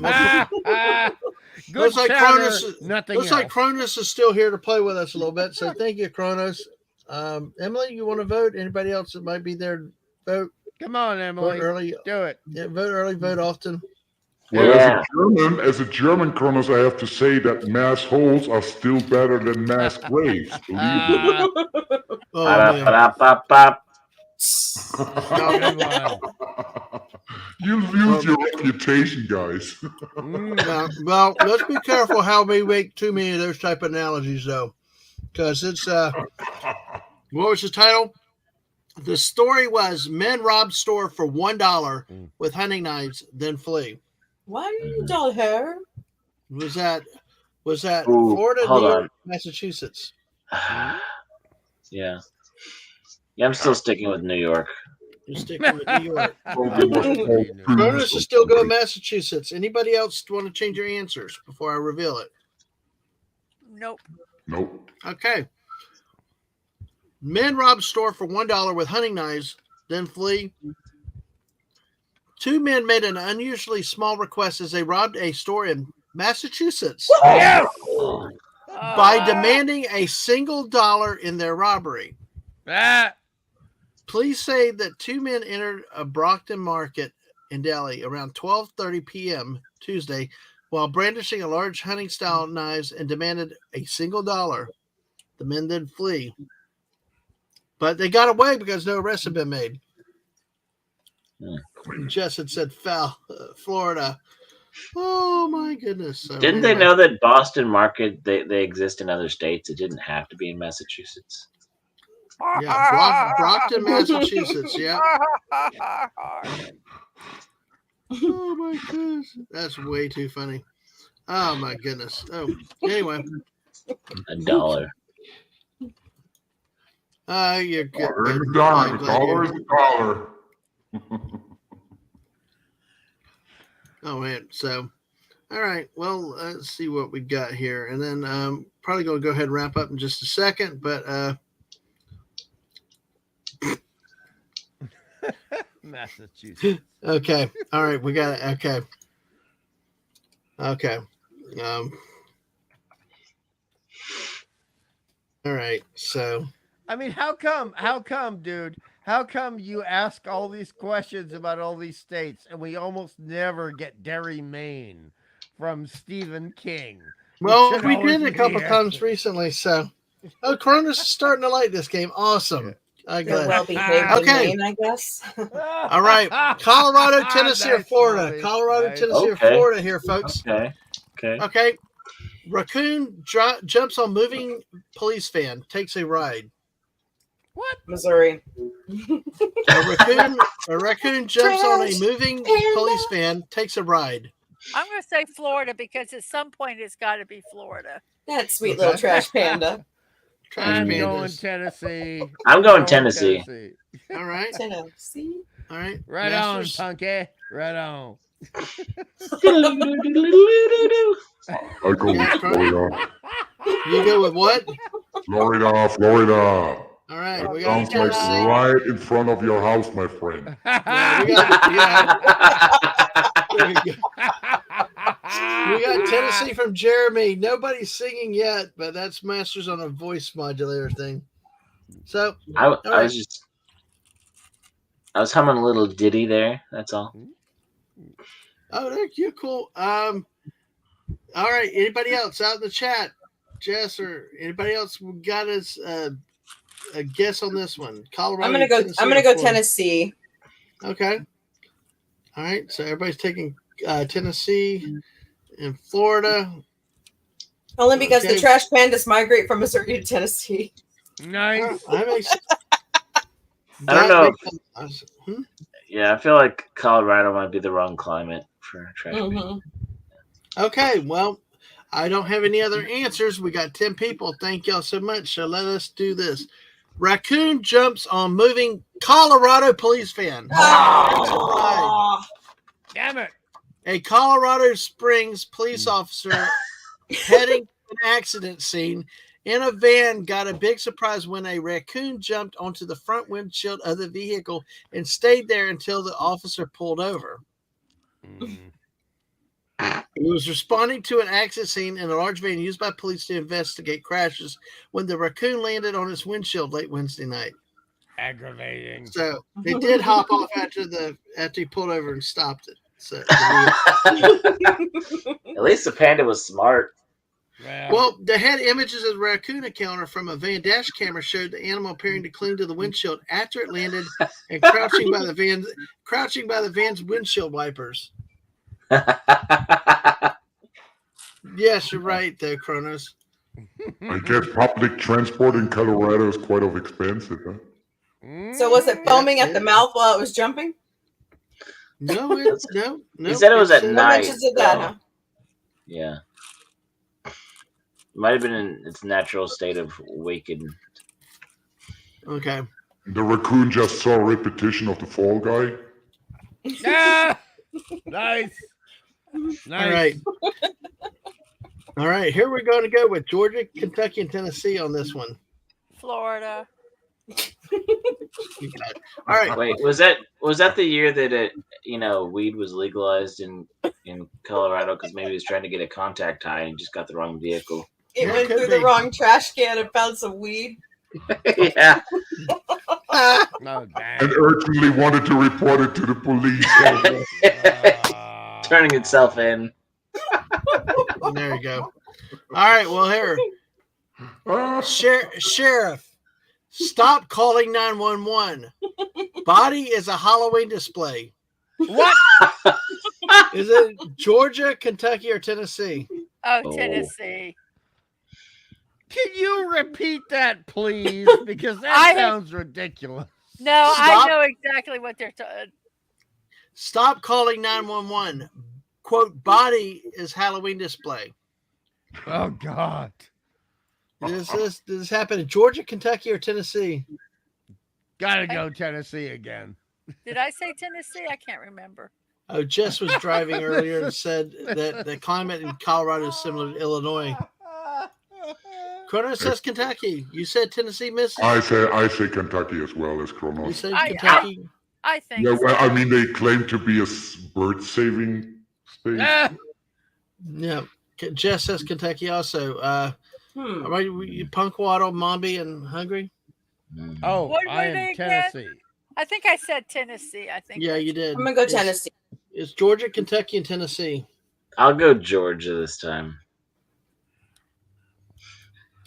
Good Looks like chatter, Cronus. nothing Looks else. like Cronus is still here to play with us a little bit. So thank you, Cronus. Emily, you want to vote? Anybody else that might be there? Vote. Come on, Vote Emily. early. Do it. Yeah, vote early. Vote often. Well, Yeah. as a German, Kronos, I have to say that mass holes are still better than mass graves. Believe me. Oh man. Ba-da-ba-da-ba-ba. Good one. You lose your reputation, guys. Well, let's be careful how we make too many of those type of analogies, though, because it's what was the title? The story was men rob store for $1 with hunting knives, then flee. Why are you dull hair? Was that Ooh, Florida, hold New on. York, Massachusetts? Yeah. Yeah, I'm still sticking with New York. You're sticking with New York. Cronus Cronus is still going Massachusetts. Anybody else want to change your answers before I reveal it? Nope. Nope. Okay. Men rob store for $1 with hunting knives, then flee. Two men made an unusually small request as they robbed a store in Massachusetts Yes! by demanding a single dollar in their robbery. Police say that two men entered a Brockton market in Delhi around 12:30 p.m. Tuesday while brandishing a large hunting-style knives and demanded a single dollar. The men then flee. But they got away because no arrests had been made. Jess had said Florida. Oh my goodness. So Didn't they know that Boston market, they exist in other states? It didn't have to be in Massachusetts. Yeah, Brockton, Massachusetts. Yeah. Oh my goodness. That's way too funny. Oh my goodness. Oh, anyway. $1. You're good. Dollar is a I'm dime. glad Dollar is you're- a dollar. Oh man. So, all right. Well, let's see what we got here, and then probably gonna go ahead and wrap up in just a second. But Massachusetts. okay. All right. We got it. Okay. Okay. All right. So. I mean, how come, dude? How come you ask all these questions about all these states and we almost never get Derry, Maine from Stephen King? Well, should we always did a be couple here. times recently. So, Cronus is starting to like this game. Awesome. I'm They're glad. well behaved Okay. in Maine, I guess. All right. Colorado, Tennessee, or Nice, Florida. Bobby. Colorado, Nice. Tennessee, or Okay. Florida here, folks. Okay. Okay. Raccoon jumps on moving police van, takes a ride. What? Missouri. A raccoon jumps on a Trash moving panda. police van, takes a ride. I'm going to say Florida because at some point it's got to be Florida. That sweet Okay. little trash panda. Trash I'm pandas. going Tennessee. I'm going Tennessee. All right. Tennessee. All right. Right Masters. on, Punky. Right on. I go with Florida. You go with what? Florida, Florida. All right, we got Sounds like Tennessee. right in front of your house, my friend. Yeah, there we go. We got Tennessee from Jeremy. Nobody's singing yet, but that's Masters on a voice modulator thing. So I right. was humming a little ditty there. That's all. Oh, you're cool. All right. Anybody else out in the chat? Jess or anybody else got us a guess on this one? Colorado. I'm gonna go Tennessee. Okay. All right. So everybody's taking Tennessee and Florida. Only because the trash pandas migrate from Missouri to Tennessee. Nice. I don't know. Yeah, I feel like Colorado might be the wrong climate for trash. Okay, well, I don't have any other answers. We got 10 people. Thank y'all so much. So let us do this. Raccoon jumps on moving Colorado police van. Oh. Damn it. A Colorado Springs police officer heading to an accident scene in a van got a big surprise when a raccoon jumped onto the front windshield of the vehicle and stayed there until the officer pulled over. He was responding to an accident scene in a large van used by police to investigate crashes when the raccoon landed on his windshield late Wednesday night. Aggravating. So they did hop off after he pulled over and stopped it. So at least the panda was smart. Well, they had images of the raccoon encounter from a van dash camera showed the animal appearing to cling to the windshield after it landed and crouching by the van's windshield wipers. Yes, you're right there, Kronos. I guess public transport in Colorado is quite expensive, huh? So was it foaming at the mouth while it was jumping? No. He said it was at night. Mentions of that, huh? Yeah. It might have been in its natural state of wakened. Okay. The raccoon just saw a repetition of the Fall Guy. Yeah. Nice. All right. Here we're going to go with Georgia, Kentucky, and Tennessee on this one. Florida. All right. Wait, was that the year that weed was legalized in Colorado because maybe he was trying to get a contact high and just got the wrong vehicle? It went through the wrong trash can and found some weed. Yeah. And urgently wanted to report it to the police. Turning itself in. There you go. All right. Well, here. Sheriff, stop calling 911. Body is a Halloween display. What? Is it Georgia, Kentucky, or Tennessee? Oh, Tennessee. Can you repeat that, please? Because that sounds ridiculous. No, I know exactly what they're talking. Stop calling 911. Quote, body is Halloween display. Oh, God. Does this happen in Georgia, Kentucky, or Tennessee? Gotta go Tennessee again. Did I say Tennessee? I can't remember. Oh, Jess was driving earlier and said that the climate in Colorado is similar to Illinois. Kronos says Kentucky. You said Tennessee, Miss? I say Kentucky as well as Kronos. You said Kentucky? I think yeah, well, so. I mean, they claim to be a bird-saving state. Yeah. Jess says Kentucky also. Are you Punkwaddle, Mombi, and Hungry? Oh, What I were they am again? Tennessee. I think I said Tennessee. I think. Yeah, you did. I'm gonna go Tennessee. It's Georgia, Kentucky, and Tennessee. I'll go Georgia this time.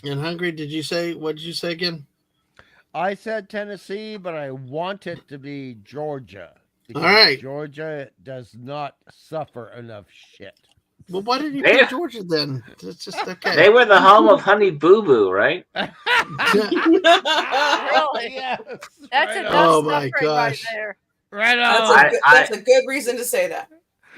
And Hungry, what did you say again? I said Tennessee, but I want it to be Georgia. All right. Georgia does not suffer enough shit. Well, why did you pick Georgia then? It's just okay. They were the home of Honey Boo Boo, right? Really? Yes. That's Right enough Oh, my suffering gosh. right there. Right on. That's a good reason to say that.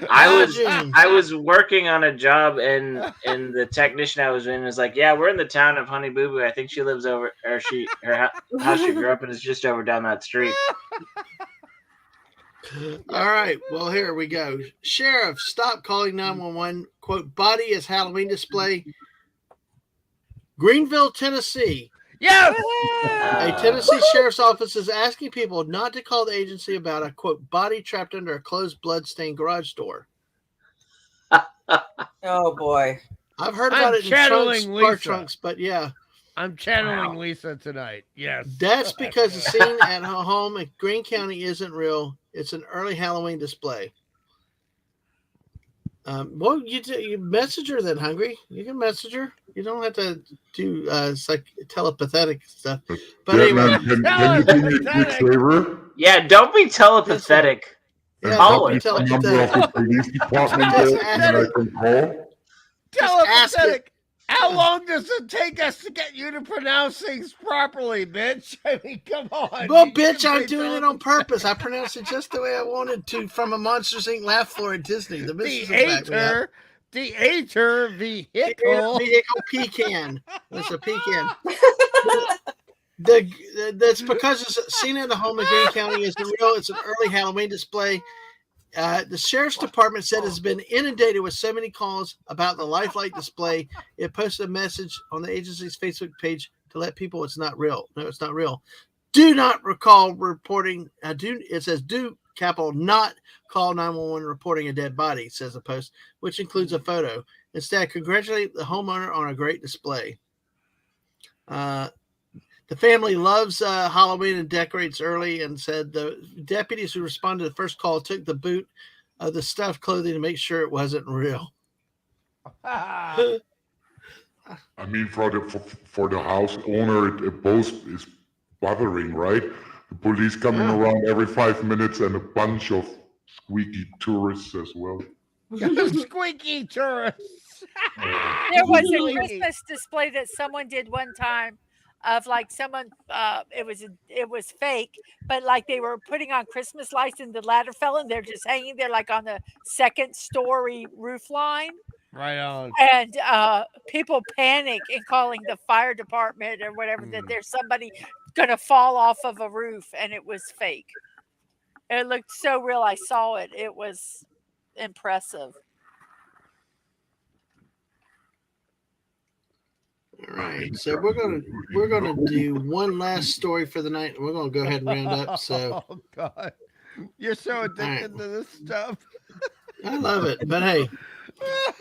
I was working on a job and the technician I was in was like, yeah, we're in the town of Honey Boo Boo. I think she lives over, or her house she grew up in is just over down that street. All right. Well, here we go. Sheriff, stop calling 911. Quote, body is Halloween display. Greenville, Tennessee. Yes. A Tennessee sheriff's office is asking people not to call the agency about a, quote, body trapped under a closed blood-stained garage door. Oh boy. I've heard I'm about it in channeling trunks, car Lisa. trunks, but yeah. I'm channeling Lisa tonight. Yes. That's because the scene at home in Greene County isn't real. It's an early Halloween display. Well, you message her then, Hungry. You can message her. You don't have to do telepathic stuff. But anyway, can you do me a quick favor? Yeah, don't be telepathetic. Yeah, Call don't it. be The number of the police department Just there, and I can call. ask Telepathetic. How long does it take us to get you to pronounce things properly, bitch? I mean, come on. well, You bitch, can I'm say doing it on purpose. I pronounced it just the way I wanted to from a Monsters Inc. laugh floor at Disney. The missus will back me up. Theater vehicle. Vehicle pecan. It's a pecan. That's because it's seen in the home in Greene County isn't real. It's an early Halloween display. The sheriff's department said it's been inundated with so many calls about the lifelike display. It posted a message on the agency's Facebook page to let people it's not real. No, it's not real. Do not recall reporting. It says do capital not call 911 reporting a dead body, says the post, which includes a photo. Instead, congratulate the homeowner on a great display. The family loves Halloween and decorates early, and said the deputies who responded to the first call took the boot of the stuffed clothing to make sure it wasn't real. I mean, for the house owner, it both is bothering, right? The police coming around every 5 minutes and a bunch of squeaky tourists as well. Squeaky tourists. There was a Christmas display that someone did one time of like someone it was fake, but like they were putting on Christmas lights and the ladder fell and they're just hanging there like on the second story roof line. Right on. And people panic and calling the fire department or whatever that there's somebody gonna fall off of a roof, and it was fake. It looked so real. I saw it. It was impressive. All right, so we're gonna do one last story for the night. We're gonna go ahead and round up. So, oh God, you're so addicted to this stuff. I love it, but hey,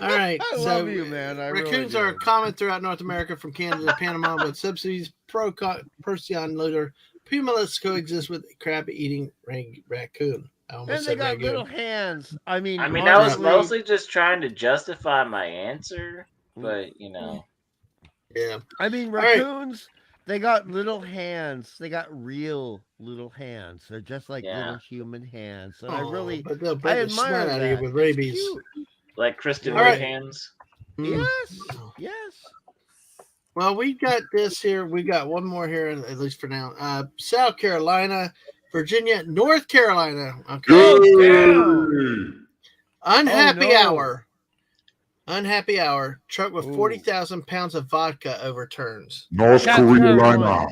all right. I love you, man. I raccoons really are common throughout North America, from Canada to Panama, but subsidies Procyon loader pumas coexist with crab-eating raccoon. And they got little hands. I mean, I was mostly just trying to justify my answer, but you know. Yeah. I mean, raccoons, they got little hands. They got real little hands. They're just like little human hands. And I admire that. Out of you with rabies. Like Kristen Wiig hands. Yes. Well, we got this here. We got one more here, at least for now. South Carolina, Virginia, North Carolina. Okay. Unhappy hour. Unhappy hour. Truck with 40,000 pounds of vodka overturns. North Carolina.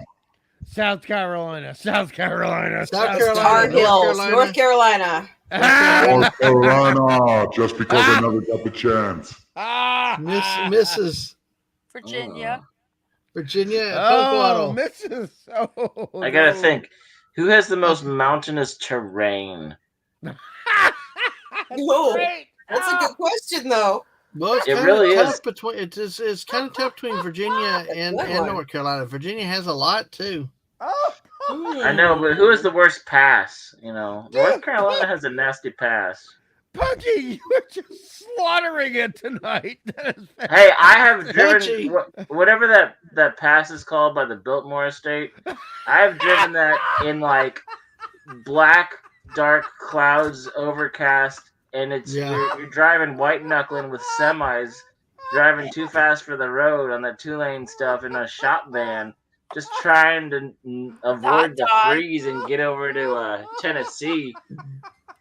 South Carolina. Tar Heels, North Carolina. North Carolina. Just because I never got the chance. Mrs. Virginia. Oh, Mrs. Oh, I gotta think. Who has the most mountainous terrain? That's a good question, though. Well, it's kind of tough between Virginia and North Carolina. Virginia has a lot too. I know, but who is the worst pass? You know, North Carolina has a nasty pass. Pudgy, you're just slaughtering it tonight. Hey, I have driven whatever that pass is called by the Biltmore Estate. I have driven that in like black, dark clouds, overcast. And it's you're driving white knuckling with semis, driving too fast for the road on that 2-lane stuff in a shop van, just trying to avoid the freeze and get over to Tennessee.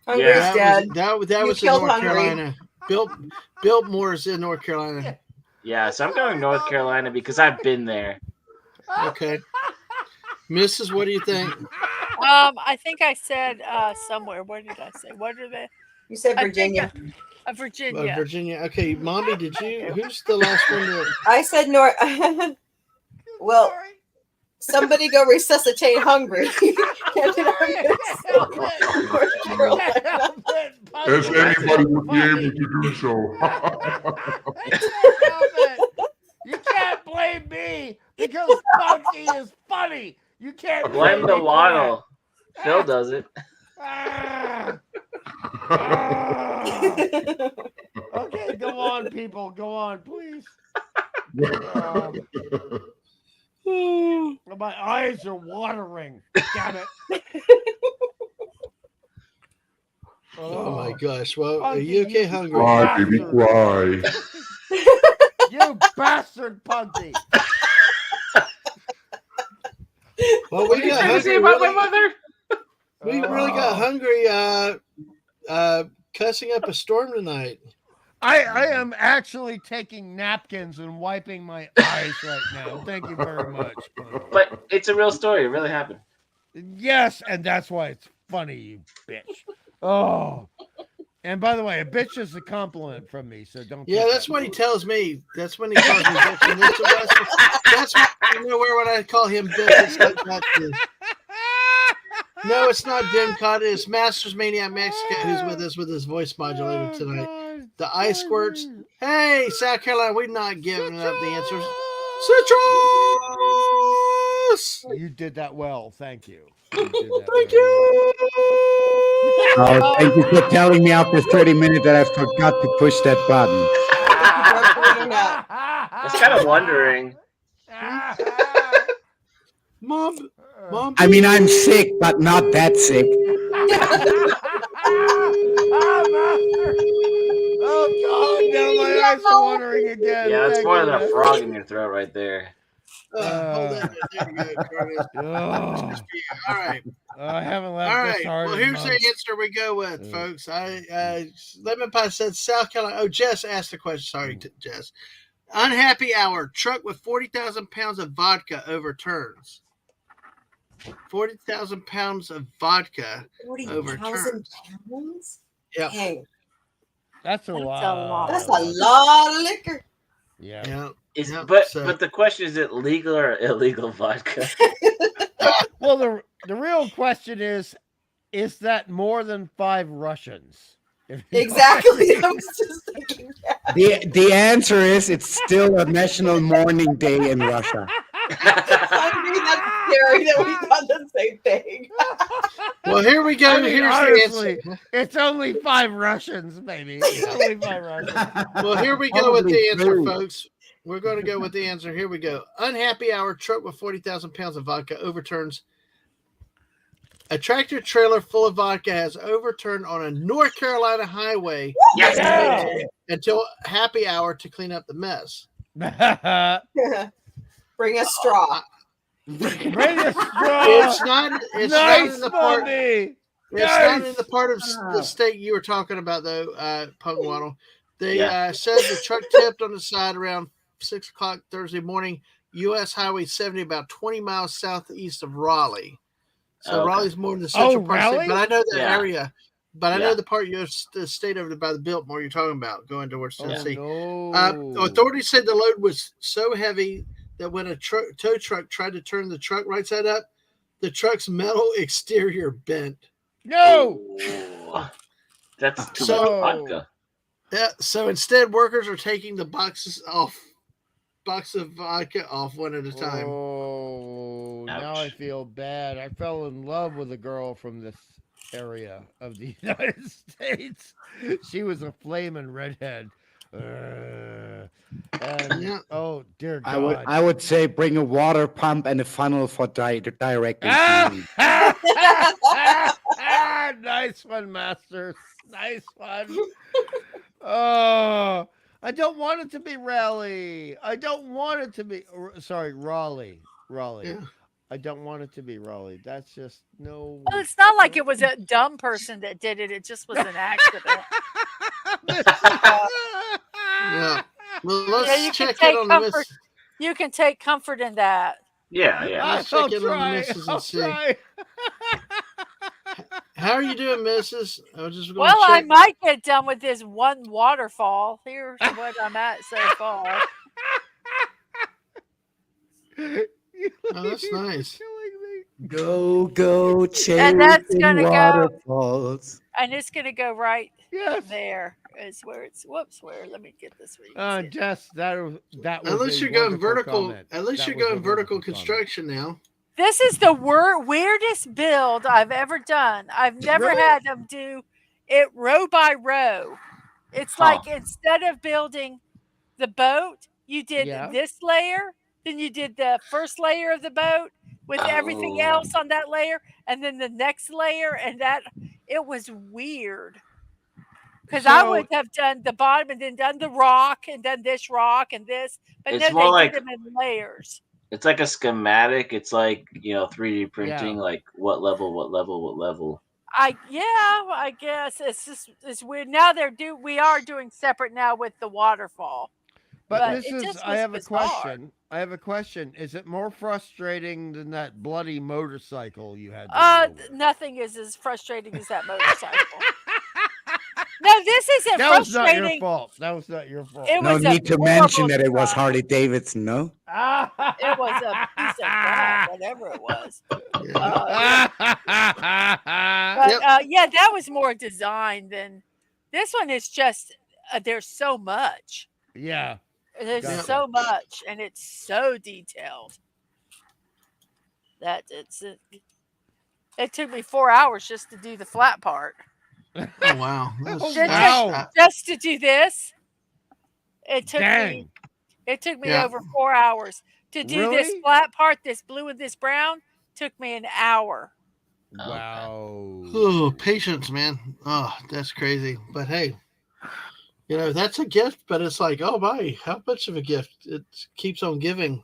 That was in North Carolina. Biltmore's in North Carolina. Yeah, so I'm going North Carolina because I've been there. Okay, Mrs., what do you think? I think I said somewhere. What did I say? What are they? You said Virginia. Virginia. Virginia. Okay, Mommy, did you? Who's the last one? I said North. Well, somebody go resuscitate Hungry. And then I'm gonna say North Carolina. As anybody would be able to do so. You can't blame me because Punky is funny. You can't Blame the me for waddle. Phil does it. that. Okay, go on, people. Go on, please. My eyes are watering. Damn it. Oh my gosh. Well, are Punky, you okay, you Hungry? Cry, baby, cry. You bastard, Punky. Well, What we did you got say Hungry. about my Really, mother? we really got Hungry cussing up a storm tonight. I am actually taking napkins and wiping my eyes right now. Thank you very much, Punky. But it's a real story. It really happened. Yes, and that's why it's funny, you bitch. Oh. And by the way, a bitch is a compliment from me, so don't. Yeah, take that's that what he wrong. tells me. That's when he calls me bitch. And that's what you know where when I call him bitch. It's like that too. No, it's not Dim Cod. It's Masters Maniac Mexico who's with us with his voice modulator tonight. God, The ice squirts. Punky. Hey, South Carolina, we're not giving up the answers. Citrus! You did that well. Thank you. You did that Thank very you! Oh, thank you for telling me after 30 minutes that I forgot to push that button. well. It's kind of wondering. Mom, I mean, I'm sick, but not that sick. Oh God! Now my eyes are watering again. Yeah, that's Thank more than a goodness. frog in your throat right there. hold that there. There you go, Curtis. Oh, Just for you. All right. I haven't All laughed this right. hard. Well, in here's the months. answer we go with, folks. Lemon Pie said South Carolina. Oh, Jess asked the question. Sorry, Jess. Unhappy hour. Truck with 40,000 pounds of vodka overturns. 40,000 pounds of vodka 40,000 overturns. pounds? Yep. Dang, That's a lot. that's a lot of liquor. Yeah. Yeah. Is Yep, but so- but the question is it legal or illegal vodka? Well, the real question is that more than 5 Russians? Exactly. I was just thinking that. The answer is it's still a national mourning day in Russia. Hungry, that's scary that we thought the same thing. Well, here we go. I mean, Here's honestly, the answer. it's only 5 Russians, baby. It's only 5 Russians. Well, here we go with the Probably answer, true. folks. We're going to go with the answer. Here we go. Unhappy hour. Truck with 40,000 pounds of vodka overturns. A tractor trailer full of vodka has overturned on a North Carolina highway Yeah. until happy hour to clean up the mess. Bring a straw. Bring a straw. It's not. It's Nice not in the part. Monday. It's not in Nice. the part of the state you were talking about, though, Pug Waddle. They Yeah. said the truck tipped on the side around 6 o'clock Thursday morning, U.S. Highway 70, about 20 miles southeast of Raleigh. So Okay. Raleigh's more in the central part of the Raleigh? state, but I know that Yeah. area. But I Yeah. know the part you're the state over by the Biltmore you're talking about, going towards Tennessee. Oh, no. Authorities said the load was so heavy that when a tow truck tried to turn the truck right side up, the truck's metal exterior bent. No. Ooh. That's too So- much vodka. Yeah, so instead, workers are taking the box of vodka off one at a time. Oh, now I Ouch. feel bad. I fell in love with a girl from this area of the United States. She was a flaming redhead. And, Yeah. oh dear God. I would say bring a water pump and a funnel for directing. Nice one, Master. Nice one. Oh, I don't want it to be Raleigh. I don't want it to be. Sorry, Raleigh. Yeah. I don't want it to be Raleigh. That's just no. Well, it's not like it was a dumb person that did it. It just was an accident. Yeah. Well, Yeah, let's you can check take in on the comfort. miss. You can take comfort in that. Yeah, yeah. Let's I'll check in on the try. missus I'll and see. try. How are you doing, Mrs.? I was just going Well, to I check. might get done with this one waterfall. Here's what I'm at so far. Oh, that's nice. Go And that's chasing gonna go, waterfalls. and it's gonna go right Yes. there. Is where it's. Whoops. Where? Let me get this. Where you can see it. Jess, that was Unless a you're going wonderful vertical, comment. at least That you're was a going vertical wonderful comment. construction now. This is the weirdest build I've ever done. I've never Really? had them do it row by row. It's Huh. like instead of building the boat, you did Yeah. this layer, then you did the first layer of the boat with everything Oh. else on that layer, and then the next layer, and that it was weird. Because I So- would have done the bottom and then done the rock and done this rock and this, but It's no, more they like- did them in layers. It's like a schematic. It's like 3D printing. Yeah. Like what level, what level, what level. I guess it's weird. Now we are doing separate now with the waterfall. But But it Mrs. just I was have a bizarre. question. Is it more frustrating than that bloody motorcycle you had? To deal with? Nothing is as frustrating as that motorcycle. No, this isn't That was not your frustrating. fault. That was not your fault. It No was a need to horrible mention that it was design. Harley Davidson, no? It was a piece of crap, whatever it was. Yeah. But Yep. that was more design than this one. Is just there's so much. Yeah. There's Gotcha. so much, and it's so detailed that it took me 4 hours just to do the flat part. Oh wow. That's- Oh, Just, wow. just to do this, it took Dang. me. It took me Yeah. over 4 hours to do this Really? flat part. This blue and this brown took me an hour. Wow. Oh, patience, man. Oh, that's crazy. But hey, that's a gift. But it's like, oh my, how much of a gift? It keeps on giving.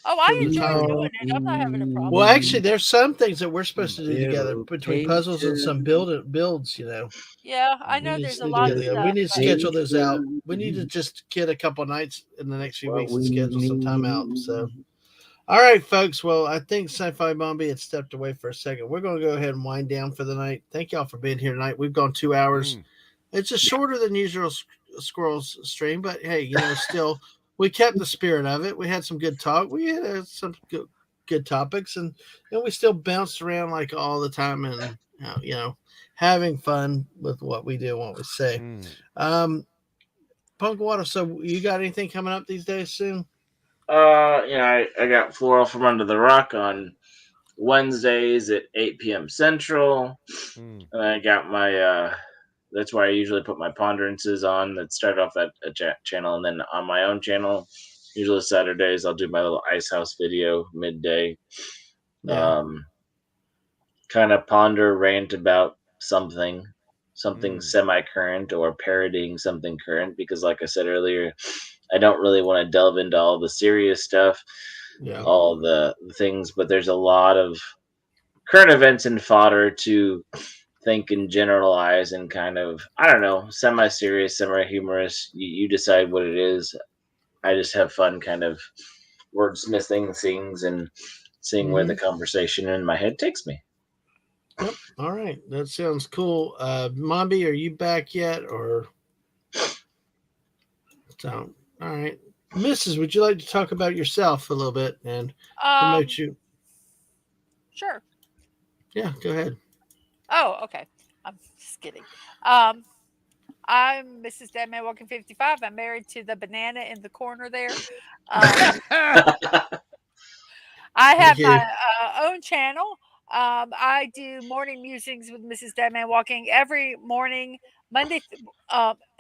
Oh, I Every enjoy time. doing it. I'm not having a problem. Well, actually, there's some things that we're supposed to do Little together between puzzles and some builds. Yeah, I know We need there's to a do lot of together. stuff. We need to but- schedule this out. We need to just get a couple nights in the next few weeks and schedule some time out. So, all right, folks. Well, I think Sci-Fi Mombi had stepped away for a second. We're going to go ahead and wind down for the night. Thank y'all for being here tonight. We've gone 2 hours. It's just shorter than usual Squirrels stream, but hey, still we kept the spirit of it. We had some good talk. We had some good topics, and we still bounced around like all the time, and having fun with what we do and what we say. Punk Water. So you got anything coming up these days soon? I got Floral from Under the Rock on Wednesdays at 8 p.m. Central. And I got my that's why I usually put my ponderances on that start off at a channel, and then on my own channel, usually Saturdays, I'll do my little Ice House video midday. Yeah. Kind of ponder, rant about something semi-current or parodying something current, because like I said earlier, I don't really want to delve into all the serious stuff, all the things, but there's a lot of current events and fodder to think and generalize and kind of, I don't know, semi-serious, semi-humorous. You decide what it is. I just have fun kind of wordsmithing things and seeing where the conversation in my head takes me. Yep. All right. That sounds cool. Mombi, are you back yet? Or don't? All right. Mrs., would you like to talk about yourself a little bit and promote you? Sure. Yeah, go ahead. Oh, okay. I'm just kidding. I'm Mrs. Dadman Walking 55. I'm married to the banana in the corner there. I have my own channel. I do morning musings with Mrs. Dadman Walking every morning,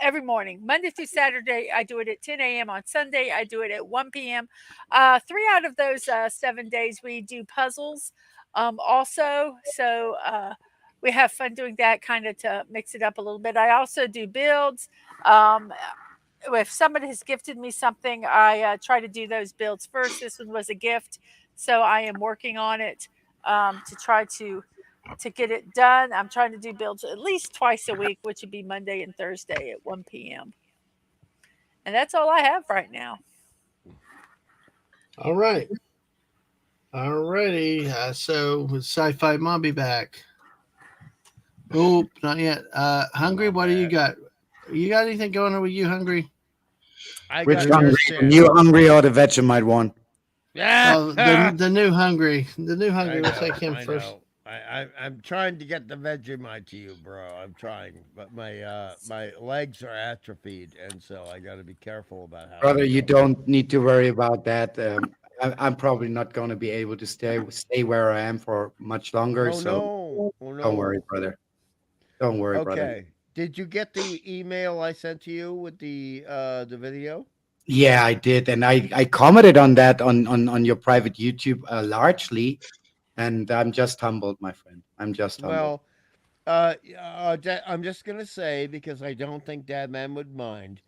every morning, Monday through Saturday. I do it at 10 a.m. On Sunday, I do it at 1 p.m. 3 out of those 7 days, we do puzzles also. So we have fun doing that, kind of to mix it up a little bit. I also do builds. If somebody has gifted me something, I try to do those builds first. This one was a gift, so I am working on it to try to get it done. I'm trying to do builds at least twice a week, which would be Monday and Thursday at 1 p.m. And that's all I have right now. All right. All righty. So with Sci-Fi Mombi back. Oh, not yet. Hungry, what do you got? You got anything going on with you, Hungry? Which Hungry? The new Hungry or the Vegemite one? Oh, the new hungry, We'll take him I first. know. I'm trying to get the Vegemite to you, bro. I'm trying, but my legs are atrophied, and so I got to be careful about how. Brother, I you go. don't need to worry about that. I'm probably not going to be able to stay where I am for much longer. Oh So no! Oh don't worry, no! brother. Don't worry, brother. Okay. Did you get the email I sent to you with the video? Yeah, I did, and I commented on that on your private YouTube largely, and I'm just humbled, my friend. I'm just humbled. Well, I'm just gonna say because I don't think Dadman would mind.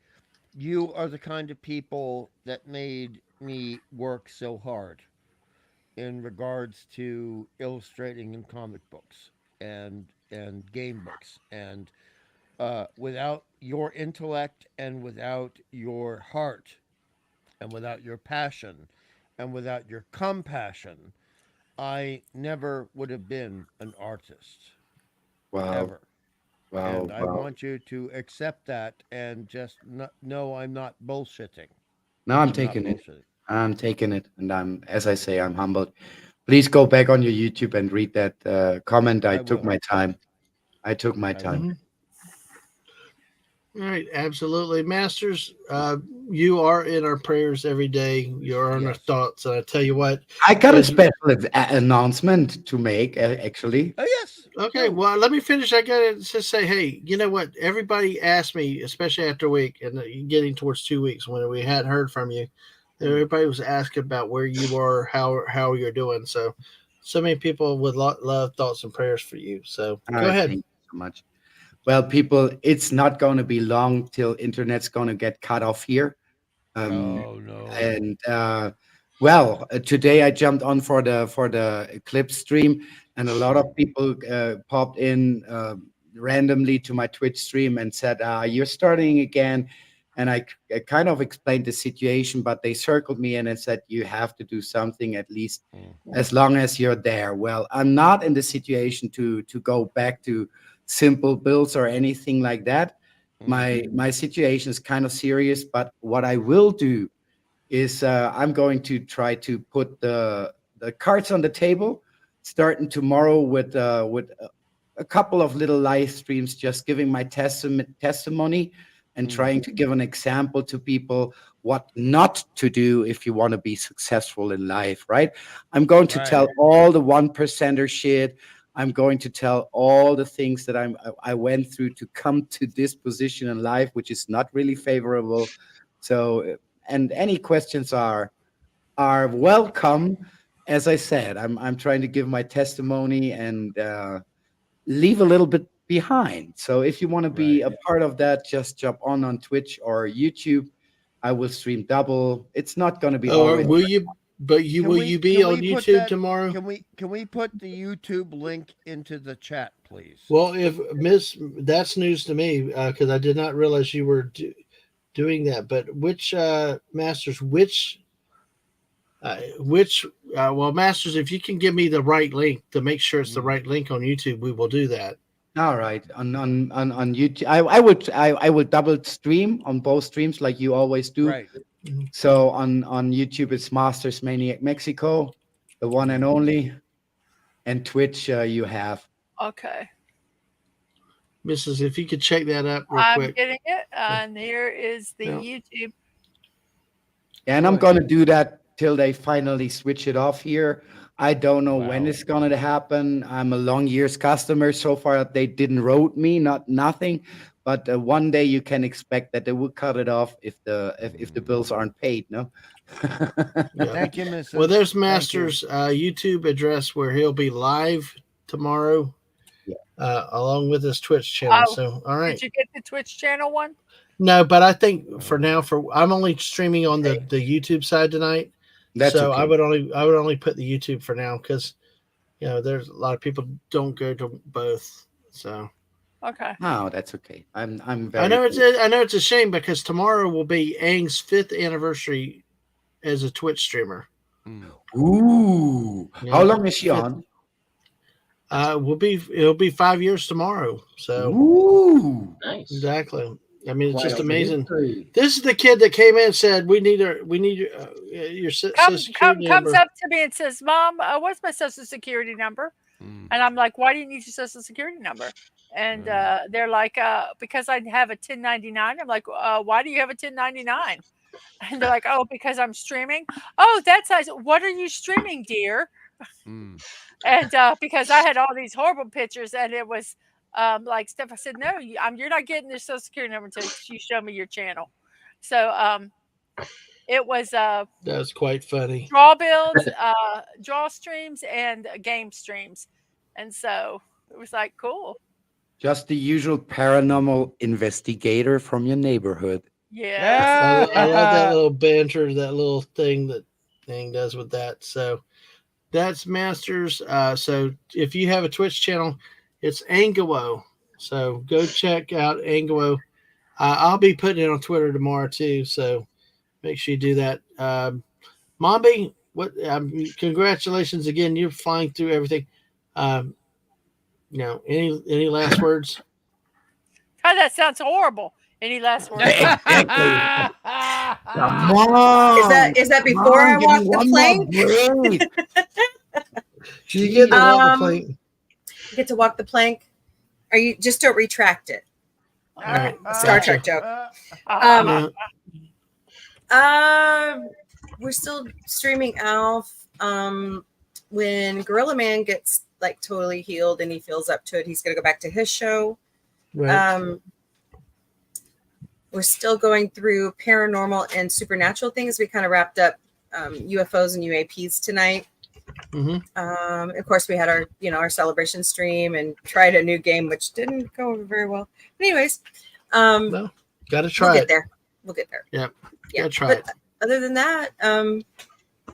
You are the kind of people that made me work so hard in regards to illustrating in comic books and game books, and without your intellect and without your heart and without your passion and without your compassion, I never would have been an artist Wow, ever. wow, And I wow. want you to accept that and just know I'm not bullshitting. Now I'm I'm not taking it. bullshitting. I'm taking it, and as I say, I'm humbled. Please go back on your YouTube and read that comment. I I took will. my time. I took my I time. will. Mhm. All right, absolutely, Masters. You are in our prayers every day. You're in our Yes. thoughts, and I tell you what, I got a as special announcement to make, actually. Oh, yes. okay, No. well, let me finish. I gotta just say, hey, you know what? Everybody asked me, especially after a week and getting towards 2 weeks when we hadn't heard from you. Everybody was asking about where you are, how you're doing. So many people would love thoughts and prayers for you. So All go right, ahead. thank you so much. Well, people, it's not going to be long till internet's going to get cut off here. Um, Oh, no. and well, today I jumped on for the Eclipse stream, and a lot of people popped in randomly to my Twitch stream and said, "You're starting again." And I kind of explained the situation, but they circled me in and said, "You have to do something at least Mm. as long as you're there." Well, I'm not in the situation to go back to simple builds or anything like that. Mm. My situation is kind of serious, but what I will do is I'm going to try to put the cards on the table, starting tomorrow with a couple of little live streams, just giving my testimony and Mm. trying to give an example to people what not to do if you want to be successful in life. Right? I'm going to Right. tell all the 1%er shit. I'm going to tell all the things that I went through to come to this position in life, which is not really favorable. So and any questions are welcome. As I said, I'm trying to give my testimony and leave a little bit behind. So if you want to be Right. a part of that, just jump on Twitch or YouTube. I will stream double. It's not going to be Oh, always. will you? But you will you be on Put YouTube that tomorrow? can we put the YouTube link into the chat, please? Well, if Miss, that's news to me because I did not realize you were doing that. But which Masters, well, Masters, if you can give me the right link to make sure it's the right link on YouTube, we will do that. All right, on YouTube, I would double stream on both streams like you always do. Right. So on YouTube, it's Masters Maniac Mexico, the one and only, and Twitch you have. Okay. Mrs., if you could check that up real I'm quick. getting it. And here is the Yeah. YouTube. And I'm going to do that till they finally switch it off here. I don't know when Wow. it's going to happen. I'm a long years customer. So far, they didn't wrote me, nothing. But one day you can expect that they will cut it off if the bills aren't paid. No. Yeah. Thank you, Mrs. Well, there's Thank you. Masters' YouTube address where he'll be live tomorrow, along with his Twitch channel. Oh, So, all right. Did you get the Twitch channel one? No, but I think for now, I'm only streaming on the YouTube side tonight. That's so okay. I would only put the YouTube for now because there's a lot of people don't go to both. So Okay. No, that's okay. I'm very. I know it's a shame because tomorrow will be Aang's 5th anniversary as a Twitch streamer. Ooh, how long is she on? It'll be 5 years tomorrow. So Ooh, Nice. exactly. I mean, it's Quite just of a amazing. history. This is the kid that came in and said, "We need your social security Comes number." up to me and says, "Mom, what's my social security number?" And I'm like, "Why do you need your social security number?" And they're like, "Because I have a 1099." I'm like, "Why do you have a 1099?" And they're like, "Oh, because I'm streaming." Oh, that's nice. What are you streaming, dear? And because I had all these horrible pictures, and it was like stuff. I said, "No, you're not getting this social security number until you show me your channel." So it was That's quite funny. draw builds, draw streams, and game streams, and so it was like cool. Just the usual paranormal investigator from your neighborhood. Yes. I love that little banter, that little thing that thing does with that. So that's Masters. So if you have a Twitch channel, it's Angelo. So go check out Angelo. I'll be putting it on Twitter tomorrow too. So make sure you do that. Mombi, what? Congratulations again. You're flying through everything. Any last words? God, that sounds horrible. Any last words? Exactly. Come on. Is that Come before on, I give walk me the one more plank? break. Do you get to walk the plank? You get to walk the plank. Are you just don't retract it? All right. Star Trek joke. Yeah. We're still streaming Alf. When Gorilla Man gets like totally healed and he feels up to it, he's gonna go back to his show. Right. We're still going through paranormal and supernatural things. We kind of wrapped up UFOs and UAPs tonight. Of course, we had our celebration stream and tried a new game, which didn't go over very well. But anyways, no, gotta try we'll it. We'll get there. Yeah, yeah. Try it. Other than that,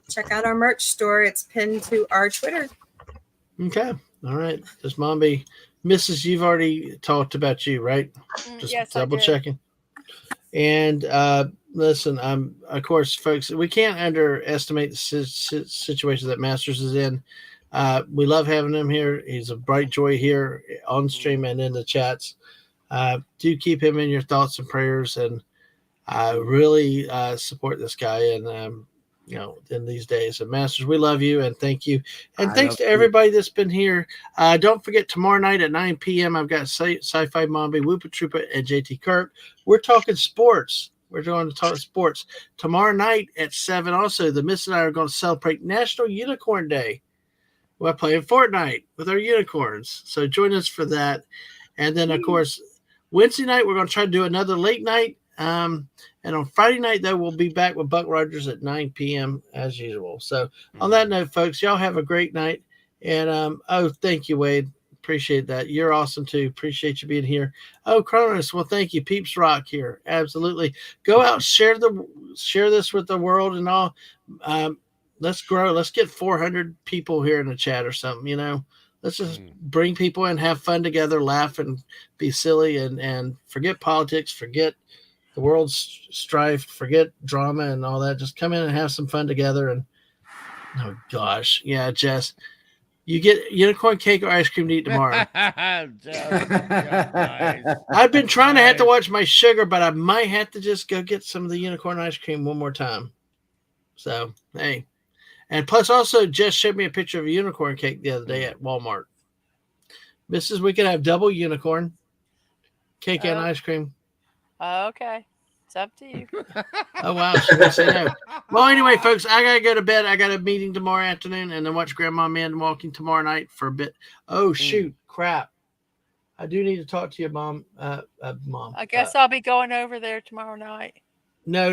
check out our merch store. It's pinned to our Twitter. Okay. All right. Does Mombi, Mrs. You've already talked about you, right? Just yes, double checking. And listen, of course, folks, we can't underestimate the situation that Masters is in. We love having him here. He's a bright joy here on stream and in the chats. Do keep him in your thoughts and prayers, and really support this guy. And in these days. And Masters, we love you and thank you. And thanks to everybody that's been here. Don't forget, tomorrow night at 9 p.m., I've got Sci-Fi Mombi, Whoopa Troopa, and JT Kirk. We're talking sports. We're going to talk sports. Tomorrow night at 7 also, the Miss and I are going to celebrate National Unicorn Day. We're playing Fortnite with our unicorns. So join us for that. And then, of course, Wednesday night, we're going to try to do another late night. And on Friday night, though, we'll be back with Buck Rogers at 9 p.m. as usual. So on that note, folks, y'all have a great night. And, thank you, Wade. Appreciate that. You're awesome, too. Appreciate you being here. Oh, Cronus, well, thank you. Peeps rock here. Absolutely. Go out, share this with the world and all. Let's grow. Let's get 400 people here in the chat or something, Let's just bring people in, have fun together, laugh and be silly and forget politics, forget the world's strife, forget drama and all that. Just come in and have some fun together. And oh gosh, yeah, Jess, you get unicorn cake or ice cream to eat tomorrow. I've been trying to have to watch my sugar, but I might have to just go get some of the unicorn ice cream one more time. So hey, and plus also Jess showed me a picture of a unicorn cake the other day at Walmart. Mrs. We could have double unicorn cake and ice cream. Okay. It's up to you. Oh, wow. She would say no. Well, anyway, folks, I got to go to bed. I got a meeting tomorrow afternoon and then watch Grandma Man Walking tomorrow night for a bit. Oh, shoot. Crap. I do need to talk to your mom. Mom. I guess I'll be going over there tomorrow night. No.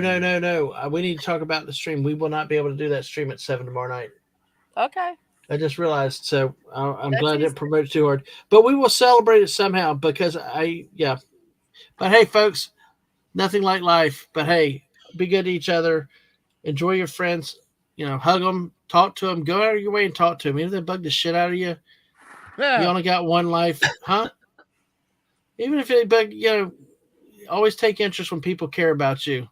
We need to talk about the stream. We will not be able to do that stream at 7 tomorrow night. Okay. I just realized. So I'm glad I didn't promote it too hard. But we will celebrate it somehow because But hey, folks, nothing like life. But hey, be good to each other. Enjoy your friends. Hug them, talk to them, go out of your way and talk to them. Even if they bug the shit out of you, you only got one life, huh? Even if they bug, always take interest when people care about you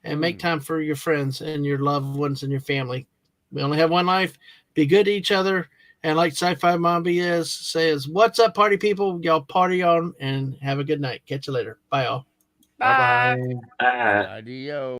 and make time for your friends and your loved ones and your family. We only have one life. Be good to each other. And like Sci-Fi Mombi says, what's up, party people? Y'all party on and have a good night. Catch you later. Bye, all. Bye. Bye. Bye. Ah. Adios.